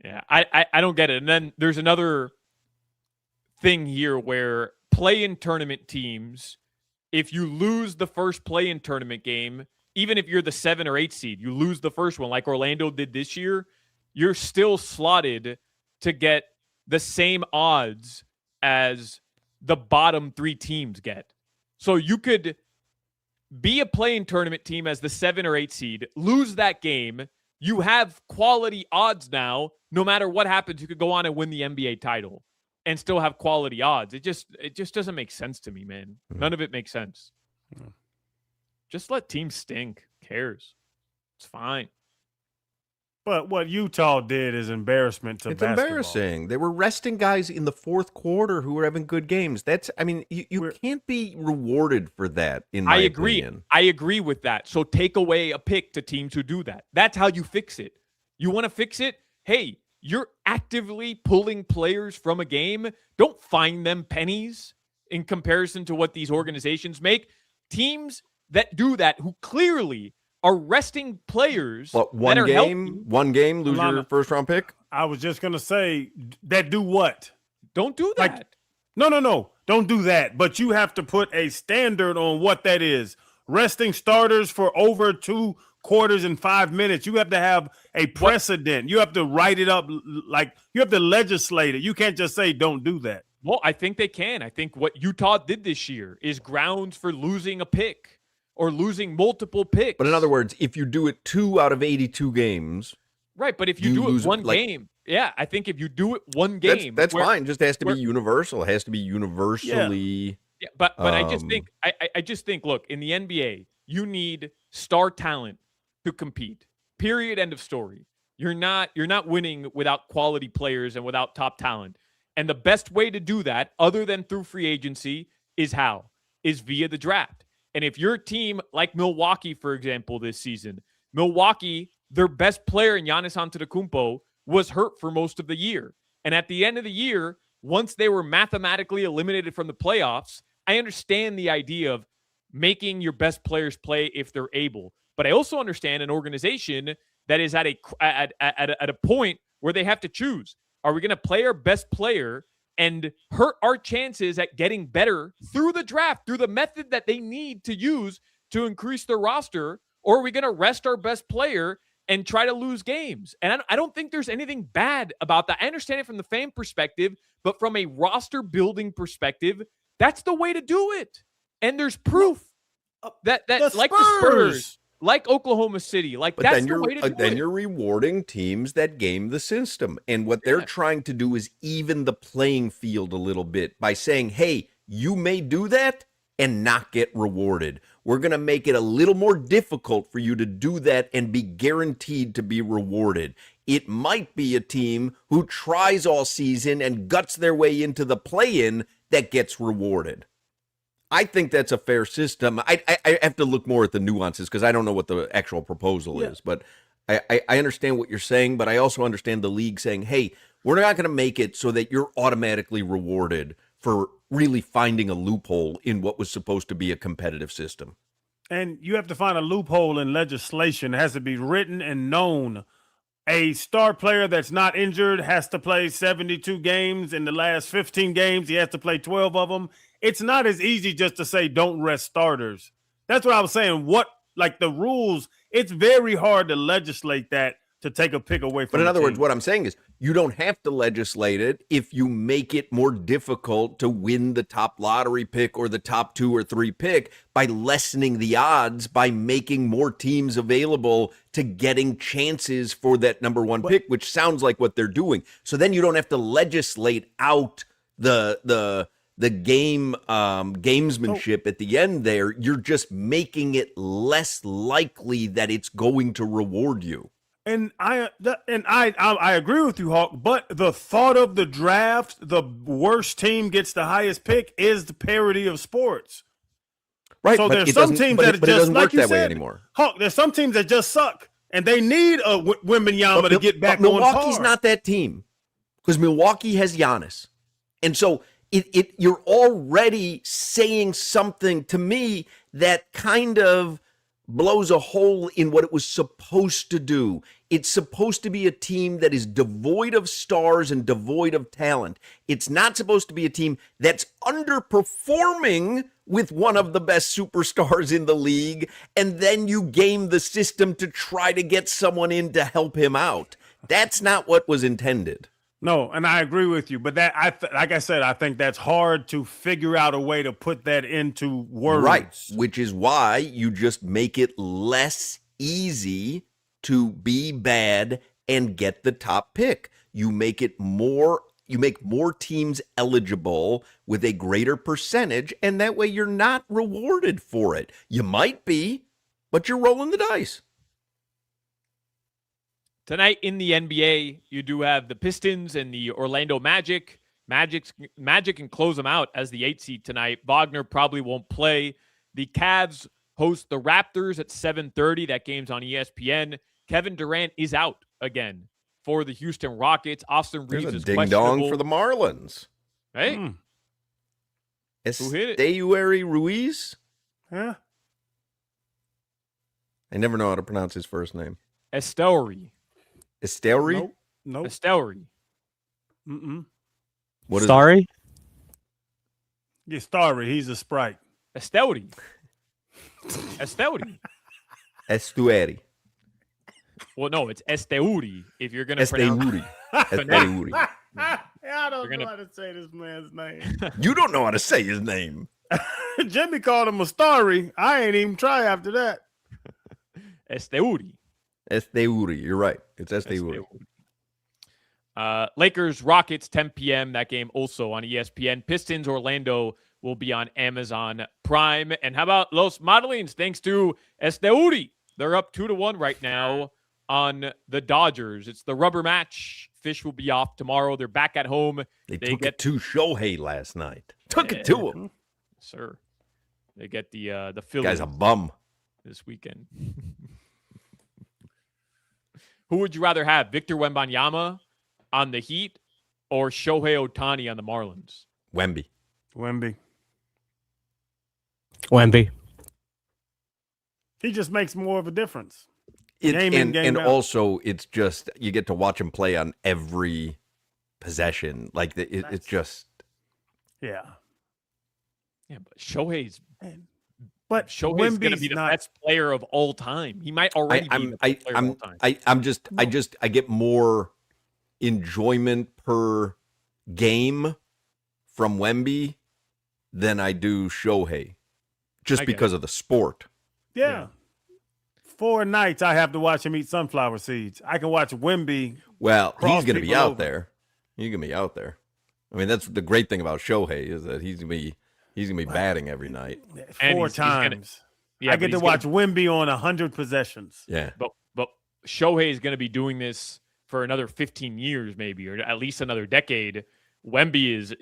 Yeah, I don't get it. And then there's another thing here where play-in tournament teams, if you lose the first play-in tournament game, even if you're the 7 or 8 seed, you lose the first one like Orlando did this year, you're still slotted to get the same odds as the bottom 3 teams get. So you could be a play-in tournament team as the 7 or 8 seed, lose that game, you have quality odds now. No matter what happens, you could go on and win the NBA title and still have quality odds. It just doesn't make sense to me, man. None of it makes sense. Just let teams stink. Who cares? It's fine. But what Utah did is embarrassment to basketball. It's embarrassing. They were resting guys in the fourth quarter who were having good games. You can't be rewarded for that, in my opinion. I agree with that. So take away a pick to teams who do that. That's how you fix it. You want to fix it? Hey, you're actively pulling players from a game. Don't fine them pennies in comparison to what these organizations make. Teams that do that, who clearly are resting players that are healthy. One game, lose your first round pick? I was just going to say, that do what? Don't do that. No. Don't do that. But you have to put a standard on what that is. Resting starters for over 2 quarters and 5 minutes. You have to have a precedent. You have to write it up. Like, you have to legislate it. You can't just say, don't do that. Well, I think they can. I think what Utah did this year is grounds for losing a pick or losing multiple picks. But in other words, if you do it 2 out of 82 games. Right, but if you do it one game, I think if you do it one game. That's fine. Just has to be universal. It has to be universally. Yeah, but I just think, look, in the NBA, you need star talent to compete. Period. End of story. You're not winning without quality players and without top talent. And the best way to do that, other than through free agency, is via the draft. And if you're a team like Milwaukee, for example, this season, Milwaukee, their best player in Giannis Antetokounmpo was hurt for most of the year. And at the end of the year, once they were mathematically eliminated from the playoffs, I understand the idea of making your best players play if they're able. But I also understand an organization that is at a point where they have to choose. Are we going to play our best player and hurt our chances at getting better through the draft, through the method that they need to use to increase their roster? Or are we going to rest our best player and try to lose games? And I don't think there's anything bad about that. I understand it from the fan perspective, but from a roster building perspective, that's the way to do it. And there's proof that like the Spurs, like Oklahoma City, that's the way to do it. Then you're rewarding teams that game the system. And what they're trying to do is even the playing field a little bit by saying, hey, you may do that and not get rewarded. We're going to make it a little more difficult for you to do that and be guaranteed to be rewarded. It might be a team who tries all season and guts their way into the play-in that gets rewarded. I think that's a fair system. I have to look more at the nuances because I don't know what the actual proposal is. But I understand what you're saying, but I also understand the league saying, hey, we're not going to make it so that you're automatically rewarded for really finding a loophole in what was supposed to be a competitive system. And you have to find a loophole in legislation. It has to be written and known. A star player that's not injured has to play 72 games. In the last 15 games, he has to play 12 of them. It's not as easy just to say don't rest starters. That's what I was saying. The rules, it's very hard to legislate that to take a pick away from. But in other words, what I'm saying is you don't have to legislate it if you make it more difficult to win the top lottery pick or the top 2 or 3 pick by lessening the odds, by making more teams available to getting chances for that number 1 pick, which sounds like what they're doing. So then you don't have to legislate out the game gamesmanship at the end there. You're just making it less likely that it's going to reward you. And I agree with you, Hawk, but the thought of the draft, the worst team gets the highest pick, is the parody of sports. Right. So there's some teams that just like you said anymore. Hawk, there's some teams that just suck, and they need a Wembanyama to get back on par. Milwaukee's not that team because Milwaukee has Giannis. And so you're already saying something to me that kind of blows a hole in what it was supposed to do. It's supposed to be a team that is devoid of stars and devoid of talent. It's not supposed to be a team that's underperforming with one of the best superstars in the league, and then you game the system to try to get someone in to help him out. That's not what was intended. No, and I agree with you, but like I said, I think that's hard to figure out a way to put that into words. Right, which is why you just make it less easy to be bad and get the top pick. You make more teams eligible with a greater percentage, and that way you're not rewarded for it. You might be, but you're rolling the dice. Tonight in the NBA, you do have the Pistons and the Orlando Magic. Magic can close them out as the 8 seed tonight. Wagner probably won't play. The Cavs host the Raptors at 7:30. That game's on ESPN. Kevin Durant is out again for the Houston Rockets. Austin Reeves is questionable. Ding-dong for the Marlins. Hey. Who hit it? Esteury Ruiz? Huh? I never know how to pronounce his first name. Esteury. Esteury? Nope. Esteury. What Starry? Yeah, Starry. He's a Sprite. Esteury. Esteury. Estuary. Well, no, it's Esteury if you're going to pronounce it. Esteury. I don't know how to say this man's name. You don't know how to say his name. Jimmy called him a Starry. I ain't even try after that. Esteury. Esteury. You're right. It's Esteury. Lakers, Rockets, 10 p.m. That game also on ESPN. Pistons, Orlando will be on Amazon Prime. And how about Los Marlins? Thanks to Esteury. They're up 2-1 right now on the Dodgers. It's the rubber match. Fish will be off tomorrow. They're back at home. They took it to Shohei last night. Took it to him. Sir. They get the Phillies. Guy's a bum. This weekend. Who would you rather have? Victor Wembanyama on the Heat or Shohei Ohtani on the Marlins? Wemby. He just makes more of a difference. And also, it's just you get to watch him play on every possession. Like it's just yeah. But Shohei's. But Shohei's going to be the best player of all time. He might already be the best player of all time. I get more enjoyment per game from Wemby than I do Shohei, just because of the sport. Yeah. 4 nights I have to watch him eat sunflower seeds. I can watch Wemby. Well, he's going to be out there. He's going to be out there. I mean, that's the great thing about Shohei is that he's going to be batting every night. 4 times. I get to watch Wemby on 100 possessions. Yeah. But Shohei is going to be doing this for another 15 years maybe, or at least another decade. Wemby is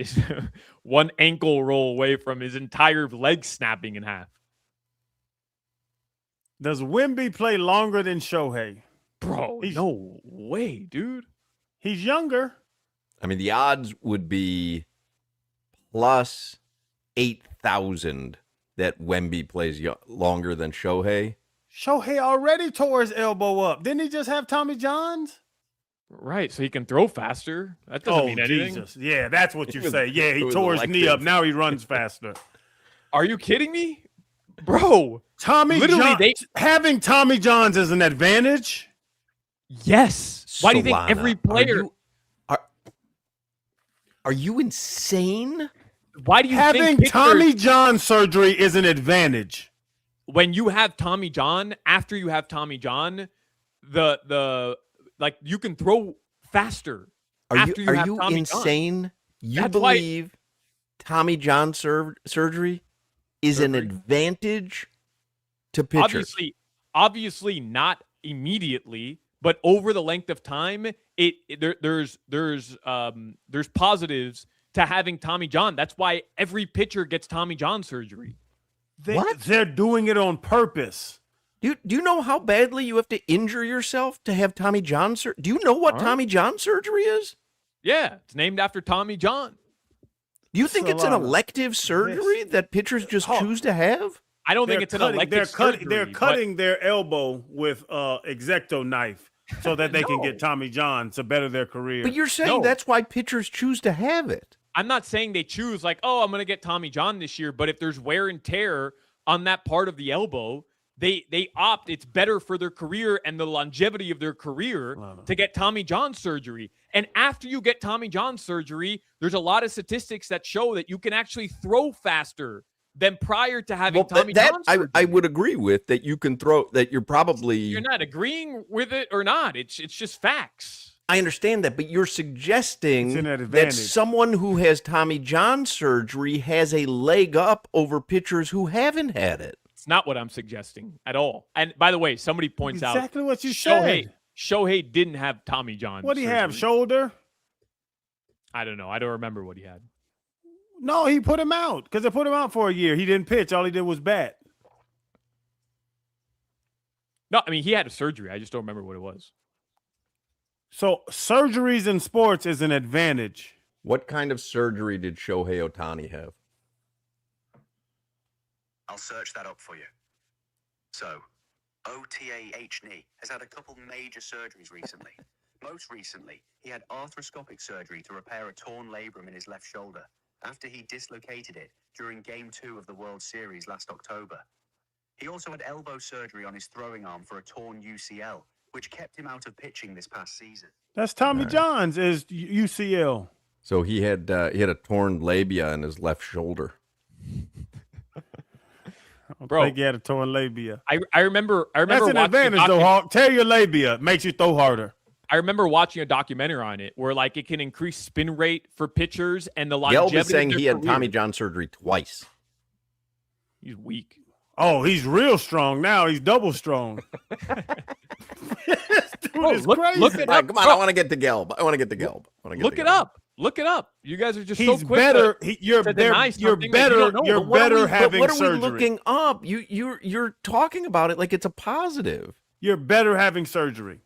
one ankle roll away from his entire leg snapping in half. Does Wemby play longer than Shohei? Bro, no way, dude. He's younger. I mean, the odds would be plus 8,000 that Wemby plays longer than Shohei. Shohei already tore his elbow up. Didn't he just have Tommy John's? Right, so he can throw faster. That doesn't mean anything. Jesus. Yeah, that's what you say. Yeah, he tore his knee up. Now he runs faster. Are you kidding me? Bro. Having Tommy John's is an advantage? Yes. Why do you think Solana, every player... Are you insane? Why do you having think pitchers, Tommy John surgery is an advantage? When you have Tommy John, after you have Tommy John, like you can throw faster. Are after you have Tommy insane? John. You That's believe Tommy John surgery is an advantage to pitchers? Obviously not immediately, but over the length of time, there's positives to having Tommy John. That's why every pitcher gets Tommy John surgery. They're doing it on purpose. Do you know how badly you have to injure yourself to have Tommy John surgery? Do you know what Tommy John surgery is? Yeah, it's named after Tommy John. Do you think it's an elective surgery that pitchers just choose to have? I don't think it's an elective surgery. They're cutting their elbow with X-Acto knife so that they can get Tommy John to better their career. But you're saying that's why pitchers choose to have it. I'm not saying they choose like, oh, I'm going to get Tommy John this year. But if there's wear and tear on that part of the elbow, they opt. It's better for their career and the longevity of their career to get Tommy John surgery. And after you get Tommy John surgery, there's a lot of statistics that show that you can actually throw faster than prior to having Tommy John surgery. I would agree with that. You can throw that. You're not agreeing with it or not. It's just facts. I understand that, but you're suggesting that someone who has Tommy John surgery has a leg up over pitchers who haven't had it. It's not what I'm suggesting at all. And by the way, somebody points out exactly what you said. Shohei didn't have Tommy John. What did he have? Shoulder? I don't know. I don't remember what he had. No, he put him out because they put him out for a year. He didn't pitch. All he did was bat. No, I mean, he had a surgery. I just don't remember what it was. So surgeries in sports is an advantage. What kind of surgery did Shohei Ohtani have? I'll search that up for you. So, OTAHNE has had a couple major surgeries recently. Most recently, he had arthroscopic surgery to repair a torn labrum in his left shoulder after he dislocated it during Game 2 of the World Series last October. He also had elbow surgery on his throwing arm for a torn UCL, which kept him out of pitching this past season. That's Tommy John's is UCL. So he had a torn labia in his left shoulder. Bro, I think he had a torn labia. I remember. That's an advantage, though, Hawk. Tear your labia makes you throw harder. I remember watching a documentary on it where, like, it can increase spin rate for pitchers and the longevity. Gelb is saying he had Tommy John surgery twice. He's weak. Oh, he's real strong now. He's double strong. Dude is crazy. Look it up. Come on, I want to get to Gelb. Look it up. Look it up. You guys are just so quick. Better. You're better. You're better having what surgery. What are we looking up? You're talking about it like it's a positive. You're better having surgery.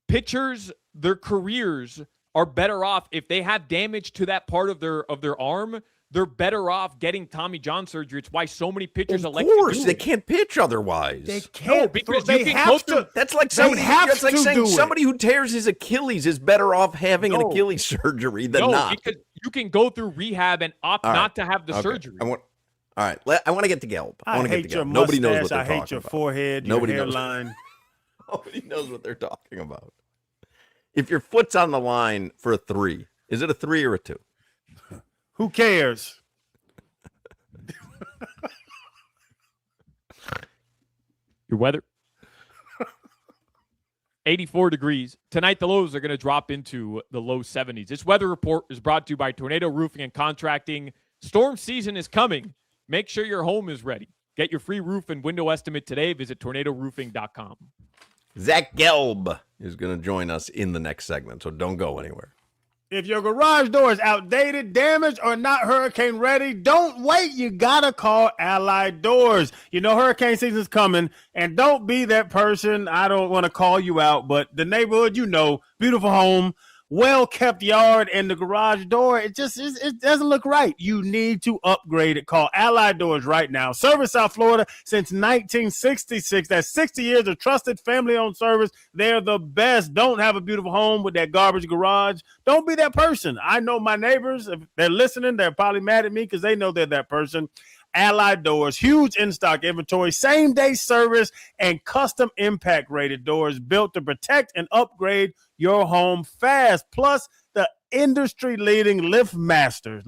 Pitchers, their careers are better off if they have damage to that part of their arm. They're better off getting Tommy John surgery. It's why so many pitchers elect to do it. Of course, they can't pitch otherwise. They can't. No, because they you can have to. That's like somebody. That's like saying somebody who tears his Achilles is better off having an Achilles surgery than not. Because you can go through rehab and opt not to have the surgery. All right, I want to get to Gelb. I want to get to your Gelb. Mustache, Nobody knows what they're talking about. I hate your forehead, your hairline. Nobody knows what they're talking about. If your foot's on the line for a 3, is it a 3 or a 2? Who cares? Your weather. 84 degrees. Tonight, the lows are going to drop into the low 70s. This weather report is brought to you by Tornado Roofing and Contracting. Storm season is coming. Make sure your home is ready. Get your free roof and window estimate today. Visit tornadoroofing.com. Zach Gelb is going to join us in the next segment, so don't go anywhere. If your garage door is outdated, damaged, or not hurricane ready, don't wait. You got to call Allied Doors. You know hurricane season's coming, and don't be that person. I don't want to call you out, but the neighborhood, beautiful home, well-kept yard and the garage door, it doesn't look right. You need to upgrade it. Call Allied Doors right now. Service South Florida since 1966. That's 60 years of trusted family-owned service. They're the best. Don't have a beautiful home with that garbage garage. Don't be that person. I know my neighbors, if they're listening, they're probably mad at me because they know they're that person. Allied Doors, huge in-stock inventory, same-day service, and custom impact-rated doors built to protect and upgrade your home fast. Plus, the industry-leading LiftMaster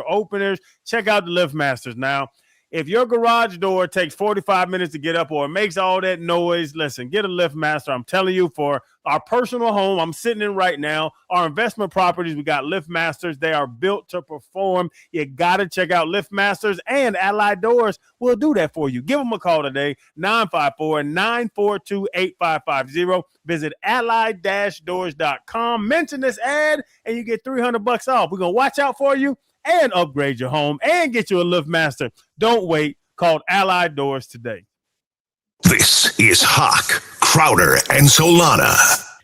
openers. Check out the LiftMasters now. If your garage door takes 45 minutes to get up or it makes all that noise, listen, get a LiftMaster. I'm telling you, for our personal home I'm sitting in right now, our investment properties, we got LiftMasters. They are built to perform. You got to check out LiftMasters, and Allied Doors will do that for you. Give them a call today, 954-942-8550. Visit allied-doors.com. Mention this ad, and you get $300 off. We're going to watch out for you and upgrade your home and get you a LiftMaster. Don't wait. Call Allied Doors today. This is Hawk, Crowder, and Solana.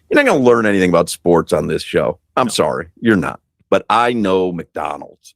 You're not going to learn anything about sports on this show. I'm sorry. You're not. But I know McDonald's.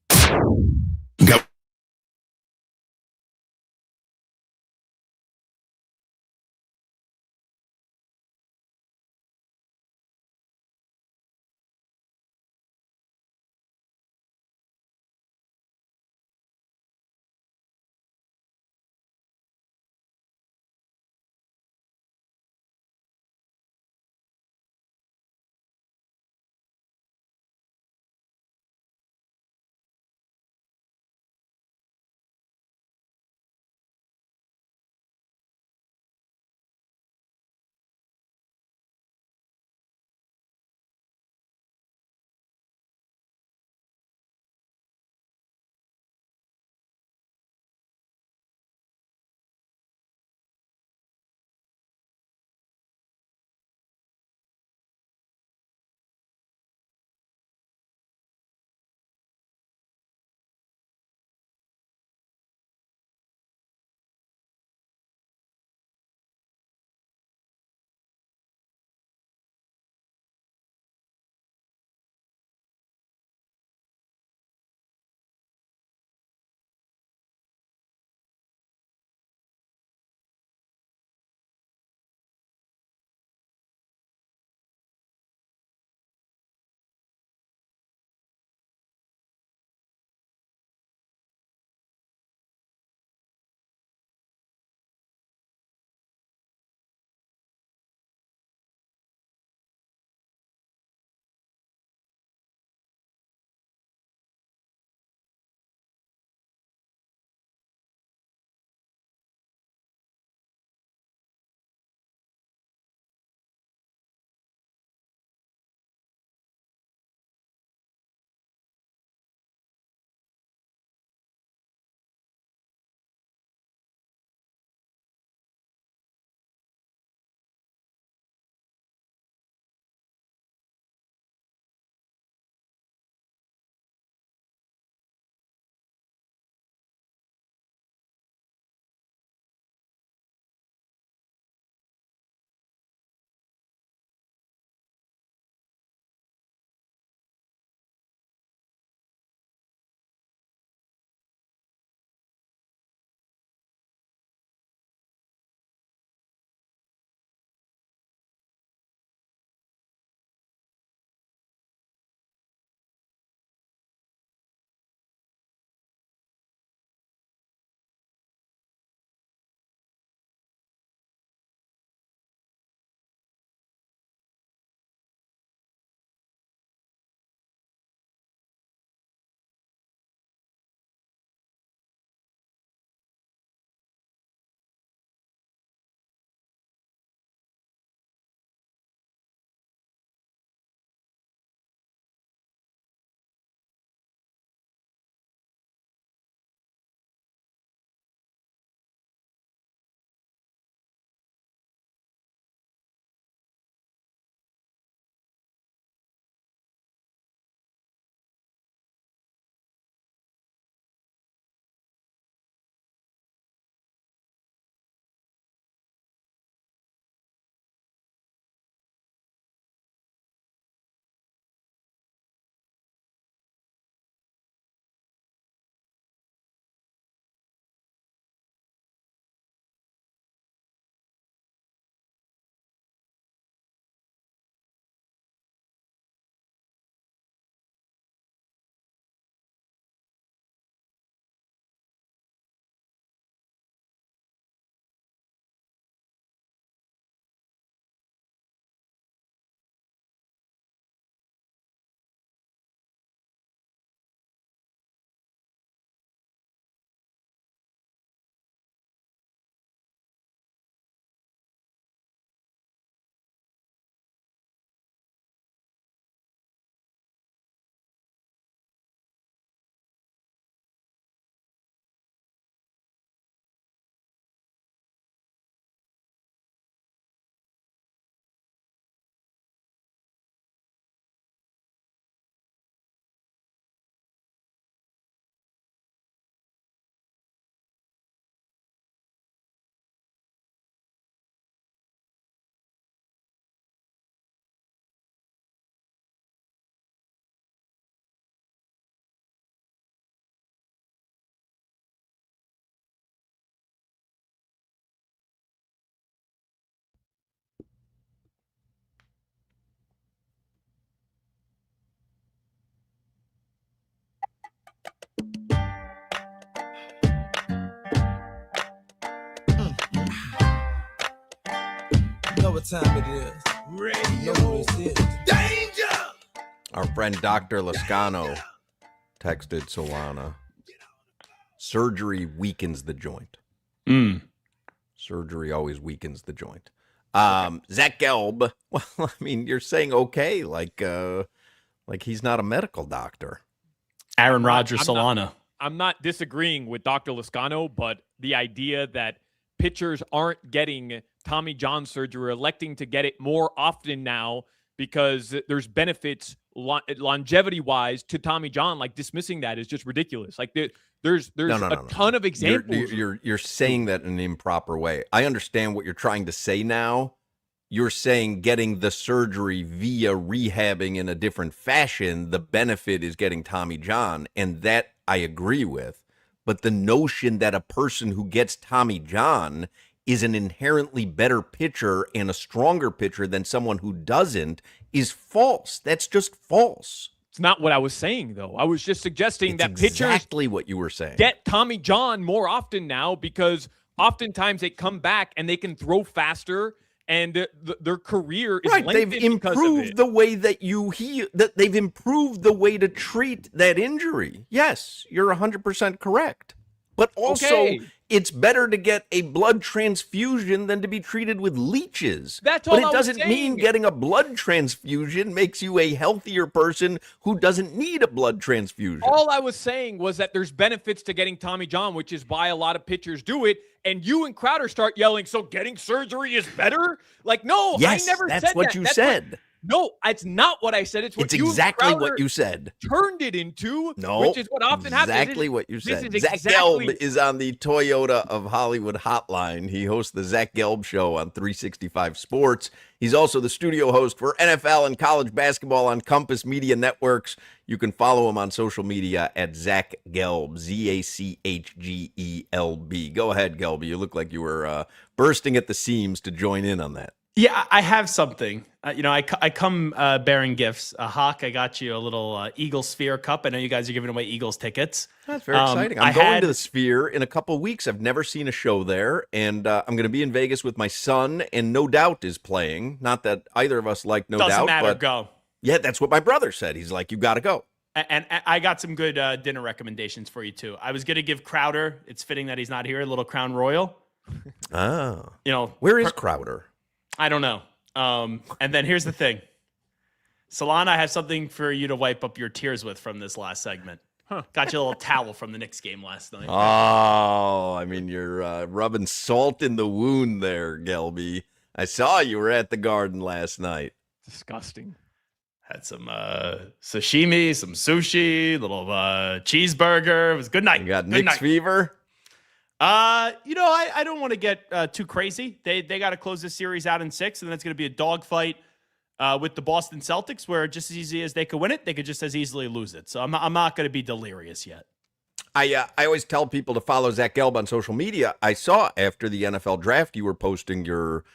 what time it is. Radio danger. Our friend Dr. Lascano texted Solana. Surgery weakens the joint. Surgery always weakens the joint. Zach Gelb. Well, I mean, you're saying okay, like he's not a medical doctor. Aaron Rodgers, Solana. I'm not disagreeing with Dr. Lascano, but the idea that pitchers aren't getting Tommy John surgery or electing to get it more often now because there's benefits longevity-wise to Tommy John, like dismissing that is just ridiculous. Like there's a ton of examples. You're saying that in an improper way. I understand what you're trying to say now. You're saying getting the surgery via rehabbing in a different fashion, the benefit is getting Tommy John, and that I agree with. But the notion that a person who gets Tommy John is an inherently better pitcher and a stronger pitcher than someone who doesn't is false. That's just false. It's not what I was saying, though. I was just suggesting that pitchers exactly what you were saying. Get Tommy John more often now because oftentimes they come back and they can throw faster and their career is they've improved the way that you heal. That they've improved the way to treat that injury. Yes, you're 100% correct. But also, it's better to get a blood transfusion than to be treated with leeches. That's all. But it doesn't mean getting a blood transfusion makes you a healthier person who doesn't need a blood transfusion. All I was saying was that there's benefits to getting Tommy John, which is why a lot of pitchers do it. And you and Crowder start yelling, so getting surgery is better? Like, no, yes, I never said that. That's what you said. No, it's not what I said. It's what exactly what you said. Turned it into, no, which is what often happens. Exactly what you said. Zach Gelb is on the Toyota of Hollywood hotline. He hosts the Zach Gelb Show on 365 Sports. He's also the studio host for NFL and college basketball on Compass Media Networks. You can follow him on social media at Zach Gelb, ZACHGELB. Go ahead, Gelb. You look like you were bursting at the seams to join in on that. Yeah, I have something. I come bearing gifts. Hawk, I got you a little Eagle Sphere cup. I know you guys are giving away Eagles tickets. That's very exciting. I'm going to the Sphere in a couple of weeks. I've never seen a show there, and I'm going to be in Vegas with my son, and No Doubt is playing. Not that either of us like No Doubt. Doesn't matter, but go. Yeah, that's what my brother said. He's like, you got to go. And I got some good dinner recommendations for you, too. I was going to give Crowder, it's fitting that he's not here, a little Crown Royal. Oh. Where is Crowder? I don't know. And then here's the thing. Solana, I have something for you to wipe up your tears with from this last segment. Got you a little towel from the Knicks game last night. Oh, I mean, you're rubbing salt in the wound there, Gelby. I saw you were at the Garden last night. Disgusting. Had some sashimi, some sushi, little cheeseburger. It was a good night. You got good Knicks night. fever? I don't want to get too crazy. They got to close this series out in 6, and then it's going to be a dogfight with the Boston Celtics, where just as easy as they could win it, they could just as easily lose it. So I'm not going to be delirious yet. I always tell people to follow Zach Gelb on social media. I saw after the NFL draft you were posting your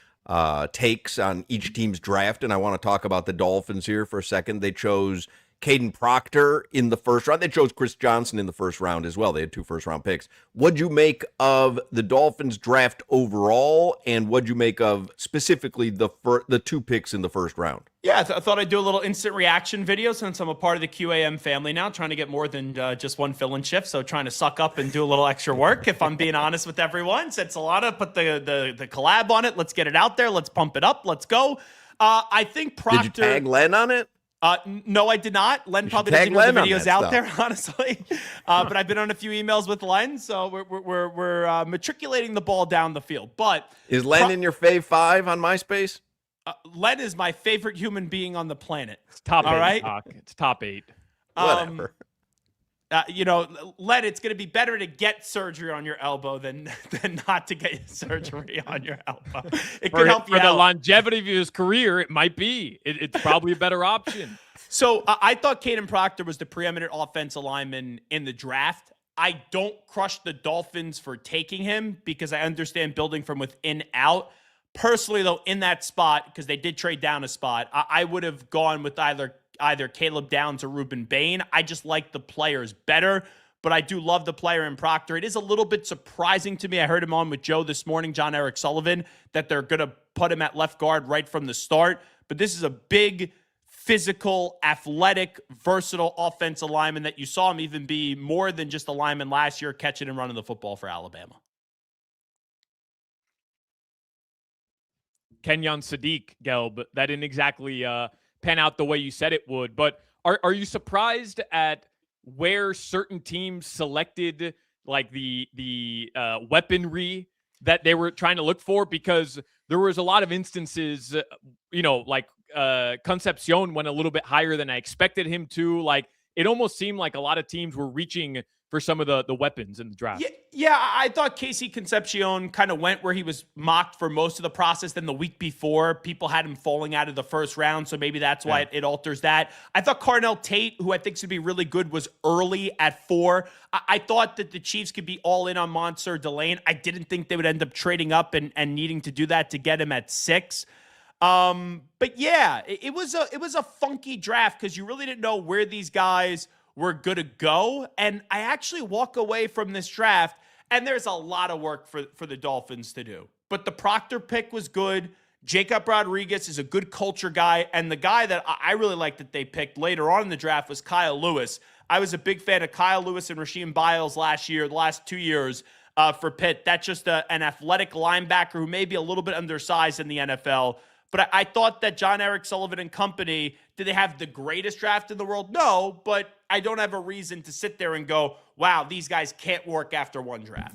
takes on each team's draft, and I want to talk about the Dolphins here for a second. They chose Caden Proctor in the first round. They chose Chris Johnson in the first round as well. They had 2 first-round picks. What'd you make of the Dolphins draft overall, and what'd you make of specifically the 2 picks in the first round? Yeah, I thought I'd do a little instant reaction video since I'm a part of the QAM family now, trying to get more than just one fill-in shift, so trying to suck up and do a little extra work, if I'm being honest with everyone. Said Solana, put the collab on it. Let's get it out there. Let's pump it up. Let's go. I think Proctor... Did you tag Len on it? No, I did not. Len probably doesn't know the videos out there, honestly. But I've been on a few emails with Len, so we're matriculating the ball down the field. But is Len in your fave 5 on MySpace? Len is my favorite human being on the planet. It's top 8. All right? It's top 8. Whatever. Len, it's going to be better to get surgery on your elbow than not to get surgery on your elbow. It could help you for out. the longevity of his career. It might be. It's probably a better option. So I thought Caden Proctor was the preeminent offensive lineman in the draft. I don't crush the Dolphins for taking him because I understand building from within out. Personally, though, in that spot, because they did trade down a spot, I would have gone with either Caleb Downs or Ruben Bain. I just like the players better. but I do love the player in Proctor. It is a little bit surprising to me. I heard him on with Joe this morning, John Eric Sullivan, that they're going to put him at left guard right from the start. But this is a big, physical, athletic, versatile offensive lineman that you saw him even be more than just a lineman last year, catching and running the football for Alabama. Kenyon Sadiq, Gelb, that didn't exactly pan out the way you said it would. But are you surprised at where certain teams selected like the weaponry that they were trying to look for? Because there was a lot of instances, like Concepcion went a little bit higher than I expected him to. Like, it almost seemed like a lot of teams were reaching for some of the weapons in the draft. Yeah, I thought Casey Concepcion kind of went where he was mocked for most of the process. Then the week before, people had him falling out of the first round, so maybe that's why it alters that. I thought Carnell Tate, who I think should be really good, was early at 4. I thought that the Chiefs could be all in on Monsieur Delane. I didn't think they would end up trading up and needing to do that to get him at 6. But yeah, it was a funky draft because you really didn't know where these guys were going to go. And I actually walk away from this draft, and there's a lot of work for the Dolphins to do. But the Proctor pick was good. Jacob Rodriguez is a good culture guy. And the guy that I really liked that they picked later on in the draft was Kyle Lewis. I was a big fan of Kyle Lewis and Rasheem Biles last year, the last 2 years for Pitt. That's just an athletic linebacker who may be a little bit undersized in the NFL. But I thought that John Eric Sullivan and company, did they have the greatest draft in the world? No, but I don't have a reason to sit there and go, wow, these guys can't work after one draft.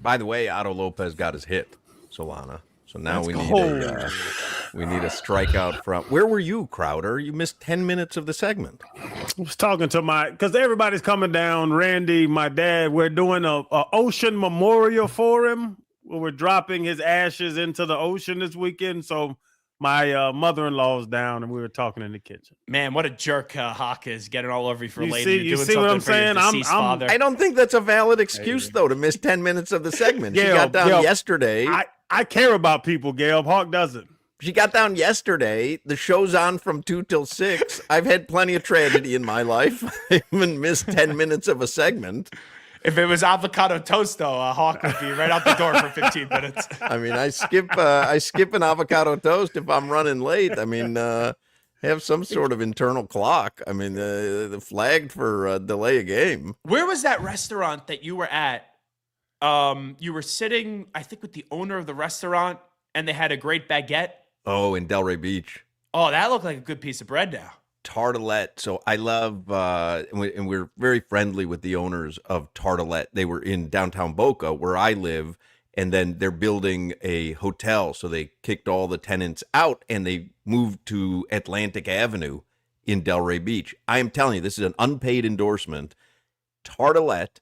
By the way, Otto Lopez got his hit, Solana. So now we need a strikeout from. Where were you, Crowder? You missed 10 minutes of the segment. I was talking to because everybody's coming down. Randy, my dad, we're doing a ocean memorial for him. We're dropping his ashes into the ocean this weekend. So my mother-in-law's down, and we were talking in the kitchen. Man, what a jerk Hawk is, getting all over you for late. You see what I'm saying? I don't think that's a valid excuse, though, to miss 10 minutes of the segment. She got down yesterday. I care about people, Gail. Hawk doesn't. She got down yesterday. The show's on from 2 till 6. I've had plenty of tragedy in my life. I haven't missed 10 minutes of a segment. If it was avocado toast, though, Hawk would be right out the door for 15 minutes. I mean, I skip an avocado toast if I'm running late. I mean, have some sort of internal clock. I mean, the flagged for delay a game. Where was that restaurant that you were at? You were sitting, I think, with the owner of the restaurant, and they had a great baguette. Oh, in Delray Beach. Oh, that looked like a good piece of bread now. Tartelette. So I love, and we're very friendly with the owners of Tartelette. They were in downtown Boca, where I live, and then they're building a hotel. So they kicked all the tenants out, and they moved to Atlantic Avenue in Delray Beach. I am telling you, this is an unpaid endorsement. Tartelette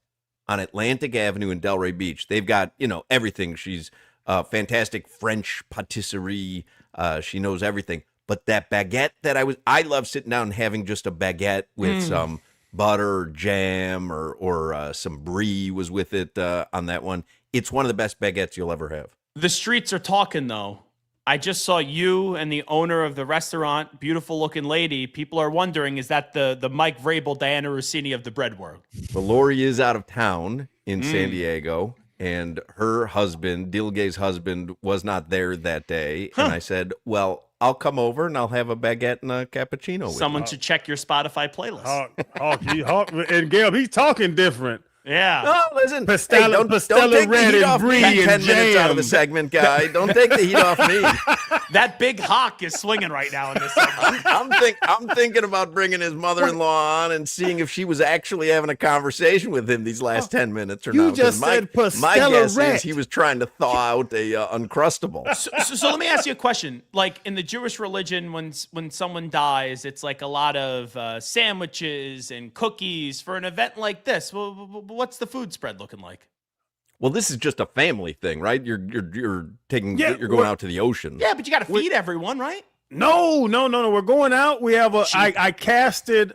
on Atlantic Avenue in Delray Beach. They've got, everything. She's fantastic French patisserie. She knows everything. But that baguette that I love sitting down and having just a baguette with some butter, jam, or some brie was with it on that one. It's one of the best baguettes you'll ever have. The streets are talking, though. I just saw you and the owner of the restaurant, beautiful looking lady. People are wondering, is that the Mike Vrabel, Diana Rossini of the bread world? Well, Lori is out of town in San Diego, and her husband, Dilgay's husband, was not there that day. And I said, well, I'll come over and I'll have a baguette and a cappuccino with Someone should check your Spotify playlist. Hawk, and Gail, he's talking different. Yeah. No, listen. Don't take the heat off me. 10 minutes out of the segment, guy. Don't take the heat off me. That big Hawk is swinging right now in this segment. I'm thinking about bringing his mother-in-law on and seeing if she was actually having a conversation with him these last 10 minutes or not. You just said my guess is he was trying to thaw out a Uncrustable. So let me ask you a question. Like in the Jewish religion, when someone dies, it's like a lot of sandwiches and cookies. For an event like this, what's the food spread looking like? Well, this is just a family thing, right? You're going out to the ocean. Yeah, but you got to feed everyone, right? No. We're going out. We have I casted.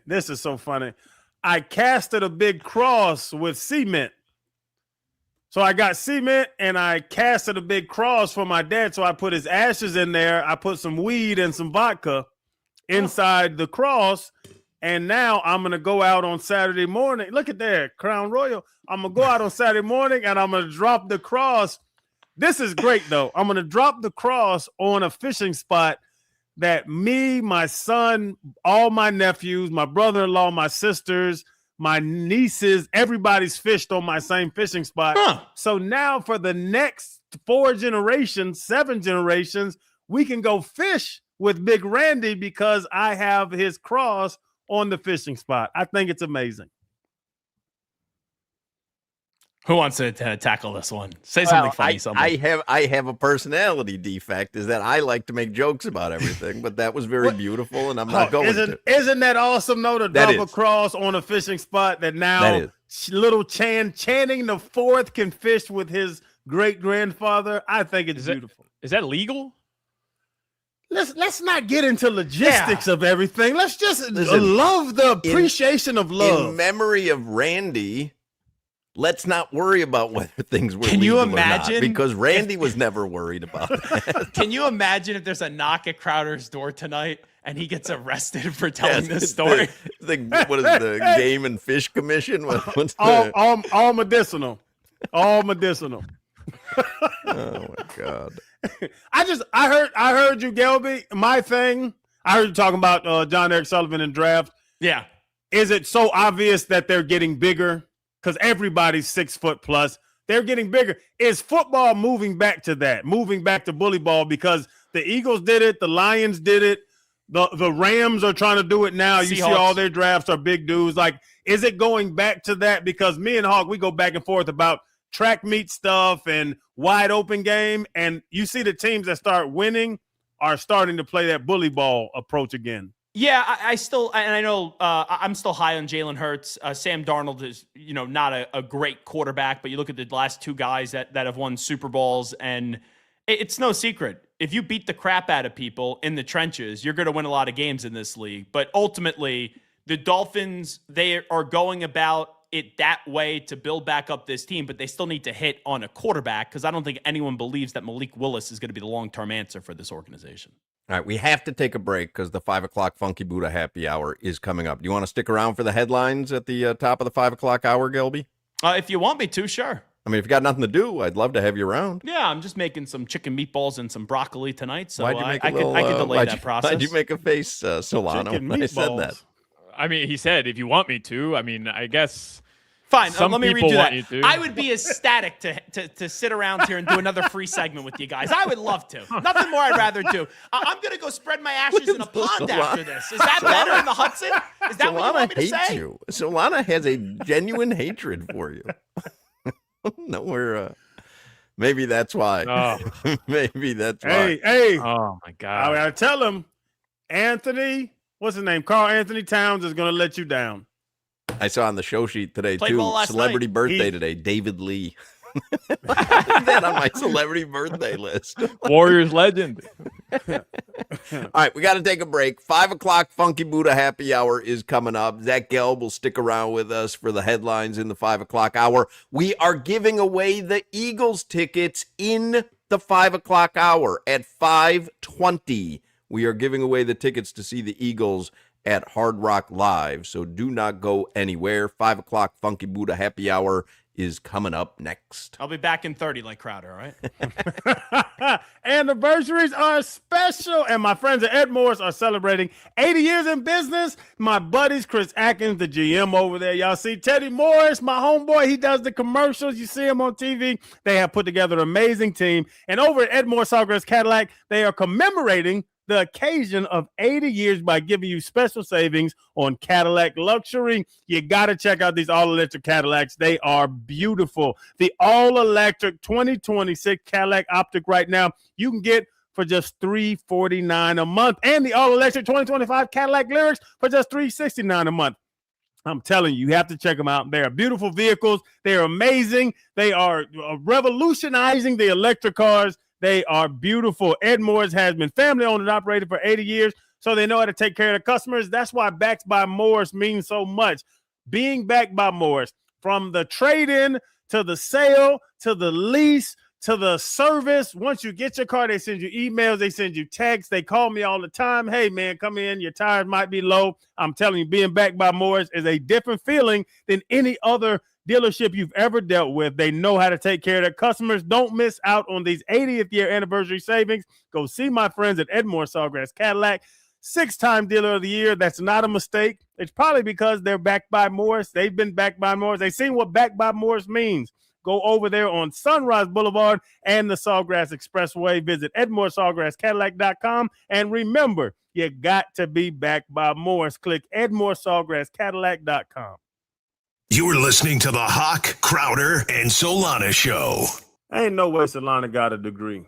This is so funny. I casted a big cross with cement. So I got cement and I casted a big cross for my dad. So I put his ashes in there. I put some weed and some vodka inside the cross. And now I'm going to go out on Saturday morning. Look at that, Crown Royal. I'm going to go out on Saturday morning and I'm going to drop the cross. This is great, though. I'm going to drop the cross on a fishing spot that me, my son, all my nephews, my brother-in-law, my sisters, my nieces, everybody's fished on my same fishing spot. Huh. So now for the next 4 generations, 7 generations, we can go fish with Big Randy because I have his cross on the fishing spot. I think it's amazing. Who wants to tackle this one? Say something funny. I have a personality defect, is that I like to make jokes about everything, but that was very beautiful, and I'm not going to. Isn't that awesome, though, to drop a cross on a fishing spot that now little Channing the Fourth can fish with his great-grandfather? I think it's beautiful. Is that legal? Let's not get into logistics of everything. Let's just love the appreciation of love. In memory of Randy, let's not worry about whether things were Can you legal or imagine not, because Randy was never worried about that. Can you imagine if there's a knock at Crowder's door tonight and he gets arrested for telling this story? What is the Game and Fish Commission? What's all medicinal. All medicinal. Oh my God. I heard you, Gelby. My thing, I heard you talking about John Eric Sullivan and draft. Yeah. Is it so obvious that they're getting bigger? Because everybody's 6 foot plus. They're getting bigger. Is football moving back to that? Moving back to bully ball? Because the Eagles did it. The Lions did it. The Rams are trying to do it now. You see all their drafts are big dudes. Like, is it going back to that? Because me and Hawk, we go back and forth about track meet stuff and wide open game. And you see the teams that start winning are starting to play that bully ball approach again. Yeah, I still, and I know I'm still high on Jalen Hurts. Sam Darnold is, not a great quarterback, but you look at the last 2 guys that have won Super Bowls, and it's no secret. If you beat the crap out of people in the trenches, you're going to win a lot of games in this league. But ultimately, the Dolphins, they are going about it that way to build back up this team, but they still need to hit on a quarterback because I don't think anyone believes that Malik Willis is going to be the long-term answer for this organization. All right, we have to take a break because the 5 o'clock Funky Buddha happy hour is coming up. Do you want to stick around for the headlines at the top of the 5 o'clock hour, Gelby? If you want me to, sure. I mean, if you got nothing to do, I'd love to have you around. Yeah, I'm just making some chicken meatballs and some broccoli tonight, so I could delay that process. Why'd you make a face, Solana, when I said that? I mean, he said, if you want me to. I mean, I guess... Fine, let me redo that. I would would be ecstatic to sit around here and do another free segment with you guys. I would love to. Nothing more I'd rather do. I'm going to go spread my ashes in a pond after this. Is that better in the Hudson? Is that what you want me to say? You. Solana has a genuine hatred for you. No, maybe that's why. Oh. Maybe that's why. Hey. Oh, my God. I gotta tell him, Anthony, what's his name? Carl Anthony Towns is going to let you down. I saw on the show sheet today, Played too, well last celebrity night. birthday today, David Lee. That on my celebrity birthday list. Warriors legend. All right, we got to take a break. 5 o'clock Funky Buddha happy hour is coming up. Zach Gelb will stick around with us for the headlines in the 5 o'clock hour. We are giving away the Eagles tickets in the 5 o'clock hour at 5:20. We are giving away the tickets to see the Eagles at Hard Rock Live, so do not go anywhere. 5 o'clock Funky Buddha happy hour is coming up next. I'll be back in 30 like Crowder, all right? Anniversaries are special, and my friends at Ed Morris are celebrating 80 years in business. My buddies, Chris Atkins, the GM over there. Y'all see Teddy Morris, my homeboy. He does the commercials. You see him on TV. They have put together an amazing team. And over at Ed Morris Sawgrass Cadillac, they are commemorating the occasion of 80 years by giving you special savings on Cadillac luxury. You got to check out these all-electric Cadillacs. They are beautiful. The all-electric 2026 Cadillac Optic right now, you can get for just $349 a month. And the all-electric 2025 Cadillac Lyrics for just $369 a month. I'm telling you, you have to check them out. They are beautiful vehicles. They are amazing. They are revolutionizing the electric cars. They are beautiful. Ed Morris has been family owned and operated for 80 years, so they know how to take care of the customers. That's why backed by Morris means so much. Being backed by Morris, from the trade-in to the sale to the lease to the service. Once you get your car, they send you emails, they send you texts, they call me all the time. Hey, man, come in. Your tires might be low. I'm telling you, being backed by Morris is a different feeling than any other dealership you've ever dealt with. They know how to take care of their customers. Don't miss out on these 80th year anniversary savings. Go see my friends at Edmore Sawgrass Cadillac. 6-time dealer of the year. That's not a mistake. It's probably because they're backed by Morris. They've been backed by Morris. They've seen what backed by Morris means. Go over there on Sunrise Boulevard and the Sawgrass Expressway. Visit EdmoreSawgrassCadillac.com. And remember, you got to be backed by Morris. Click EdmoreSawgrassCadillac.com. You're listening to the Hawk, Crowder, and Solana Show. Ain't no way Solana got a degree.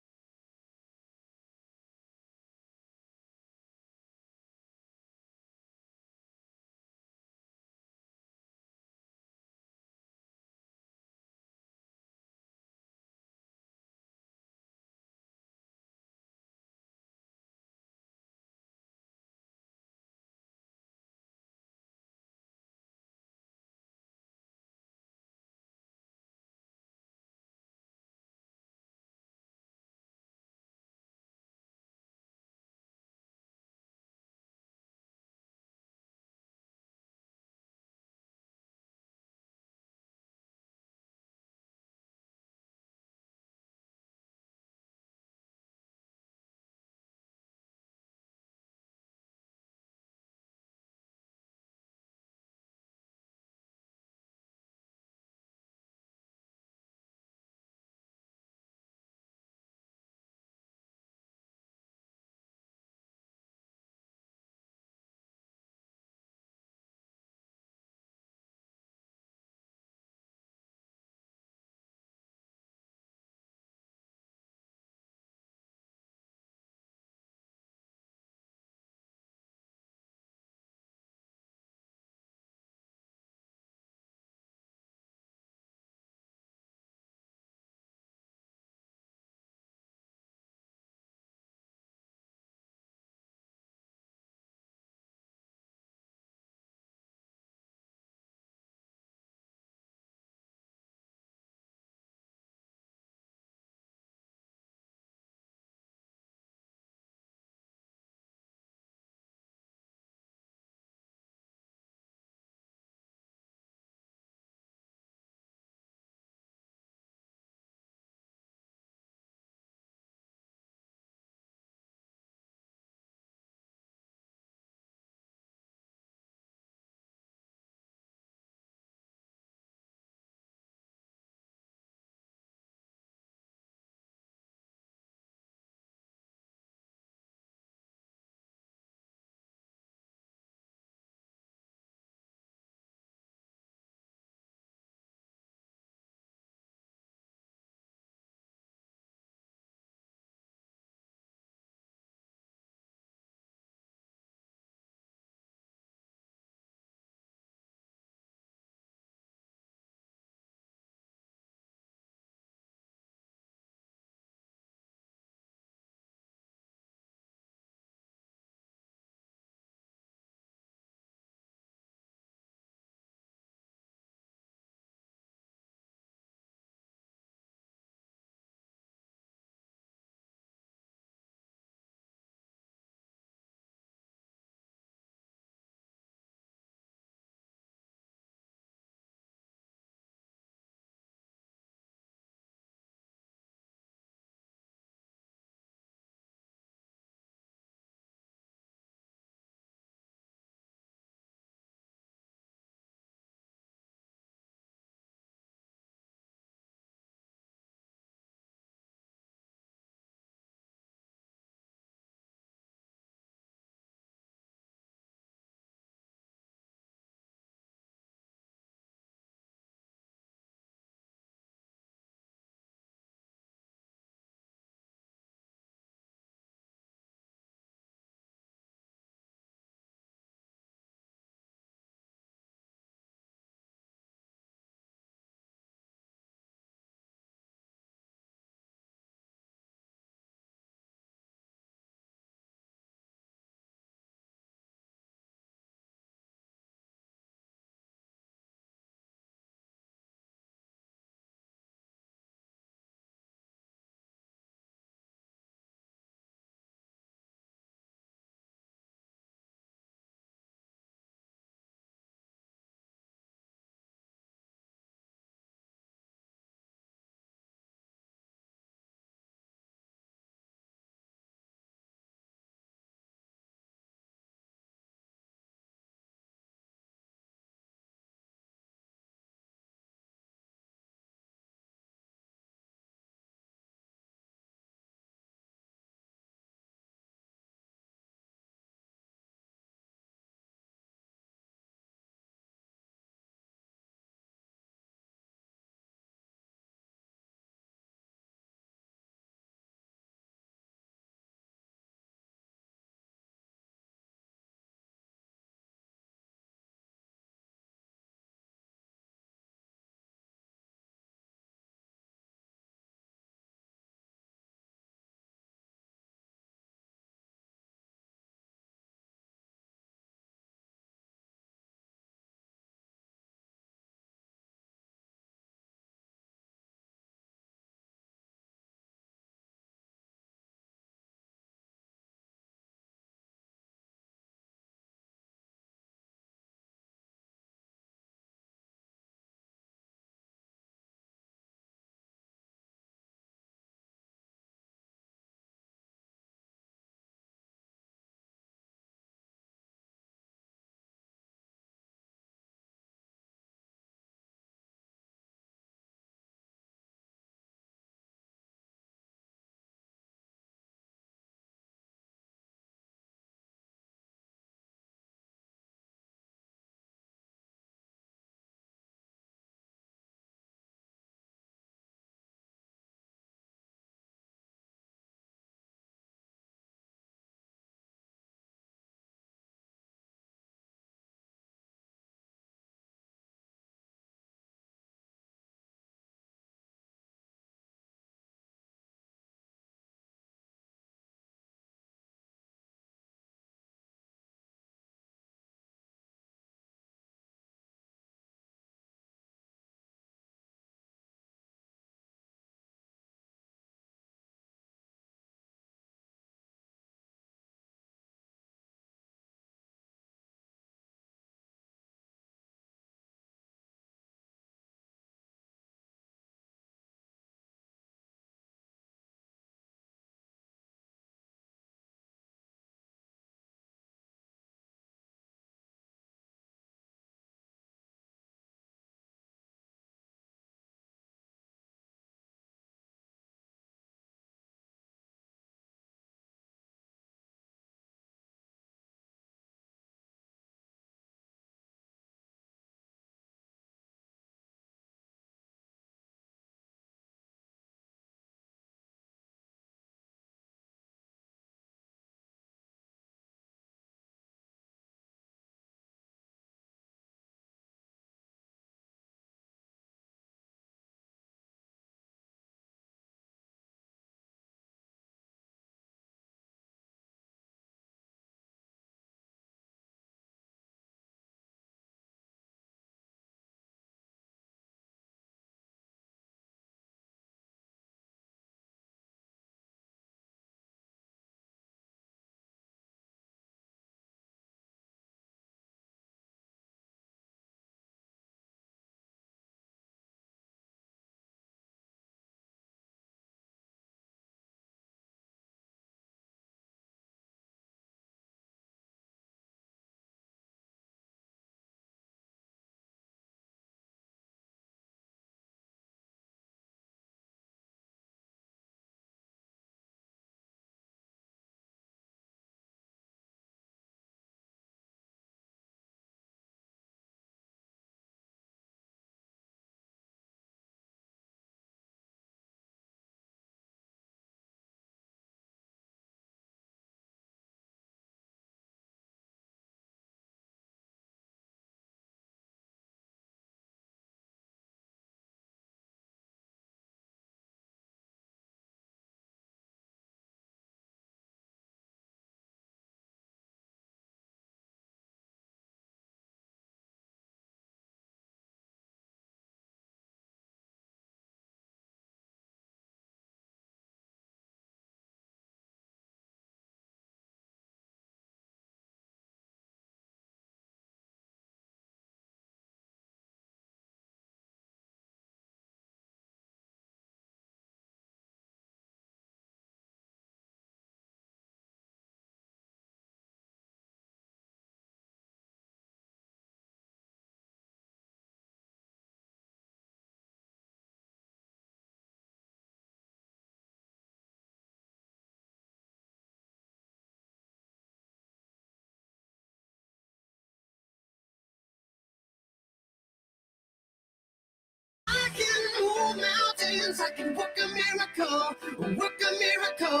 hands, I can work a miracle. Work a miracle.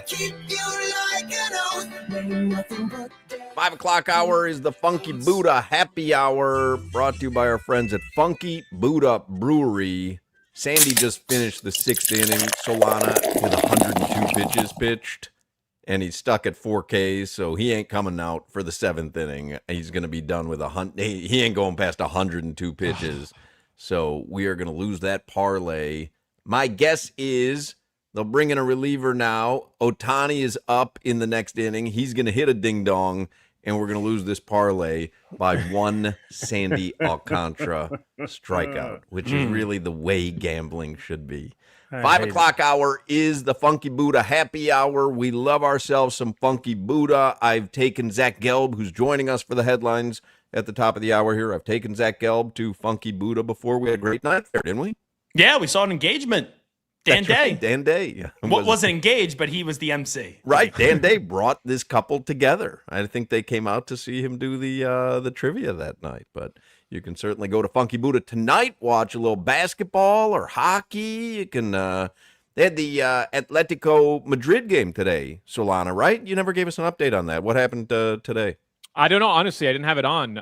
Keep you like an oath. Ain't nothing but 5 o'clock hour is the Funky Buddha Happy Hour, brought to you by our friends at Funky Buddha Brewery. Sandy just finished the 6th inning. Solana with 102 pitches pitched, and he's stuck at 4Ks, so he ain't coming out for the 7th inning. He's going to be done with he ain't going past 102 pitches. So we are going to lose that parlay. My guess is they'll bring in a reliever now. Ohtani is up in the next inning. He's going to hit a ding-dong, and we're going to lose this parlay by one Sandy Alcantara strikeout, which is really the way gambling should be. 5 o'clock hour is the Funky Buddha Happy Hour. We love ourselves some Funky Buddha. I've taken Zach Gelb, who's joining us for the headlines at the top of the hour here. I've taken Zach Gelb to Funky Buddha before. We had a great night there, didn't we? Yeah, we saw an engagement. Dan That's Day. right, Dan Day. Wasn't engaged, but he was the MC. Right. Dan Day brought this couple together. I think they came out to see him do the trivia that night. But you can certainly go to Funky Buddha tonight, watch a little basketball or hockey. You can they had the Atletico Madrid game today, Solana, right? You never gave us an update on that. What happened today? I don't know. Honestly, I didn't have it on.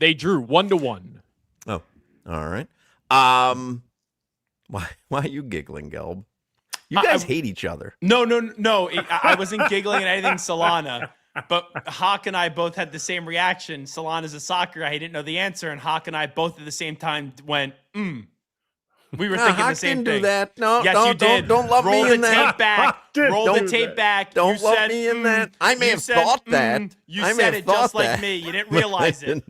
They drew 1-1. Oh, all right. Why are you giggling, Gelb? You guys hate each other. No. I wasn't giggling at anything Solana, but Hawk and I both had the same reaction. Solana's a soccer guy. He didn't know the answer, and Hawk and I both at the same time went, We were thinking Hawk the same didn't thing. do that. No, yes, you did. Don't love Roll me in the that. tape back. Roll the tape back. Don't You love said, me in that. I may you have said, thought that. You I may said have it just thought like that. me. You didn't realize it.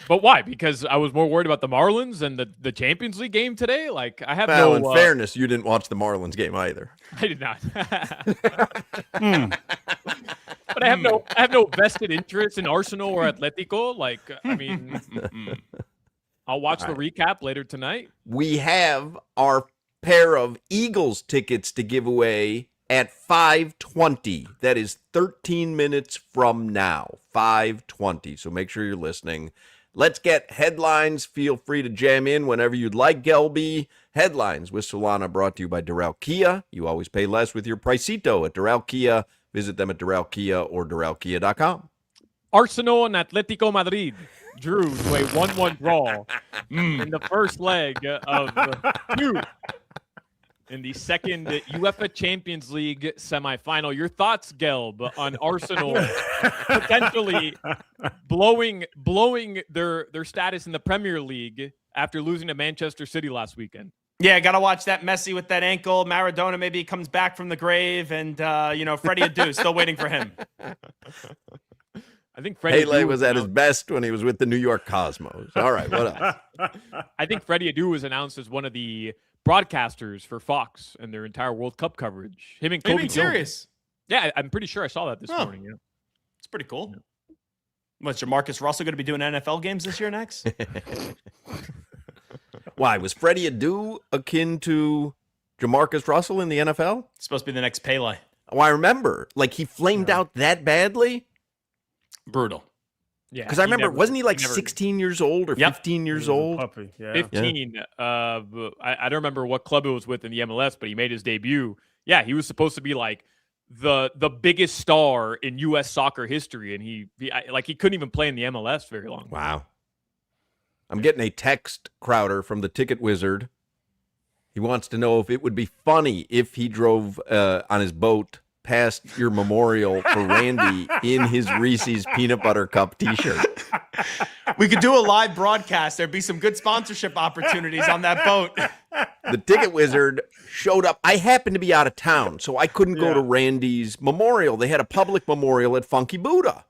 But why? Because I was more worried about the Marlins and the Champions League game today. Like I have Well, no. in fairness, you didn't watch the Marlins game either. I did not. But I have no vested interest in Arsenal or Atletico. Like I mean, I'll watch the recap later tonight. We have our pair of Eagles tickets to give away at 5:20. That is 13 minutes from now. 5:20. So make sure you're listening. Let's get headlines. Feel free to jam in whenever you'd like, Gelby. Headlines with Solana brought to you by Doral Kia. You always pay less with your Pricito at Doral Kia. Visit them at Doral Kia or DoralKia.com. Arsenal and Atletico Madrid drew to a 1-1 draw in the first leg of two in the second UEFA Champions League semifinal. Your thoughts, Gelb, on Arsenal potentially blowing their status in the Premier League after losing to Manchester City last weekend? Yeah, got to watch that Messi with that ankle. Maradona maybe comes back from the grave, and Freddie Adu still waiting for him. I think Freddie Pele was at his best when he was with the New York Cosmos. All right, what else? I think Freddie Adu was announced as one of the broadcasters for Fox and their entire World Cup coverage. Him and Kobe Jones. Serious? Yeah, I'm pretty sure I saw that this morning. Yeah. It's pretty cool. Yeah. What's Jamarcus Russell going to be doing NFL games this year next? Why? Was Freddie Adu akin to Jamarcus Russell in the NFL? It's supposed to be the next Pele. Oh, I remember. Like, he flamed out that badly? Brutal. Yeah. Because I remember, wasn't he like 16 years old or 15 years old? Puppy. Yeah. 15. I don't remember what club it was with in the MLS, but he made his debut. Yeah, he was supposed to be like the biggest star in U.S. soccer history, and he couldn't even play in the MLS very long. Wow. I'm getting a text, Crowder, from the Ticket Wizard. He wants to know if it would be funny if he drove on his boat past your memorial for Randy in his Reese's Peanut Butter Cup t-shirt. We could do a live broadcast. There'd be some good sponsorship opportunities on that boat. The Ticket Wizard showed up. I happened to be out of town, so I couldn't go to Randy's memorial. They had a public memorial at Funky Buddha.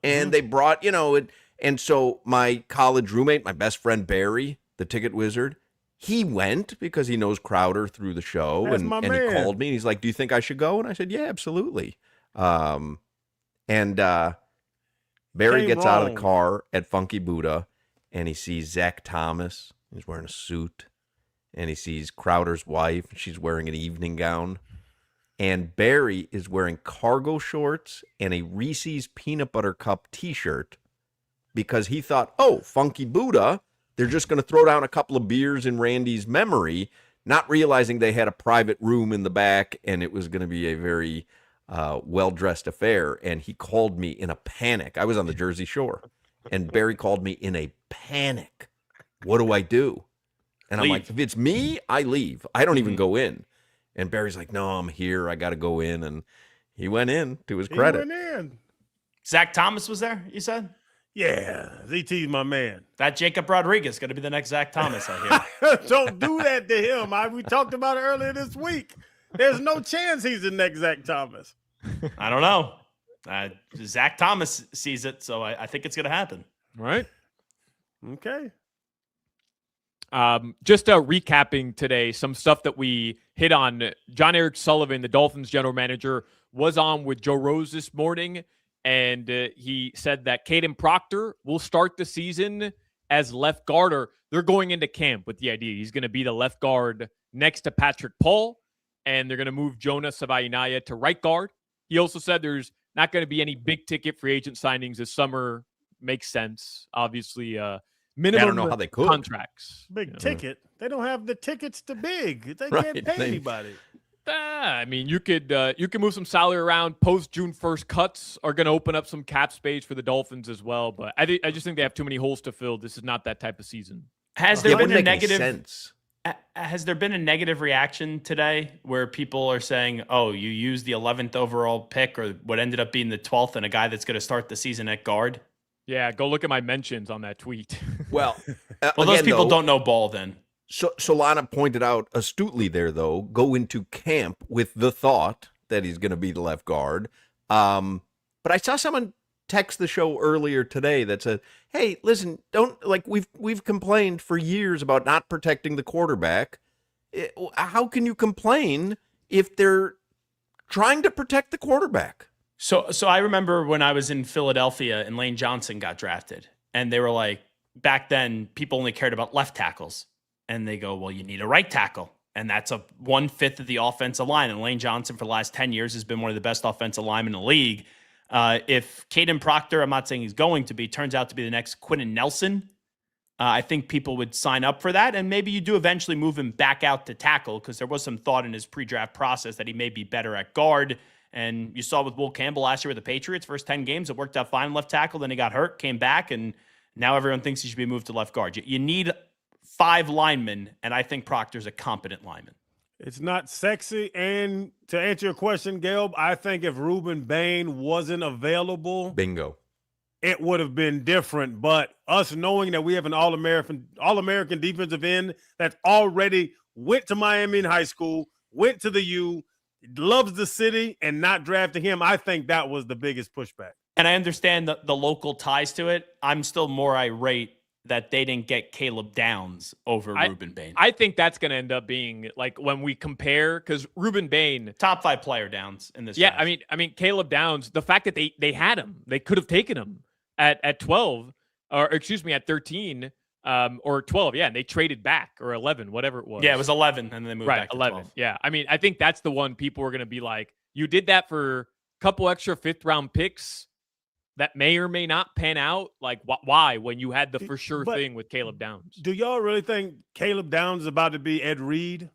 And they brought, and so my college roommate, my best friend Barry, the Ticket Wizard, he went because he knows Crowder through the show. That's and my he man. called me and he's like, do you think I should go? And I said, yeah, absolutely. Barry gets out of the car at Funky Buddha and he sees Zach Thomas. He's wearing a suit. And he sees Crowder's wife. She's wearing an evening gown. And Barry is wearing cargo shorts and a Reese's Peanut Butter Cup t-shirt because he thought, oh, Funky Buddha, they're just going to throw down a couple of beers in Randy's memory, not realizing they had a private room in the back and it was going to be a very well-dressed affair. And he called me in a panic. I was on the Jersey Shore, and Barry called me in a panic. What do I do? And I'm like, if it's me, I leave. I don't even go in. And Barry's like, no, I'm here. I got to go in. And he went in, to his credit. He went in. Zach Thomas was there, you said? Yeah, ZT's my man. That Jacob Rodriguez going to be the next Zach Thomas, I hear. Don't do that to him. We talked about it earlier this week. There's no chance he's the next Zach Thomas. I don't know. Zach Thomas sees it, so I think it's going to happen. Right. Okay. Just recapping today, some stuff that we hit on. John Eric Sullivan, the Dolphins general manager, was on with Joe Rose this morning, and he said that Caden Proctor will start the season as left guard. They're going into camp with the idea he's going to be the left guard next to Patrick Paul, and they're going to move Jonah Savainaya to right guard. He also said there's not going to be any big-ticket free agent signings this summer. Makes sense. Obviously, minimum I don't know how they could. contracts. Big ticket. They don't have the tickets to big. They can't pay anybody. I mean, you could move some salary around. Post June 1st cuts are going to open up some cap space for the Dolphins as well. But I just think they have too many holes to fill. This is not that type of season. Has there been a negative? Has there been a negative reaction today where people are saying, "Oh, you used the 11th overall pick, or what ended up being the 12th, and a guy that's going to start the season at guard"? Yeah, go look at my mentions on that tweet. Well, those people don't know ball then. So Solana pointed out astutely there, though, go into camp with the thought that he's going to be the left guard. But I saw someone text the show earlier today that said, hey, listen, we've complained for years about not protecting the quarterback. How can you complain if they're trying to protect the quarterback? So I remember when I was in Philadelphia and Lane Johnson got drafted, and they were like, back then people only cared about left tackles. And they go, well, you need a right tackle. And that's 1/5 of the offensive line. And Lane Johnson for the last 10 years has been one of the best offensive linemen in the league. If Caden Proctor, I'm not saying he's going to be, turns out to be the next Quentin Nelson, I think people would sign up for that. And maybe you do eventually move him back out to tackle, because there was some thought in his pre-draft process that he may be better at guard. And you saw with Will Campbell last year with the Patriots, first 10 games, it worked out fine left tackle. Then he got hurt, came back, and now everyone thinks he should be moved to left guard. You need 5 linemen, and I think Proctor's a competent lineman. It's not sexy. And to answer your question, Gelb, I think if Ruben Bain wasn't available, bingo, it would have been different. But us knowing that we have an All-American defensive end that already went to Miami in high school, went to the U, loves the city, and not drafting him, I think that was the biggest pushback. And I understand the local ties to it. I'm still more irate that they didn't get Caleb Downs over Ruben Bain. I think that's going to end up being like when we compare, because Ruben Bain, top 5 player Downs in this. Yeah, draft. I mean Caleb Downs. The fact that they had him, they could have taken him at 12, or excuse me, at 13, or 12. Yeah, and they traded back, or 11, whatever it was. Yeah, it was 11, and then they moved back to 11. 12. Yeah, I mean, I think that's the one people are going to be like, you did that for a couple extra 5th round picks that may or may not pan out. Like, why when you had the for sure thing with Caleb Downs? Do y'all really think Caleb Downs is about to be Ed Reed?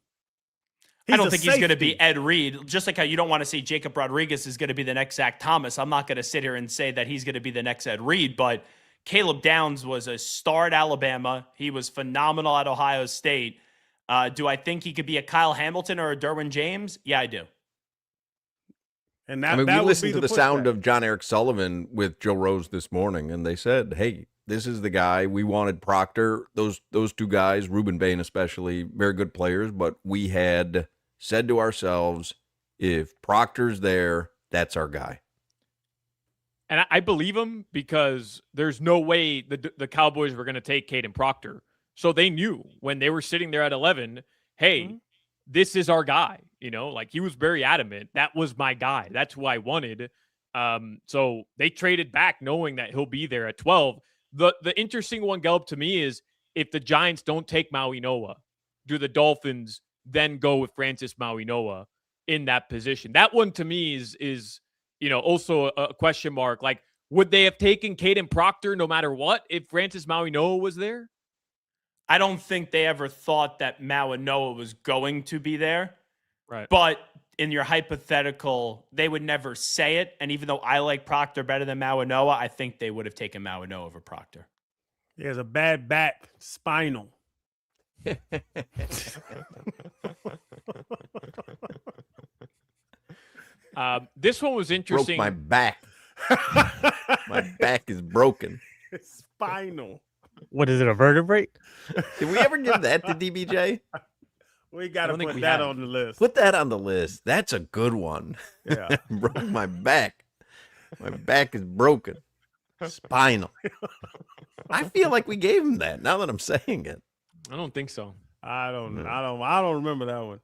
I don't think he's going to be Ed Reed. Just like how you don't want to say Jacob Rodriguez is going to be the next Zach Thomas. I'm not going to sit here and say that he's going to be the next Ed Reed, but Caleb Downs was a star at Alabama. He was phenomenal at Ohio State. Do I think he could be a Kyle Hamilton or a Derwin James? Yeah, I do. And that, we that listened would to be the sound of John Eric Sullivan with Joe Rose this morning, and they said, hey, this is the guy. We wanted Proctor. Those 2 guys, Ruben Bain especially, very good players, but we had said to ourselves, if Proctor's there, that's our guy. And I believe him, because there's no way the Cowboys were going to take Caden Proctor. So they knew when they were sitting there at 11, hey, this is our guy. You know, like, he was very adamant. That was my guy. That's who I wanted. So they traded back knowing that he'll be there at 12. The interesting one, Gelb, to me is, if the Giants don't take Maui Noah, do the Dolphins then go with Francis Maui Noah in that position? That one to me is also a question mark. Like, would they have taken Caden Proctor no matter what if Francis Maui Noah was there? I don't think they ever thought that Mawanoa was going to be there. Right. But in your hypothetical, they would never say it. And even though I like Proctor better than Mawanoa, I think they would have taken Mawanoa over Proctor. He has a bad back, spinal. This one was interesting. Broke my back. My back is broken. Spinal. What is it, a vertebrae? Did we ever give that to DBJ? We got to put that on the list. Put that on the list. That's a good one. Yeah. Broke my back. My back is broken. Spinal. I feel like we gave him that now that I'm saying it. I don't think so. I don't remember that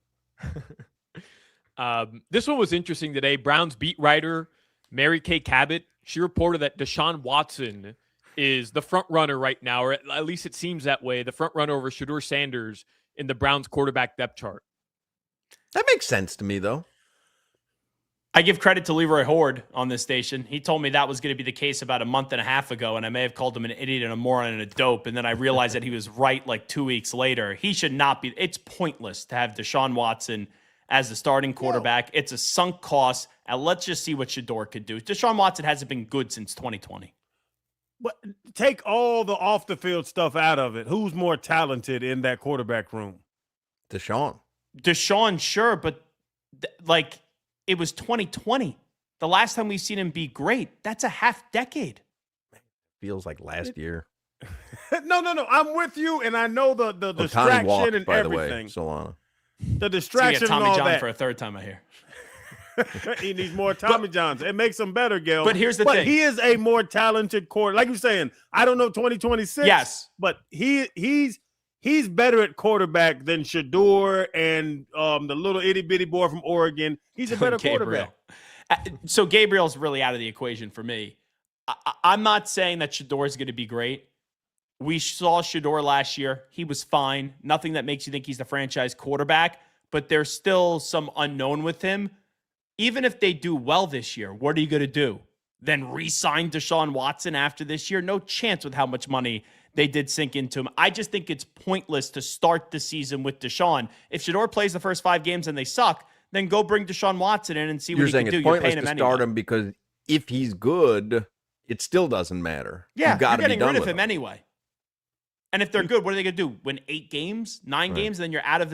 one. This one was interesting today. Browns beat writer Mary Kay Cabot, she reported that Deshaun Watson is the front runner right now, or at least it seems that way, the front runner over Shedeur Sanders in the Browns quarterback depth chart. That makes sense to me, though. I give credit to Leroy Horde on this station. He told me that was going to be the case about a month and a half ago, and I may have called him an idiot and a moron and a dope, and then I realized that he was right like 2 weeks later. He should not be. It's pointless to have Deshaun Watson as the starting quarterback. No. It's a sunk cost, and let's just see what Shedeur could do. Deshaun Watson hasn't been good since 2020. But take all the off-the-field stuff out of it. Who's more talented in that quarterback room? Deshaun, sure, but it was 2020. The last time we've seen him be great. That's a half decade. Feels like last year. No. I'm with you, and I know the distraction walked, and by everything. The way, Solana. The distraction Tommy and all John that. for a third time, I hear. He needs more Tommy Johns. It makes him better, Gil. But here's the thing. He is a more talented quarterback. Like you're saying, I don't know 2026. Yes. But he's better at quarterback than Shedeur and the little itty-bitty boy from Oregon. He's a better quarterback. So Gabriel's really out of the equation for me. I'm not saying that Shedeur is going to be great. We saw Shedeur last year. He was fine. Nothing that makes you think he's the franchise quarterback, but there's still some unknown with him. Even if they do well this year, what are you going to do? Then re-sign Deshaun Watson after this year? No chance with how much money they did sink into him. I just think it's pointless to start the season with Deshaun. If Shedeur plays the first 5 games and they suck, then go bring Deshaun Watson in and see what he can do. You're saying it's pointless to start him because if he's good, it still doesn't matter. Yeah, you're getting rid of him anyway. And if they're good, what are they going to do? Win 8 games, 9 games, and then you're out of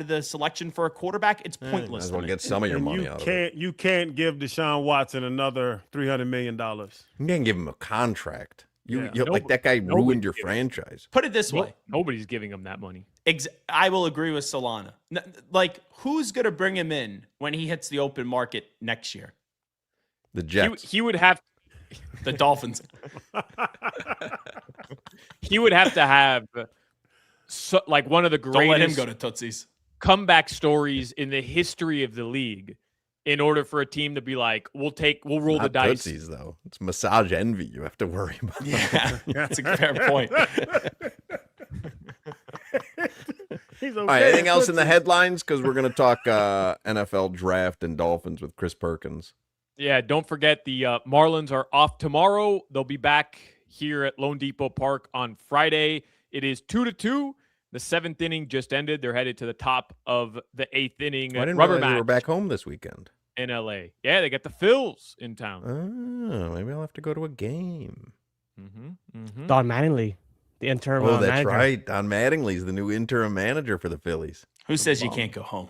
the selection for a quarterback? It's pointless. Might as well get some of your money out of it. You can't give Deshaun Watson another $300 million. You can't give him a contract. Like that guy ruined your franchise. Put it this way. Nobody's giving him that money. I will agree with Solana. Who's going to bring him in when he hits the open market next year? The Jets. He would have the Dolphins. He would have to have one of the greatest Don't let him go to Tootsie's comeback stories in the history of the league in order for a team to be like, we'll roll the dice. Tootsies, though. It's massage envy you have to worry about. Yeah, that's a fair point. All right, anything else in the headlines? Because we're going to talk NFL draft and Dolphins with Chris Perkins. Yeah, don't forget the Marlins are off tomorrow. They'll be back here at Lone Depot Park on Friday. It is 2-2. The 7th inning just ended. They're headed to the top of the 8th inning. I didn't rubber realize match they were back home this weekend. In LA. Yeah, they got the Phils in town. Oh, maybe I'll have to go to a game. Don Mattingly, the interim manager. manager. That's right. Don Mattingly's the new interim manager for the Phillies. Who says you can't go home?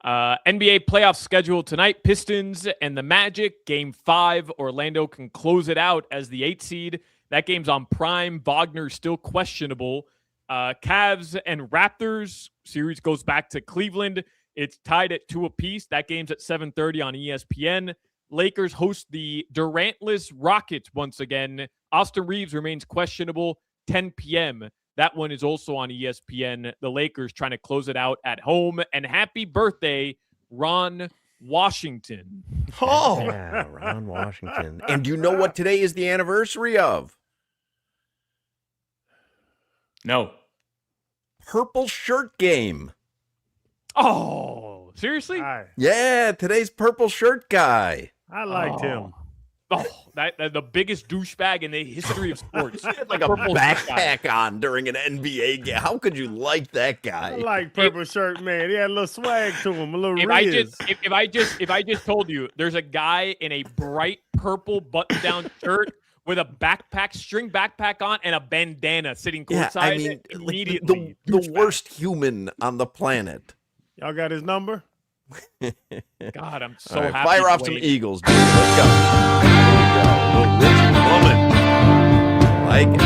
NBA playoff schedule tonight. Pistons and the Magic. Game 5. Orlando can close it out as the 8th seed. That game's on Prime. Wagner still questionable. Cavs and Raptors. Series goes back to Cleveland. It's tied at 2 apiece. That game's at 7:30 on ESPN. Lakers host the Durantless Rockets once again. Austin Reeves remains questionable. 10 p.m. That one is also on ESPN. The Lakers trying to close it out at home. And happy birthday, Ron Washington. Oh, yeah, Ron Washington. And do you know what today is the anniversary of? No. Purple Shirt Game. Oh, seriously? Yeah, today's Purple Shirt Guy. I liked him. Oh, that the biggest douchebag in the history of sports. He had like a backpack on during an NBA game. How could you like that guy? I like purple shirt, man. He had a little swag to him, a little If riz. I just told you there's a guy in a bright purple button-down shirt with a backpack, string backpack on, and a bandana sitting courtside, I mean, immediately the worst human on the planet. Y'all got his number? God, I'm so All right, happy. fire off Dwayne. some Eagles, dude. Let's go. There we go. Little Richie Woman. Like it.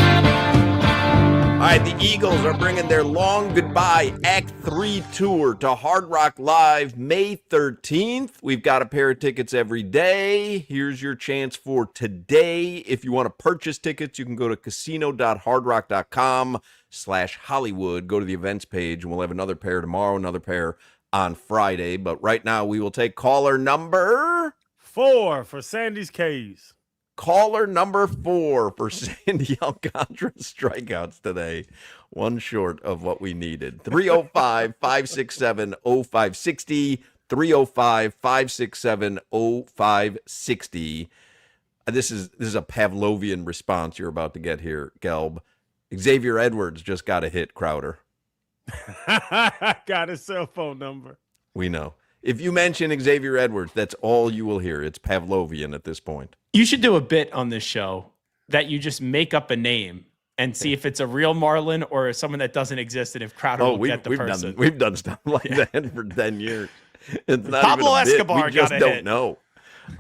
All right, the Eagles are bringing their long goodbye Act 3 tour to Hard Rock Live May 13th. We've got a pair of tickets every day. Here's your chance for today. If you want to purchase tickets, you can go to casino.hardrock.com/Hollywood. Go to the events page, and we'll have another pair tomorrow, another pair on Friday. But right now, we will take caller number 4 for Sandy's K's. Caller number 4 for Sandy Alcantara strikeouts today. One short of what we needed. 305-567-0560. 305-567-0560. This is a Pavlovian response you're about to get here, Gelb. Xavier Edwards just got a hit, Crowder. Got his cell phone number. We know. If you mention Xavier Edwards, that's all you will hear. It's Pavlovian at this point. You should do a bit on this show that you just make up a name and see if it's a real Marlin or someone that doesn't exist, and if Crowder will get the person. We've done stuff like that for 10 years. It's not Pablo even a bit. Escobar We just got a don't hit. know.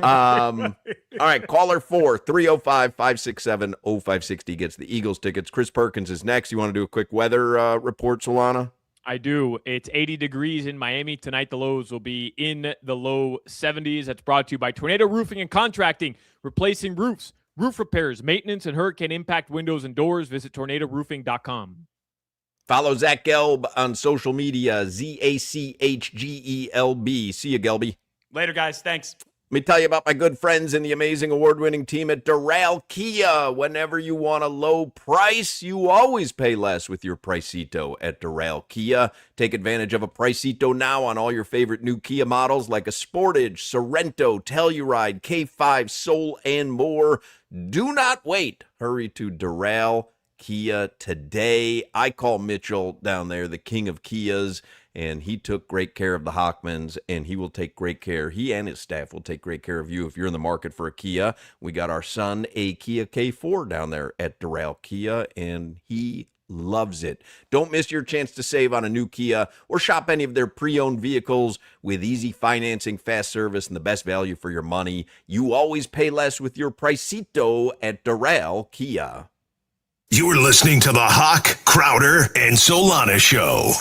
All right, caller 4, 305-567-0560 gets the Eagles tickets. Chris Perkins is next. You want to do a quick weather report, Solana? I do. It's 80 degrees in Miami. Tonight, the lows will be in the low 70s. That's brought to you by Tornado Roofing and Contracting, replacing roofs, roof repairs, maintenance, and hurricane impact windows and doors. Visit tornadoroofing.com. Follow Zach Gelb on social media, ZACHGELB. See you, Gelby. Later, guys. Thanks. Let me tell you about my good friends and the amazing award-winning team at Doral Kia. Whenever you want a low price, you always pay less with your Pricito at Doral Kia. Take advantage of a Pricito now on all your favorite new Kia models like a Sportage, Sorento, Telluride, K5, Soul, and more. Do not wait. Hurry to Doral Kia today. I call Mitchell down there the king of Kias, and he took great care of the Hochmans, and he will take great care. He and his staff will take great care of you if you're in the market for a Kia. We got our son a Kia K4 down there at Doral Kia, and he loves it. Don't miss your chance to save on a new Kia or shop any of their pre-owned vehicles with easy financing, fast service, and the best value for your money. You always pay less with your Pricito at Doral Kia. You're listening to the Hawk, Crowder, and Solana Show.